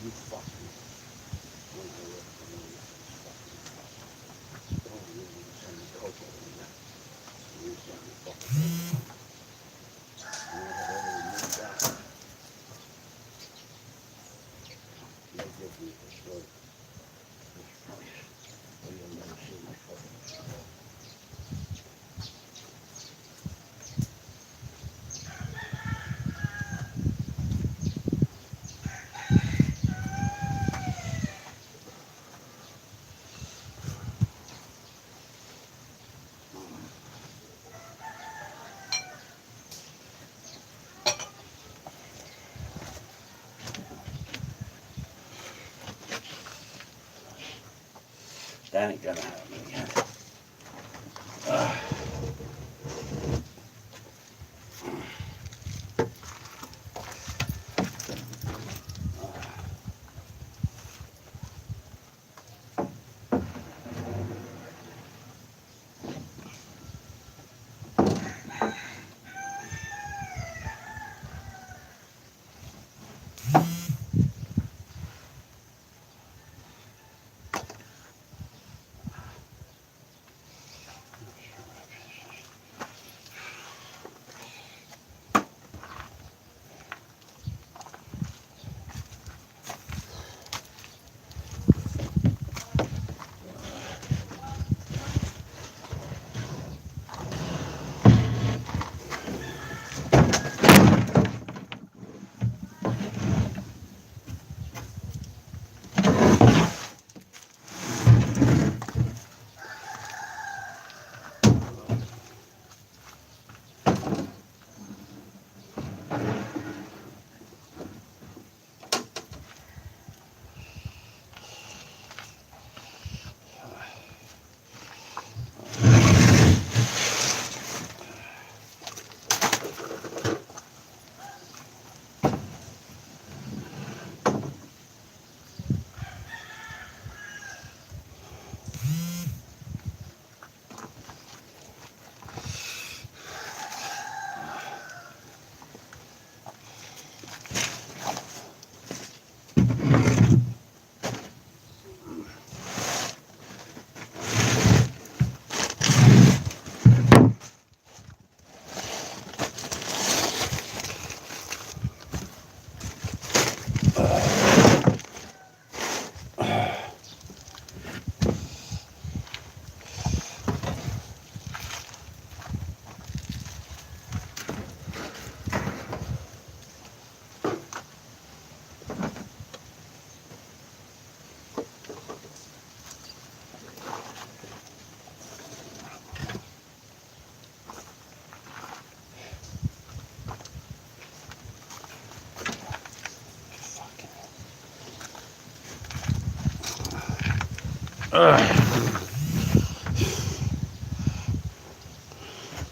You fucking. When I work for me, fucking. Oh, you need to send me cocoa in that. You send me fucking cocoa. You know what I moved out? They give me this road, this price. Or you'll never see my fucking. That ain't gonna happen again.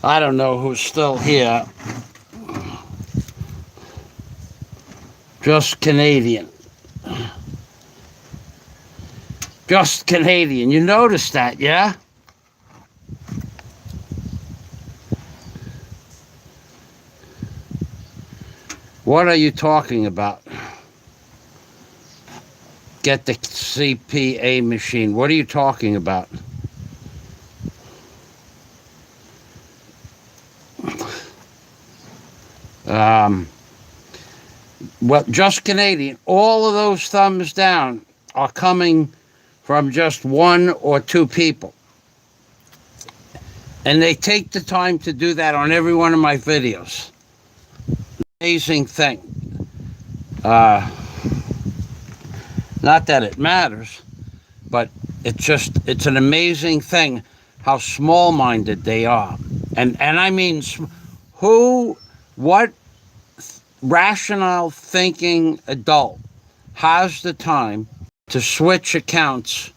I don't know who's still here. Just Canadian. Just Canadian. You noticed that, yeah? What are you talking about? Get the CPA machine. What are you talking about? Well, just Canadian. All of those thumbs down are coming from just one or two people. And they take the time to do that on every one of my videos. Amazing thing. Not that it matters, but it's an amazing thing how small-minded they are. And I mean, what rational thinking adult has the time to switch accounts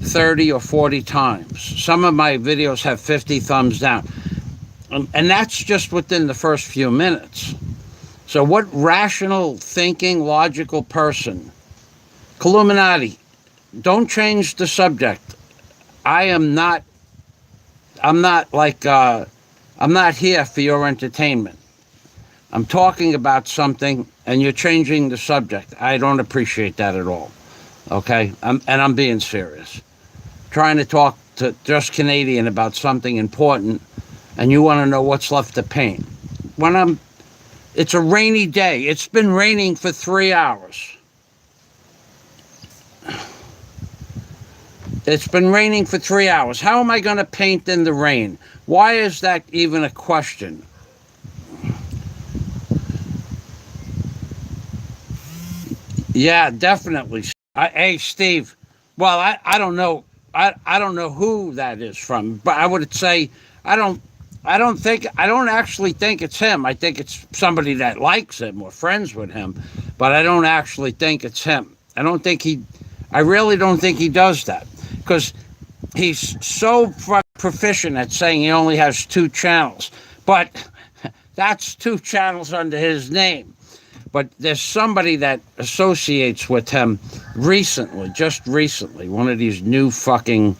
30 or 40 times? Some of my videos have 50 thumbs down. And that's just within the first few minutes. So what rational thinking, logical person, Illuminati, don't change the subject. I'm not here for your entertainment. I'm talking about something and you're changing the subject. I don't appreciate that at all. Okay? I'm being serious. Trying to talk to Just Canadian about something important and you want to know what's left to paint. It's a rainy day. It's been raining for 3 hours. It's been raining for 3 hours. How am I going to paint in the rain? Why is that even a question? Yeah, definitely. Hey, Steve. Well, I don't know. I don't know who that is from, but I would say I don't. I don't actually think it's him. I think it's somebody that likes him or friends with him, but I don't actually think it's him. I really don't think he does that because he's so proficient at saying he only has 2 channels, but that's 2 channels under his name. But there's somebody that associates with him recently, just recently, one of his newfound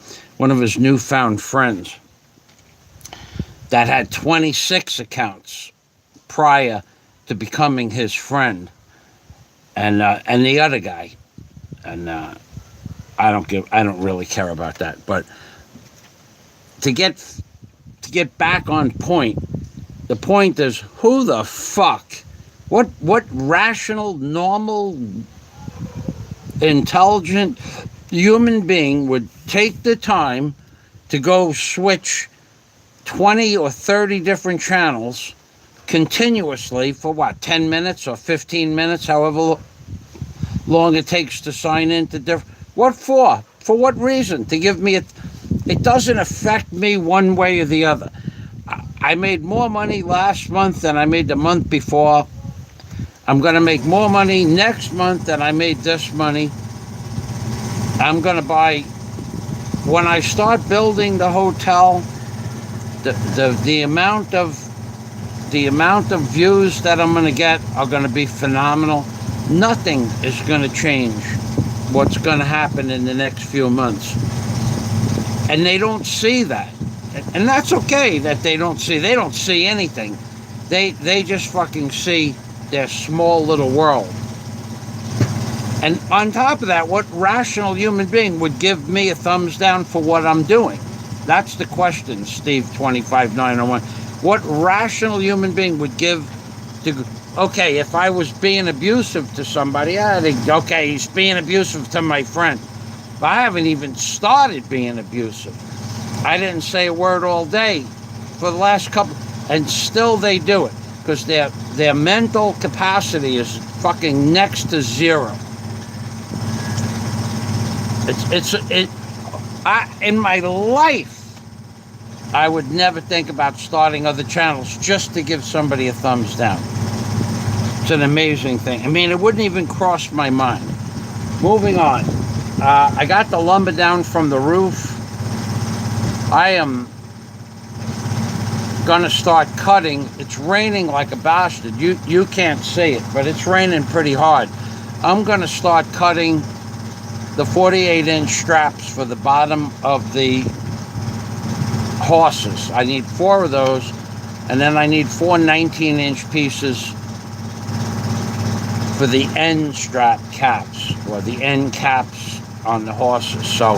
friends that had 26 accounts prior to becoming his friend, and the other guy, and I don't really care about that. But to get back on point, the point is, who the fuck, what rational, normal, intelligent human being would take the time to go switch 20 or 30 different channels continuously for what, 10 minutes or 15 minutes, however long it takes to sign into different. What for? For what reason? To give me it doesn't affect me one way or the other. I made more money last month than I made the month before. I'm going to make more money next month than I made this money. I'm going to buy, when I start building the hotel, the amount of views that I'm going to get are going to be phenomenal. Nothing is going to change what's going to happen in the next few months. And they don't see that. And that's okay that they don't see anything. They just fucking see their small little world. And on top of that, what rational human being would give me a thumbs down for what I'm doing? That's the question, Steve 25901. What rational human being would give to, okay, if I was being abusive to somebody, I think, okay, he's being abusive to my friend. But I haven't even started being abusive. I didn't say a word all day for the last couple, and still they do it because their mental capacity is fucking next to zero. In my life, I would never think about starting other channels just to give somebody a thumbs down. It's an amazing thing. I mean, it wouldn't even cross my mind. Moving on. I got the lumber down from the roof. I am gonna start cutting. It's raining like a bastard. You can't see it, but it's raining pretty hard. I'm gonna start cutting the 48-inch straps for the bottom of the horses. I need 4 of those, and then I need 4 19-inch pieces for the end strap caps, or the end caps on the horses. So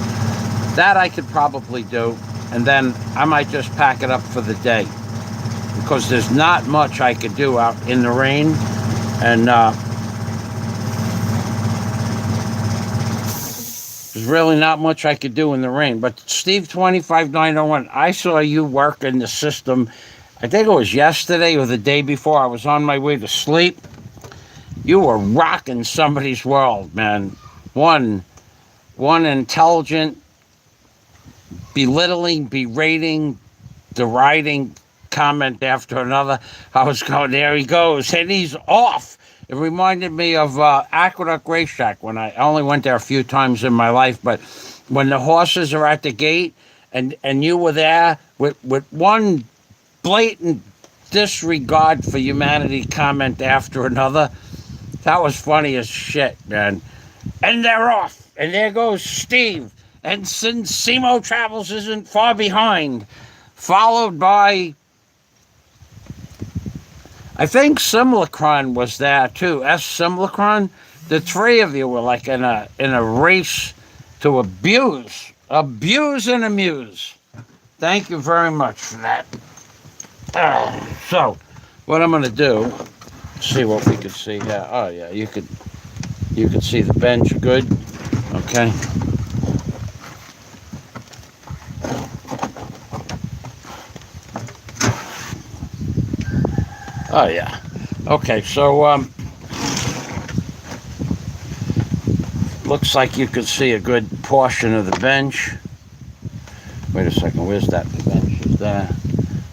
that I could probably do, and then I might just pack it up for the day, because there's not much I could do out in the rain, and there's really not much I could do in the rain. But Steve 25901, I saw you work in the system. I think it was yesterday or the day before. I was on my way to sleep. You were rocking somebody's world, man. One intelligent, belittling, berating, deriding comment after another. I was going, there he goes, and he's off. It reminded me of Aqueduct Racetrack when I only went there a few times in my life, but when the horses are at the gate and you were there with one blatant disregard for humanity comment after another, that was funny as shit, man. And they're off, and there goes Steve, and since Simo Travels isn't far behind, followed by, I think Simulacron was there too. S. Simulacron. The three of you were like in a race to abuse and amuse. Thank you very much for that. So, what I'm gonna do? See what we can see here. Oh yeah, you could see the bench good. Okay. Oh yeah. Okay, so looks like you can see a good portion of the bench. Wait a second, where's that? The bench is there.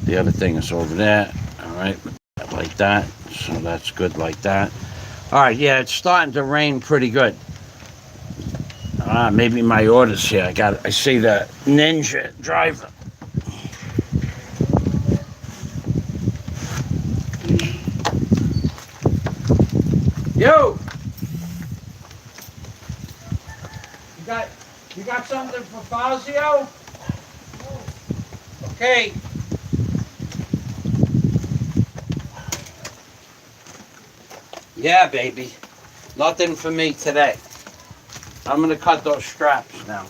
The other thing is over there. All right, like that. So that's good like that. All right, yeah, it's starting to rain pretty good. Maybe my order's here. I see the Ninja driver. Yo! You got something for Fazio? Okay. Yeah, baby. Nothing for me today. I'm gonna cut those straps now.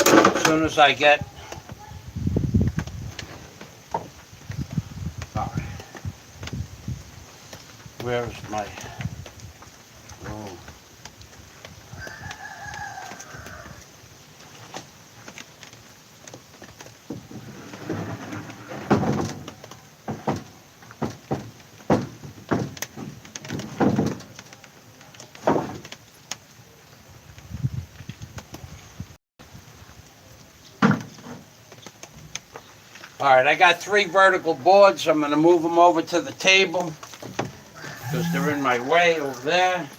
As soon as I get... All right. Where's my... Oh. All right, I got 3 vertical boards. I'm going to move them over to the table because they're in my way over there.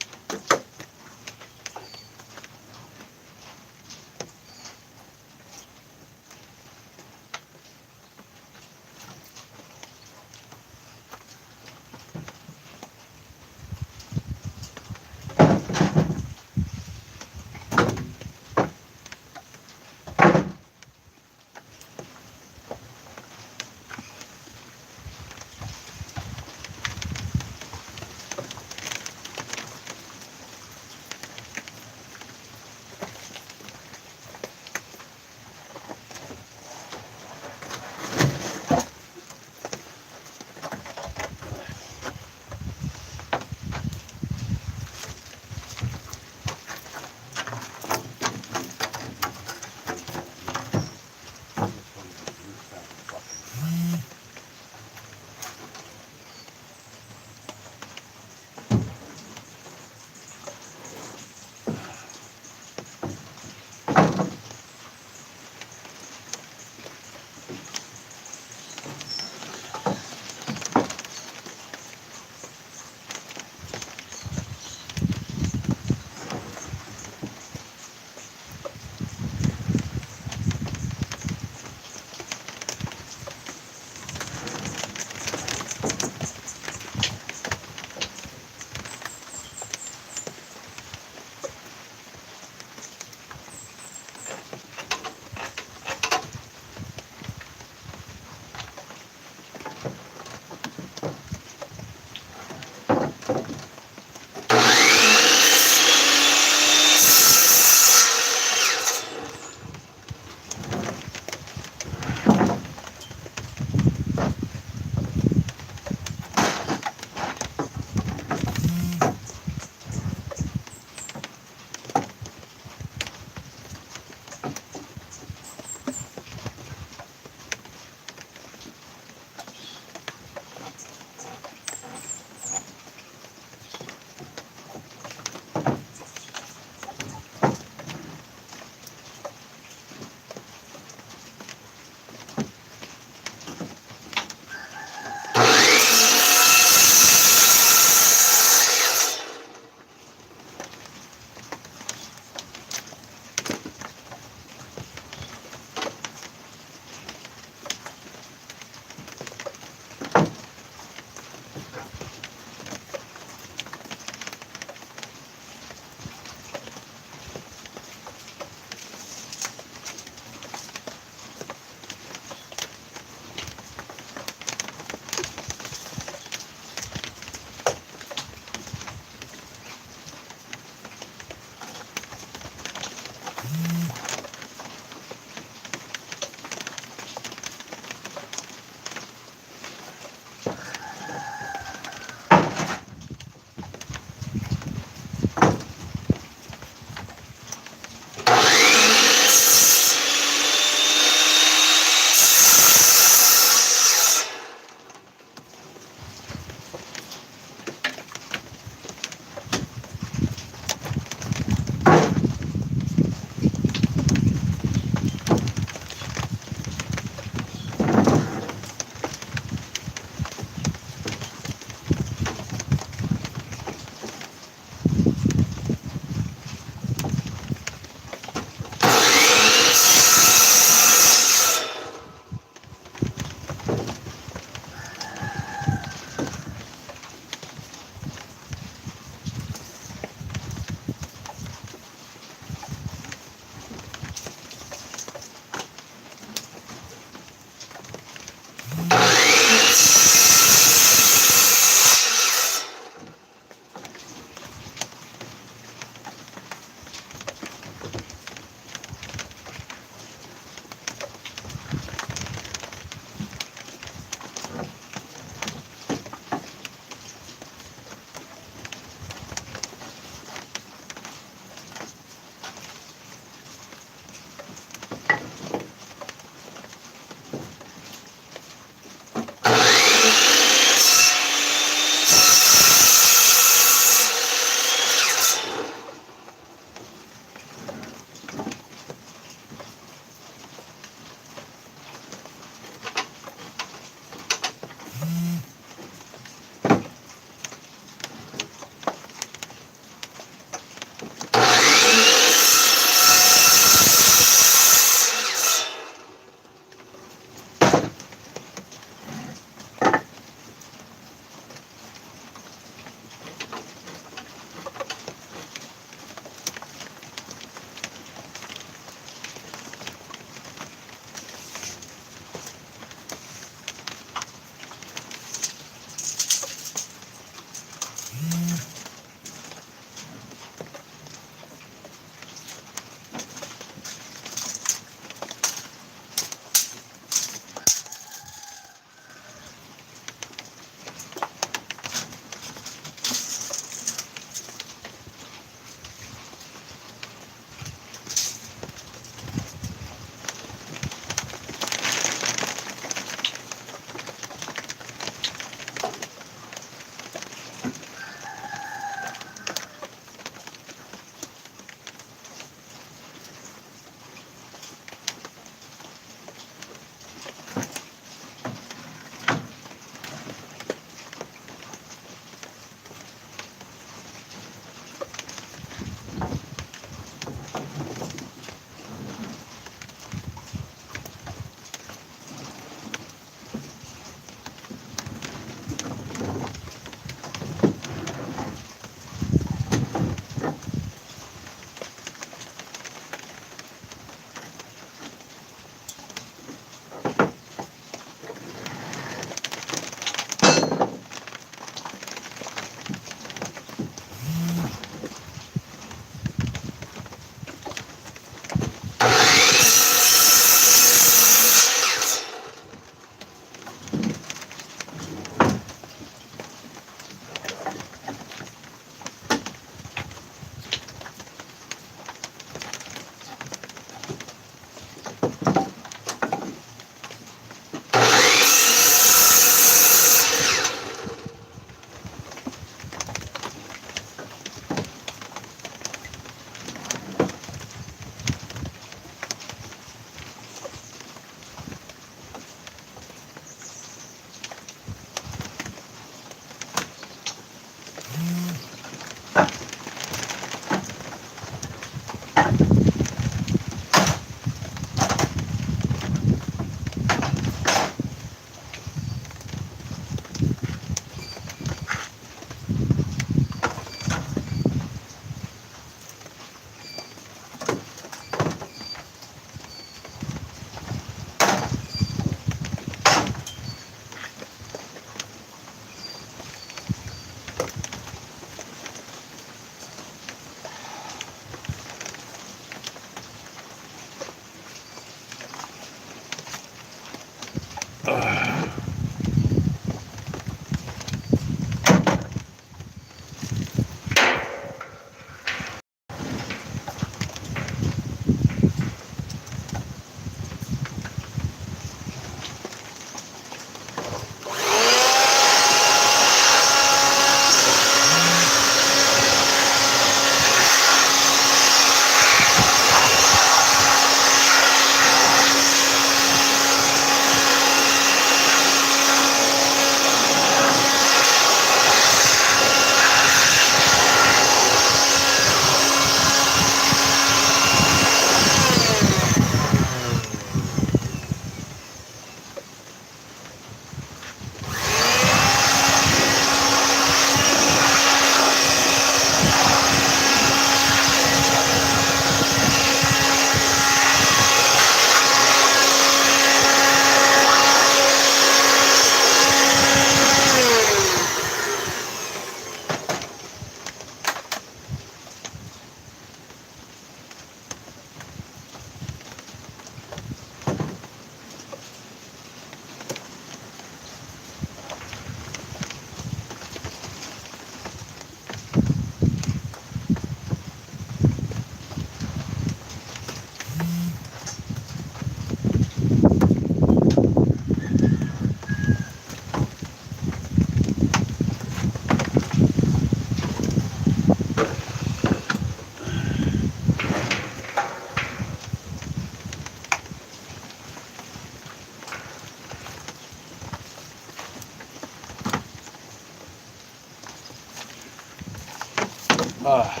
Uh,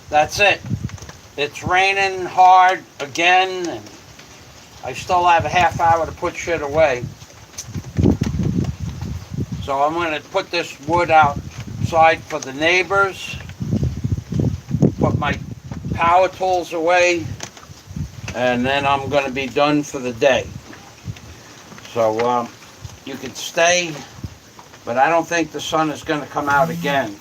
that's it. It's raining hard again, and I still have a half hour to put shit away. So I'm going to put this wood outside for the neighbors, put my power tools away, and then I'm going to be done for the day. So you can stay, but I don't think the sun is going to come out again.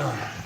Oh.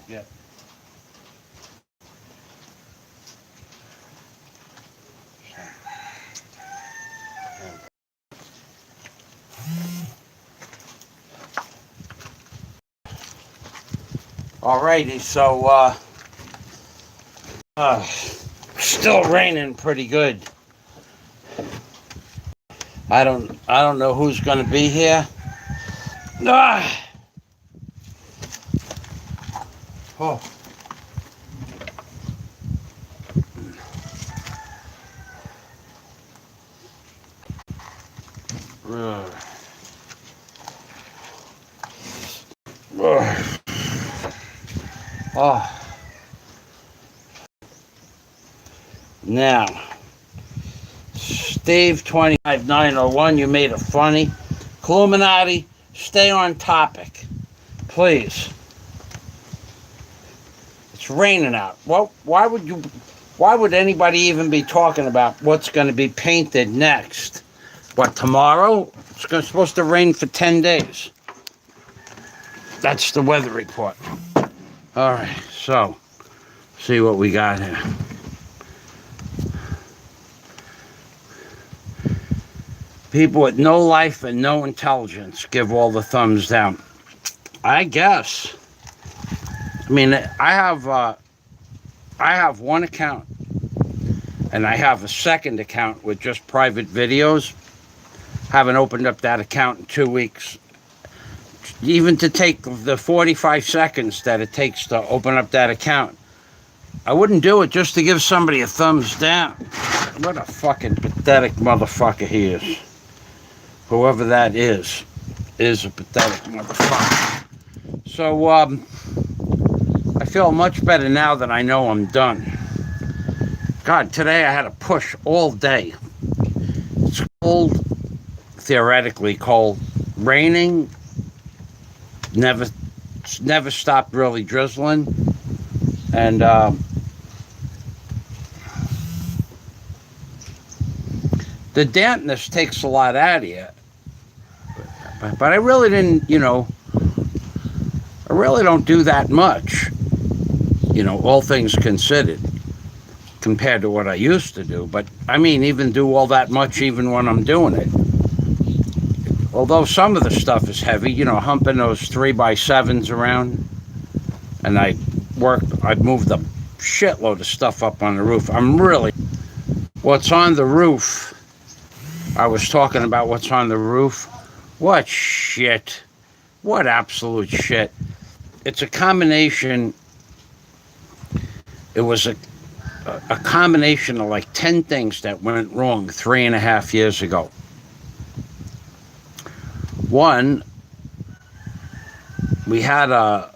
Yeah. Alrighty, so still raining pretty good. I don't know who's gonna be here. Ah. Oh. Ugh. Ugh. Oh. Now, Steve 25901, you made it funny. Illuminati, stay on topic, please. It's raining out. Well, why would anybody even be talking about what's going to be painted next? What, tomorrow? It's supposed to rain for 10 days. That's the weather report. All right, so see what we got here. People with no life and no intelligence give all the thumbs down. I guess. I mean, I have one account, and I have a second account with just private videos. Haven't opened up that account in 2 weeks. Even to take the 45 seconds that it takes to open up that account, I wouldn't do it just to give somebody a thumbs down. What a fucking pathetic motherfucker he is. Whoever that is a pathetic motherfucker. So, I feel much better now that I know I'm done. God, today I had to push all day. It's cold, theoretically cold, raining, never stopped really drizzling, and the dampness takes a lot out of you. But I really didn't, I really don't do that much, all things considered, compared to what I used to do. But, I mean, even do all that much even when I'm doing it. Although some of the stuff is heavy, humping those 3x7s around. And I moved a shitload of stuff up on the roof. What's on the roof, I was talking about what's on the roof. What shit. What absolute shit. It's a combination. It was a combination of like 10 things that went wrong 3.5 years ago. One, we had a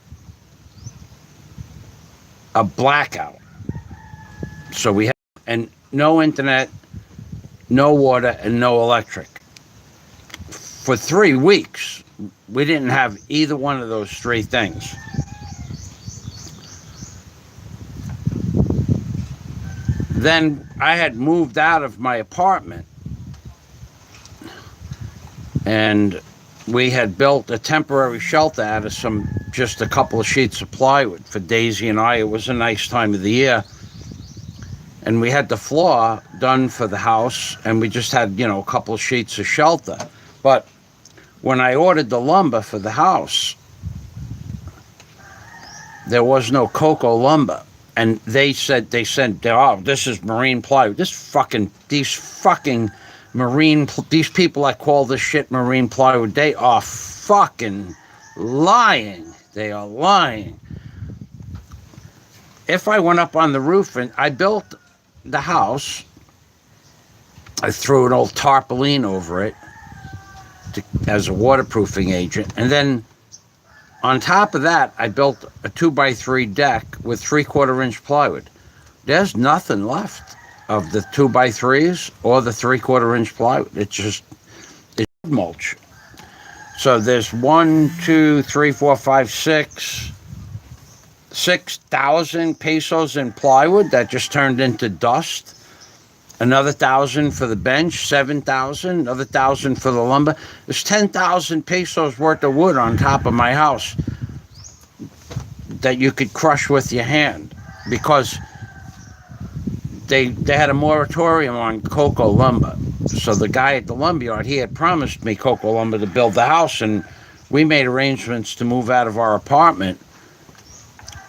blackout. So we had no internet, no water, and no electric. For 3 weeks, we didn't have either one of those three things. Then I had moved out of my apartment, and we had built a temporary shelter out of just a couple of sheets of plywood for Daisy and I. It was a nice time of the year. And we had the floor done for the house, and we just had, a couple of sheets of shelter. But when I ordered the lumber for the house, there was no cocoa lumber. And they said, oh, this is marine plywood. These people that call this shit marine plywood, they are fucking lying. They are lying. If I went up on the roof and I built the house, I threw an old tarpaulin over it as a waterproofing agent. And then on top of that, I built a 2x3 deck with 3/4 inch plywood. There's nothing left of the 2x3s or the 3/4 inch plywood. It's mulch. So there's 6,000 pesos in plywood that just turned into dust. Another 1,000 for the bench, 7,000, another 1,000 for the lumber. There's 10,000 pesos worth of wood on top of my house. that you could crush with your hand, because they had a moratorium on cocoa lumber. So the guy at the lumberyard, he had promised me cocoa lumber to build the house, and we made arrangements to move out of our apartment.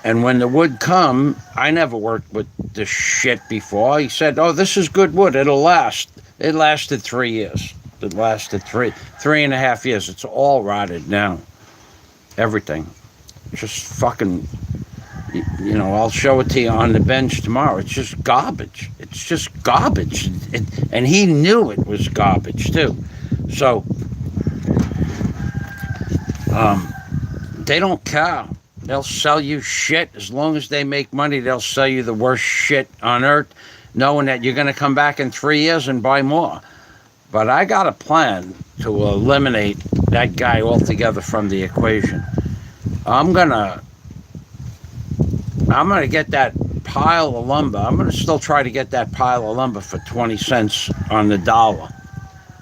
And when the wood come, I never worked with this shit before. He said, "Oh, this is good wood. It'll last." It lasted 3 years. It lasted 3.5 years. It's all rotted now. Everything. Just fucking, I'll show it to you on the bench tomorrow. It's just garbage. It's just garbage. And he knew it was garbage too. So, they don't care. They'll sell you shit. As long as they make money, they'll sell you the worst shit on earth, knowing that you're going to come back in 3 years and buy more. But I got a plan to eliminate that guy altogether from the equation. I'm gonna get that pile of lumber. I'm gonna still try to get that pile of lumber for 20 cents on the dollar.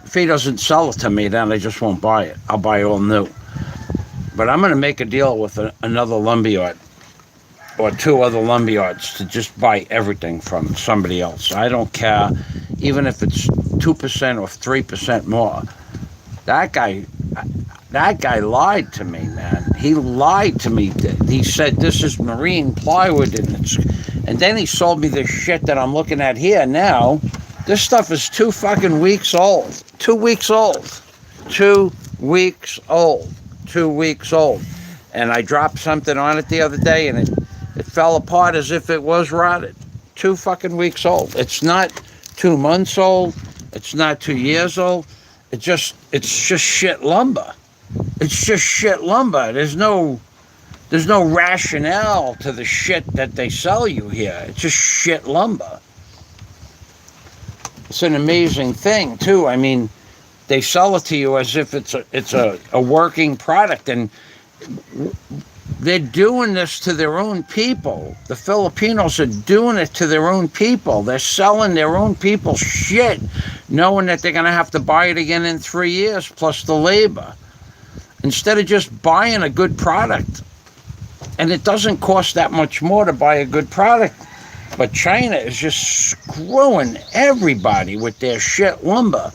If he doesn't sell it to me, then I just won't buy it. I'll buy it all new. But I'm going to make a deal with another lumberyard or 2 other lumberyards to just buy everything from somebody else. I don't care, even if it's 2% or 3% more. That guy lied to me, man. He lied to me. He said this is marine plywood, and then he sold me this shit that I'm looking at here now. This stuff is 2 fucking weeks old. 2 weeks old. 2 weeks old. 2 weeks old. And I dropped something on it the other day, and it fell apart as if it was rotted. 2 fucking weeks old. It's not 2 months old. It's not 2 years old. It's just shit lumber. It's just shit lumber. There's no rationale to the shit that they sell you here. It's just shit lumber. It's an amazing thing too. I mean, they sell it to you as if it's a working product, and they're doing this to their own people. The Filipinos are doing it to their own people. They're selling their own people shit, knowing that they're going to have to buy it again in 3 years, plus the labor. Instead of just buying a good product. And it doesn't cost that much more to buy a good product. But China is just screwing everybody with their shit lumber.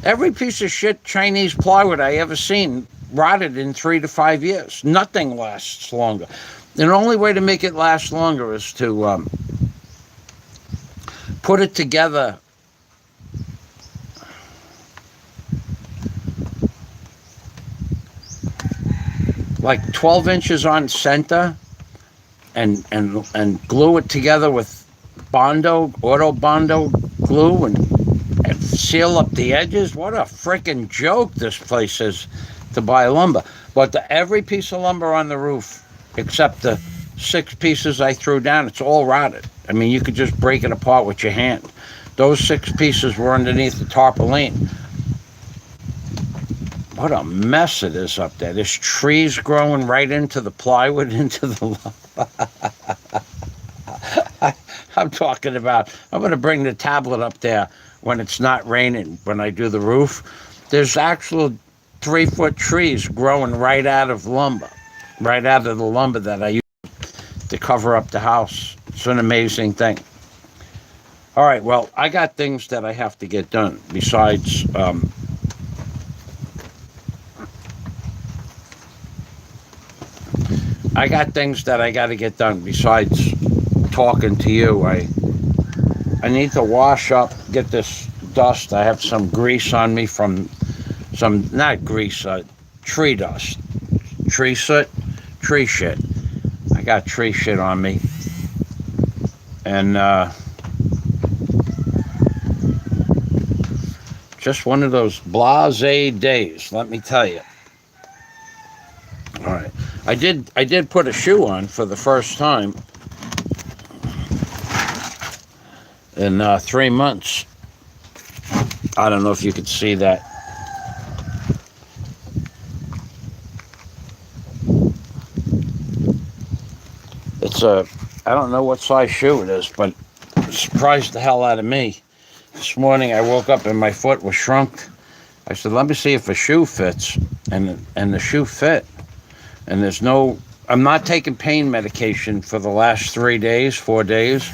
Every piece of shit Chinese plywood I ever seen rotted in 3 to 5 years. Nothing lasts longer. And the only way to make it last longer is to put it together like 12 inches on center and glue it together with auto Bondo glue and seal up the edges. What a freaking joke this place is to buy lumber. But every piece of lumber on the roof, except the 6 pieces I threw down, it's all rotted. I mean, you could just break it apart with your hand. Those 6 pieces were underneath the tarpaulin. What a mess it is up there. There's trees growing right into the plywood, into the lumber. I'm talking about, I'm going to bring the tablet up there when it's not raining, when I do the roof. There's actual 3-foot trees growing right out of lumber, right out of the lumber that I use to cover up the house. It's an amazing thing. All right, well, I got things that I have to get done besides I got things that I got to get done besides talking to you. I need to wash up, get this dust. I have some grease on me from some, not grease, tree dust. Tree soot, tree shit. I got tree shit on me. And just one of those blasé days, let me tell you. All right. I did put a shoe on for the first time in 3 months. I don't know if you could see that. It's I don't know what size shoe it is, but it surprised the hell out of me. This morning I woke up and my foot was shrunk. I said, let me see if a shoe fits, and the shoe fit. And there's no I'm not taking pain medication for the last 3 days, 4 days.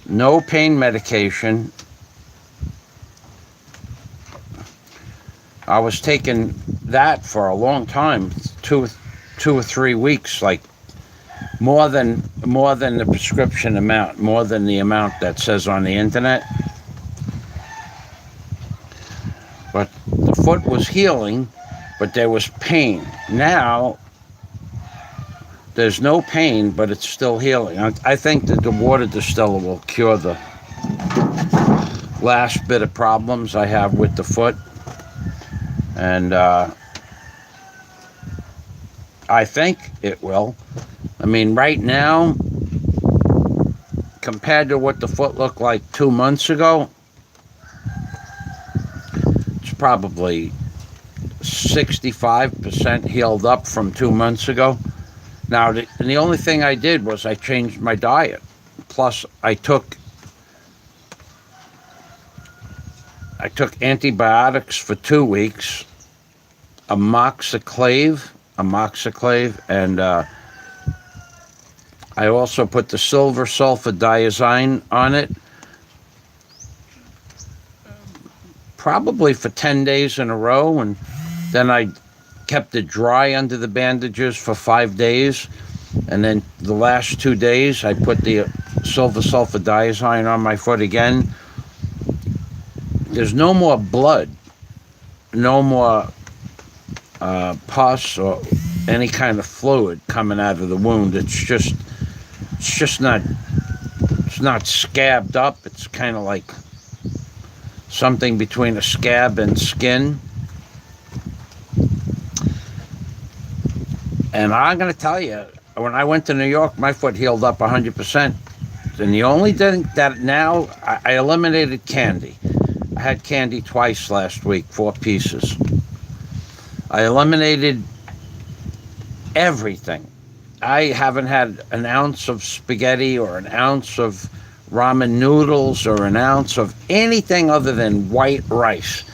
No pain medication. I was taking that for a long time, two or 3 weeks, like more than the prescription amount, more than the amount that says on the internet. But the foot was healing, but there was pain. Now there's no pain, but it's still healing. I think that the water distiller will cure the last bit of problems I have with the foot. And I think it will. I mean, right now, compared to what the foot looked like 2 months ago, it's probably 65% healed up from 2 months ago. Now, the only thing I did was I changed my diet. Plus, I took antibiotics for 2 weeks, amoxicillin, and I also put the silver sulfadiazine on it, probably for 10 days in a row, and then I kept it dry under the bandages for 5 days, and then the last 2 days I put the silver sulfadiazine on my foot again. There's no more blood, no more pus or any kind of fluid coming out of the wound. It's just not scabbed up. It's kind of like something between a scab and skin. And I'm going to tell you, when I went to New York, my foot healed up 100%. And the only thing that now, I eliminated candy. I had candy twice last week, 4 pieces. I eliminated everything. I haven't had an ounce of spaghetti or an ounce of ramen noodles or an ounce of anything other than white rice.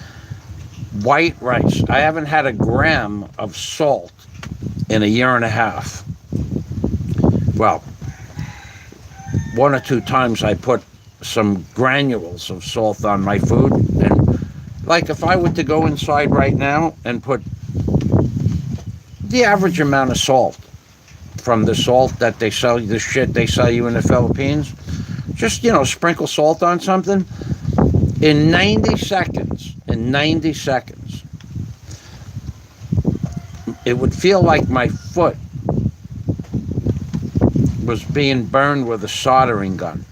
White rice. I haven't had a gram of salt in a year and a half. Well, 1 or 2 times I put some granules of salt on my food, and like if I were to go inside right now and put the average amount of salt from the salt that they sell you, the shit they sell you in the Philippines, just, sprinkle salt on something, in 90 seconds, it would feel like my foot was being burned with a soldering gun.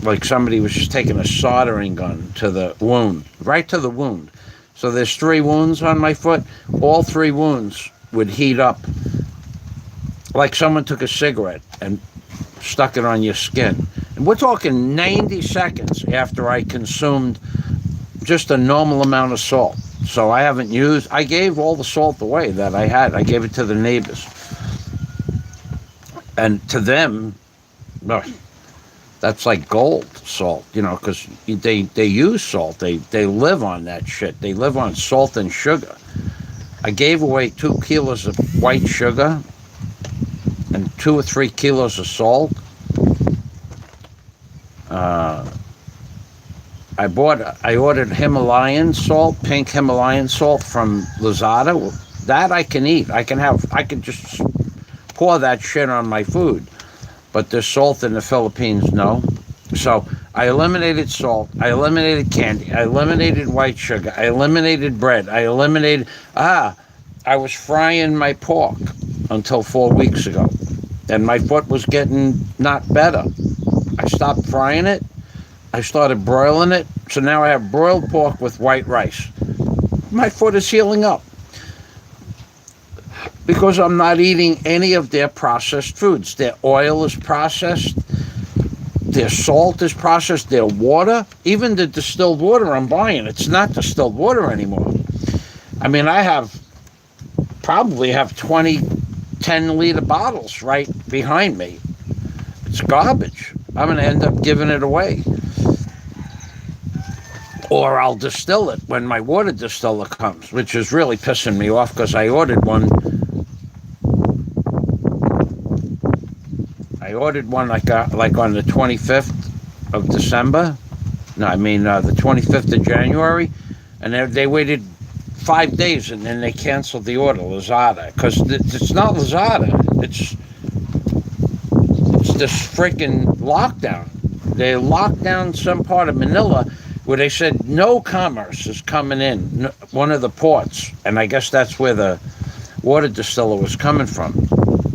Like somebody was just taking a soldering gun to the wound, right to the wound. So there's 3 wounds on my foot. All 3 wounds would heat up like someone took a cigarette and stuck it on your skin. And we're talking 90 seconds after I consumed just a normal amount of salt. So I gave all the salt away that I had. I gave it to the neighbors. And to them, that's like gold salt, because they use salt. They live on that shit. They live on salt and sugar. I gave away 2 kilos of white sugar and 2 or 3 kilos of salt. I ordered Himalayan salt, pink Himalayan salt from Lazada. That I can eat. I can just pour that shit on my food. But there's salt in the Philippines, no. So I eliminated salt. I eliminated candy. I eliminated white sugar. I eliminated bread. I was frying my pork until 4 weeks ago. And my foot was getting not better. I stopped frying it. I started broiling it. So now I have broiled pork with white rice. My foot is healing up. Because I'm not eating any of their processed foods. Their oil is processed. Their salt is processed. Their water, even the distilled water I'm buying, it's not distilled water anymore. I mean, I probably have 20 10-liter bottles right behind me. It's garbage. I'm going to end up giving it away. Or I'll distill it when my water distiller comes, which is really pissing me off because I ordered one ordered one like on the 25th of December. No, I mean the 25th of January, and they waited 5 days, and then they canceled the order, Lazada, because it's not Lazada. It's this freaking lockdown. They locked down some part of Manila where they said no commerce is coming in, one of the ports, and I guess that's where the water distiller was coming from.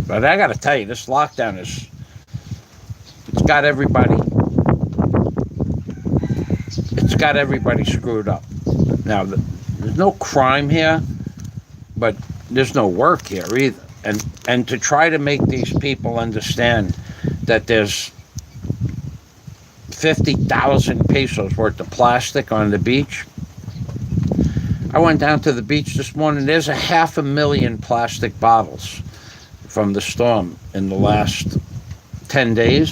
But I got to tell you, this lockdown it's got everybody screwed up. Now, there's no crime here, but there's no work here either. And to try to make these people understand that there's 50,000 pesos worth of plastic on the beach. I went down to the beach this morning. There's 500,000 plastic bottles from the storm in the last 10 days.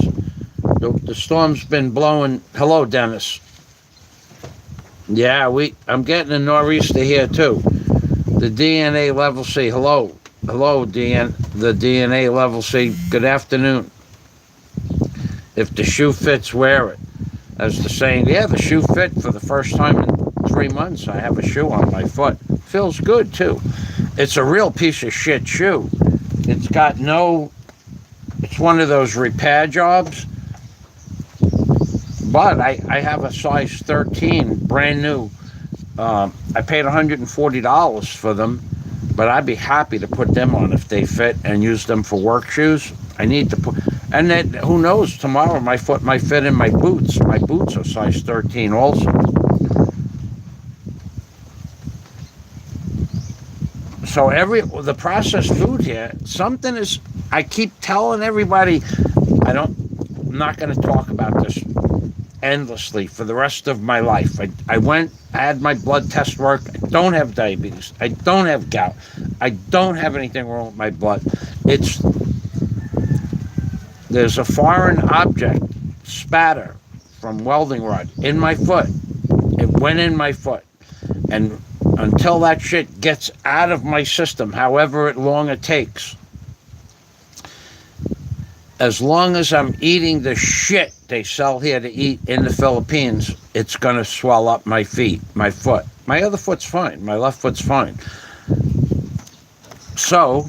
The storm's been blowing. Hello, Dennis. Yeah, I'm getting a nor'easter here too. The DNA level C. Hello, the DNA level C. Good afternoon. If the shoe fits, wear it. As the saying, yeah, the shoe fit for the first time in 3 months. I have a shoe on my foot. Feels good too. It's a real piece of shit shoe. It's one of those repair jobs. But I have a size 13, brand new. I paid $140 for them, but I'd be happy to put them on if they fit and use them for work shoes. I need to put, and then who knows, tomorrow my foot might fit in my boots. My boots are size 13 also. So the processed food here, something is, I keep telling everybody, I'm not going to talk about this endlessly for the rest of my life. I had my blood test work. I don't have diabetes. I don't have gout. I don't have anything wrong with my blood. There's a foreign object, spatter from welding rod in my foot. It went in my foot. And until that shit gets out of my system, however long it takes, as long as I'm eating the shit they sell here to eat in the Philippines, it's going to swell up my foot. My other foot's fine. My left foot's fine. So,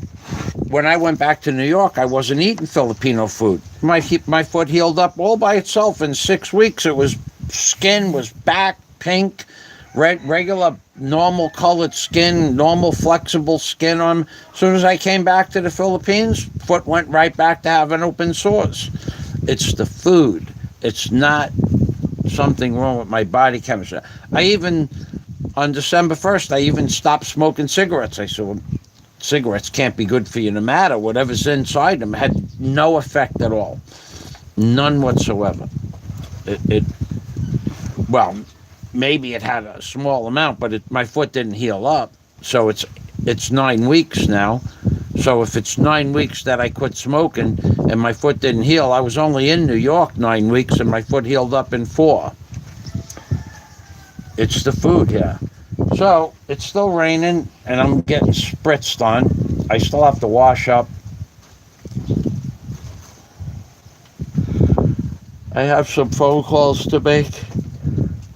when I went back to New York, I wasn't eating Filipino food. My foot healed up all by itself in 6 weeks. Skin was back, pink, regular, normal colored skin, normal flexible skin on. As soon as I came back to the Philippines, foot went right back to having open sores. It's the food. It's not something wrong with my body chemistry. On December 1st, I even stopped smoking cigarettes. I said, well, cigarettes can't be good for you no matter. Whatever's inside them had no effect at all. None whatsoever. Well, maybe it had a small amount, but my foot didn't heal up. So it's 9 weeks now. So if it's 9 weeks that I quit smoking and my foot didn't heal, I was only in New York 9 weeks and my foot healed up in 4. It's the food here. So it's still raining and I'm getting spritzed on. I still have to wash up. I have some phone calls to make.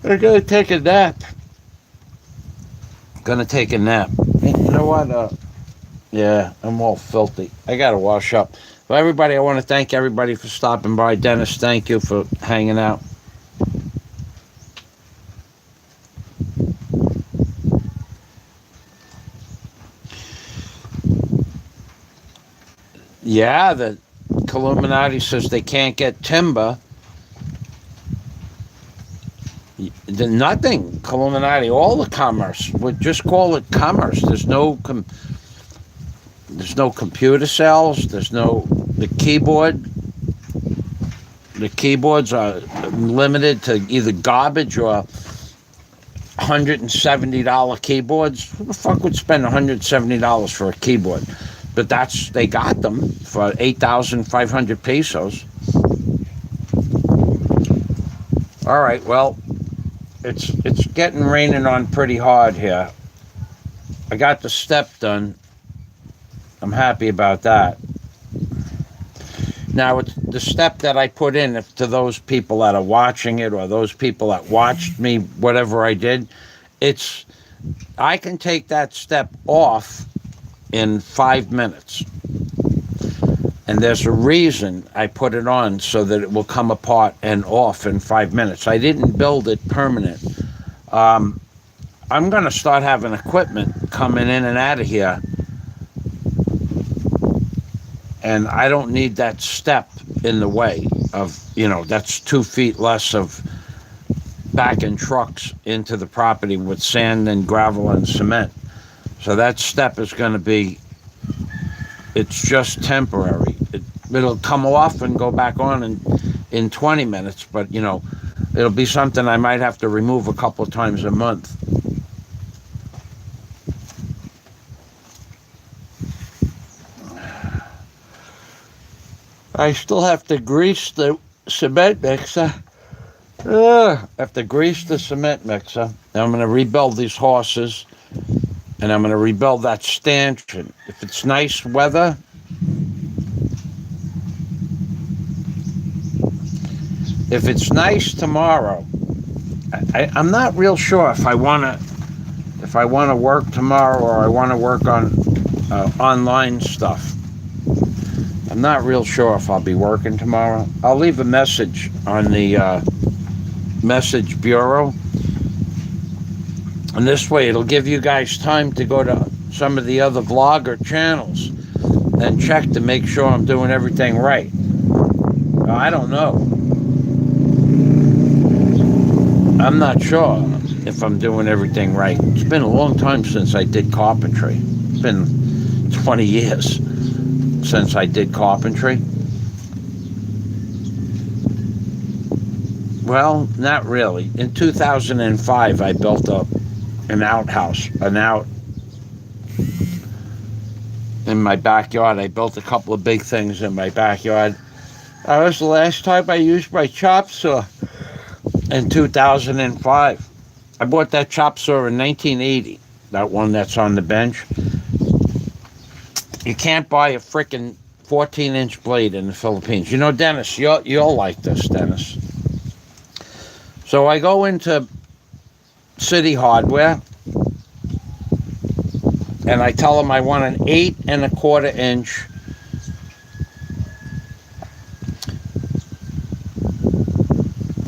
I'm going to take a nap. You know what? Yeah, I'm all filthy. I got to wash up. But everybody, I want to thank everybody for stopping by. Dennis, thank you for hanging out. Yeah, the Illuminati says they can't get timber. Nothing, Illuminati, all the commerce. We'll just call it commerce. There's no computer sales. There's no the keyboard. The keyboards are limited to either garbage or $170 keyboards. Who the fuck would spend $170 for a keyboard? But they got them for 8,500 pesos. All right, well, it's getting raining on pretty hard here. I got the step done. I'm happy about that. Now, it's the step that I put in, if to those people that are watching it or those people that watched me, whatever I did, it's, I can take that step off in 5 minutes. And there's a reason I put it on, so that it will come apart and off in 5 minutes. I didn't build it permanent. I'm going to start having equipment coming in and out of here. And I don't need that step in the way of, that's 2 feet less of backing trucks into the property with sand and gravel and cement. So that step is going to be, it's just temporary. It'll come off and go back on in 20 minutes, but, it'll be something I might have to remove a couple of times a month. I still have to grease the cement mixer. I have to grease the cement mixer. Now I'm going to rebuild these horses, and I'm going to rebuild that stanchion. If it's nice weather, if it's nice tomorrow, I'm not real sure if I want to work tomorrow or I want to work on online stuff. I'm not real sure if I'll be working tomorrow. I'll leave a message on the message bureau. And this way it'll give you guys time to go to some of the other vlogger channels and check to make sure I'm doing everything right. I don't know. I'm not sure if I'm doing everything right. It's been a long time since I did carpentry. It's been 20 years since I did carpentry. Well, not really. In 2005, I built an outhouse, in my backyard. I built a couple of big things in my backyard. That was the last time I used my chop saw, in 2005. I bought that chop saw in 1980, that one that's on the bench. You can't buy a frickin' 14-inch blade in the Philippines. Dennis, you'll like this, Dennis. So I go into City Hardware, and I tell them I want an 8 1/4 inch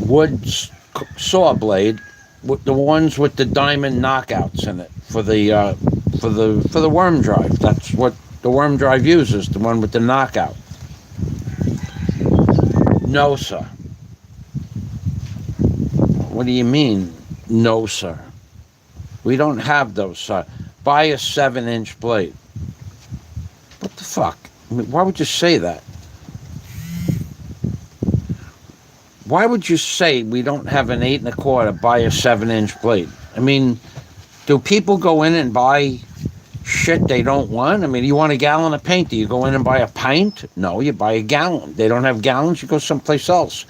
wood saw blade, with the ones with the diamond knockouts in it for the worm drive. That's what the worm drive uses, the one with the knockout. No, sir. What do you mean, no, sir? We don't have those, sir. Buy a 7-inch blade. What the fuck? I mean, why would you say that? Why would you say we don't have an 8 1/4, buy a 7-inch blade? I mean, do people go in and buy shit they don't want? I mean, you want a gallon of paint, do you go in and buy a pint? No, you buy a gallon. They don't have gallons, you go someplace else.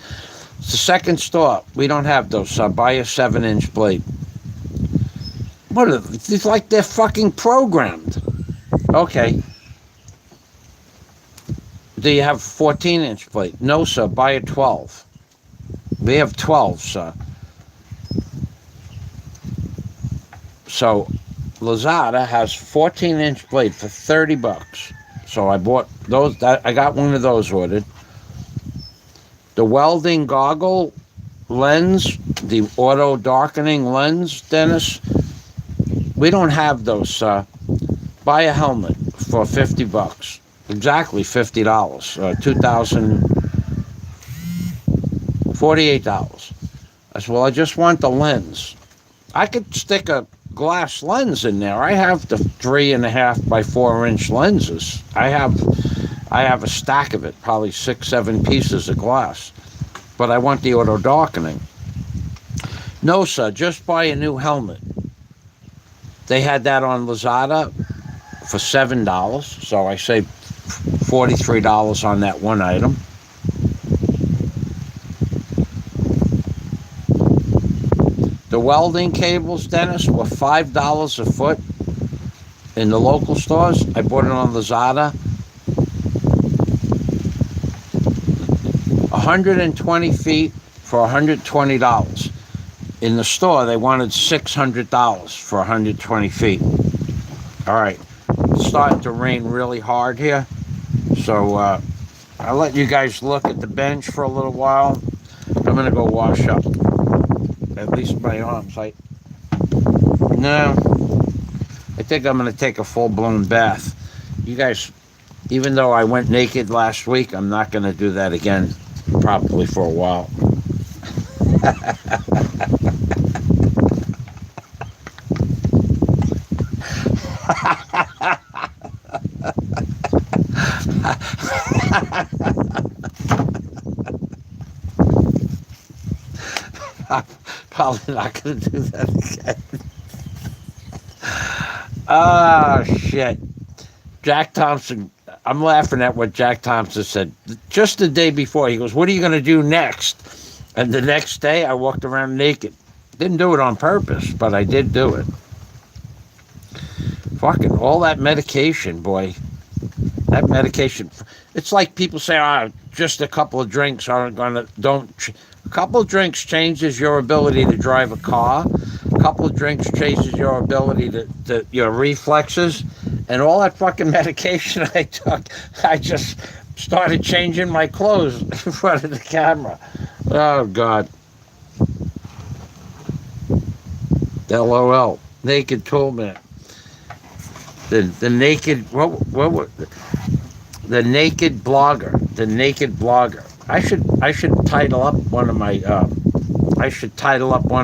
It's the second store. We don't have those, so buy a 7-inch blade. What are they? It's like they're fucking programmed. Okay. Do you have a 14-inch blade? No, sir, buy a 12. We have 12, sir. So Lazada has 14-inch blade for $30. So I bought those. I got one of those ordered. The welding goggle lens, the auto darkening lens, Dennis, we don't have those, sir. Buy a helmet for $50. Exactly $50. 48. I said, well, I just want the lens. I could stick a glass lens in there. I have the 3.5 by 4-inch lenses. I have a stack of it, probably 6-7 pieces of glass. But I want the auto darkening. No, sir, just buy a new helmet. They had that on Lazada for $7, so I saved $43 on that one item. The welding cables, Dennis, were $5 a foot in the local stores. I bought it on Lazada 120 feet for $120. In the store, they wanted $600 for 120 feet. All right, it's starting to rain really hard here, so I'll let you guys look at the bench for a little while. I'm gonna go wash up, at least my arms. No, I think I'm gonna take a full-blown bath. You guys, even though I went naked last week, I'm not gonna do that again, probably for a while. I'm probably not going to do that again. Oh, shit. Jack Thompson, I'm laughing at what Jack Thompson said. Just the day before, he goes, what are you going to do next? And the next day, I walked around naked. Didn't do it on purpose, but I did do it. Fucking all that medication, boy. That medication. It's like people say, just a couple of drinks aren't going to, a couple of drinks changes your ability to drive a car. A couple of drinks changes your ability to your reflexes. And all that fucking medication I took, I just started changing my clothes in front of the camera. Oh, God. LOL. Naked Toolman. The naked, the naked blogger. The naked blogger. I should title up one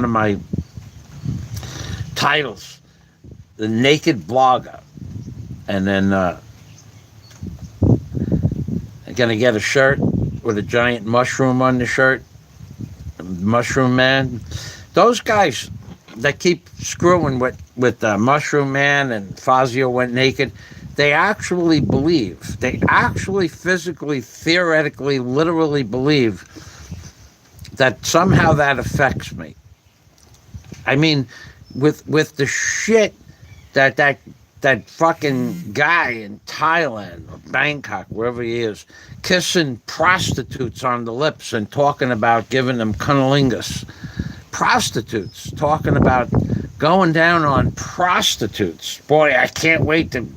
of my titles, the naked blogger, and then I'm gonna get a shirt with a giant mushroom on the shirt, Mushroom Man. Those guys that keep screwing with Mushroom Man and Fazio Went Naked, they actually believe, they actually physically, theoretically, literally believe that somehow that affects me. I mean, with the shit that fucking guy in Thailand or Bangkok, wherever he is, kissing prostitutes on the lips and talking about giving them cunnilingus. Prostitutes, talking about going down on prostitutes. Boy, I can't wait to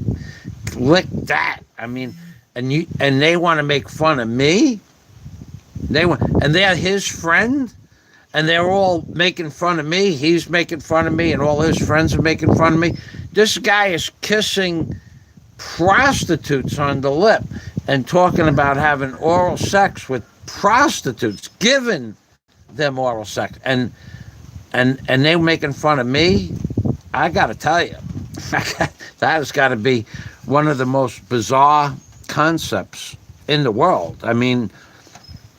lick that. I mean, and they want to make fun of me. And they're his friend, and they're all making fun of me. He's making fun of me, and all his friends are making fun of me. This guy is kissing prostitutes on the lip and talking about having oral sex with prostitutes, giving them oral sex, and they were making fun of me. I gotta tell you, that has got to be one of the most bizarre concepts in the world. I mean,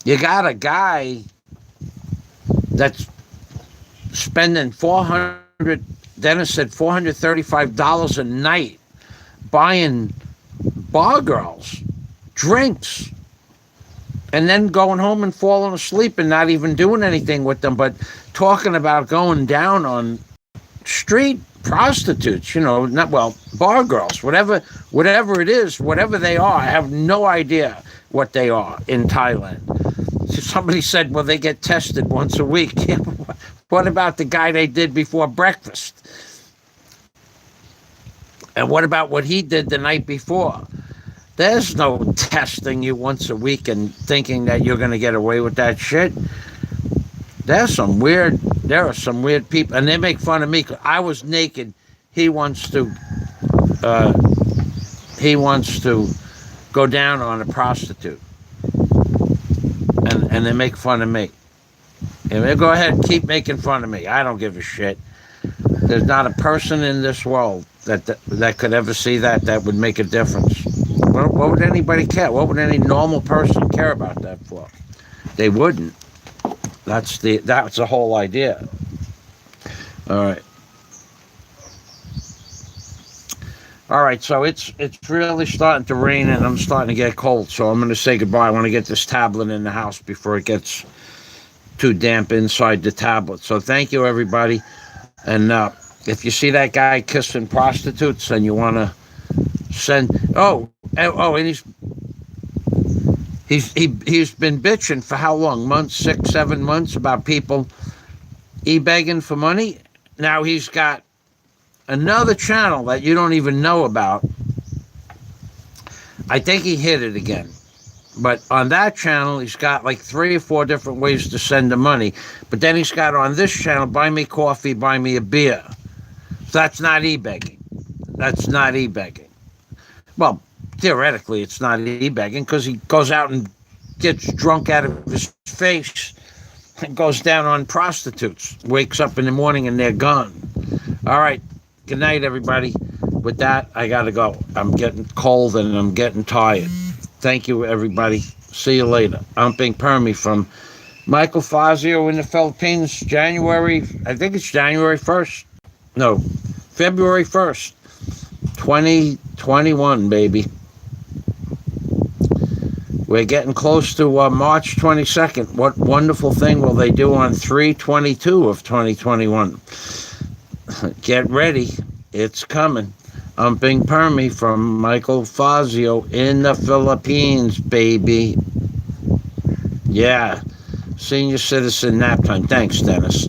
you got a guy that's spending Dennis said $435 a night buying bar girls drinks, and then going home and falling asleep and not even doing anything with them, but talking about going down on street prostitutes, bar girls, whatever it is, whatever they are. I have no idea what they are in Thailand. So somebody said, well, they get tested once a week. What about the guy they did before breakfast? And what about what he did the night before? There's no testing you once a week and thinking that you're going to get away with that shit. There are some weird people, and they make fun of me because I was naked. He wants to go down on a prostitute, and they make fun of me. And they go ahead, keep making fun of me. I don't give a shit. There's not a person in this world that could ever see that would make a difference. What would anybody care? What would any normal person care about that for? They wouldn't. That's the whole idea. All right. So it's really starting to rain, and I'm starting to get cold. So I'm going to say goodbye. I want to get this tablet in the house before it gets too damp inside the tablet. So thank you, everybody. And if you see that guy kissing prostitutes, and you want to send, and He's been bitching for how long? Months, 6, 7 months about people e-begging for money. Now he's got another channel that you don't even know about. I think he hit it again. But on that channel, he's got like 3 or 4 different ways to send the money. But then he's got on this channel, buy me coffee, buy me a beer. So that's not e-begging. That's not e-begging. Well, theoretically, it's not e-begging because he goes out and gets drunk out of his face and goes down on prostitutes. Wakes up in the morning and they're gone. All right. Good night, everybody. With that, I got to go. I'm getting cold and I'm getting tired. Thank you, everybody. See you later. I'm Pink Permy from Michael Fazio in the Philippines, I think it's January 1st. No, February 1st, 2021, baby. We're getting close to March 22nd. What wonderful thing will they do on 3/22 of 2021? Get ready. It's coming. I'm Ping Permy from Michael Fazio in the Philippines, baby. Yeah. Senior citizen nap time. Thanks, Dennis.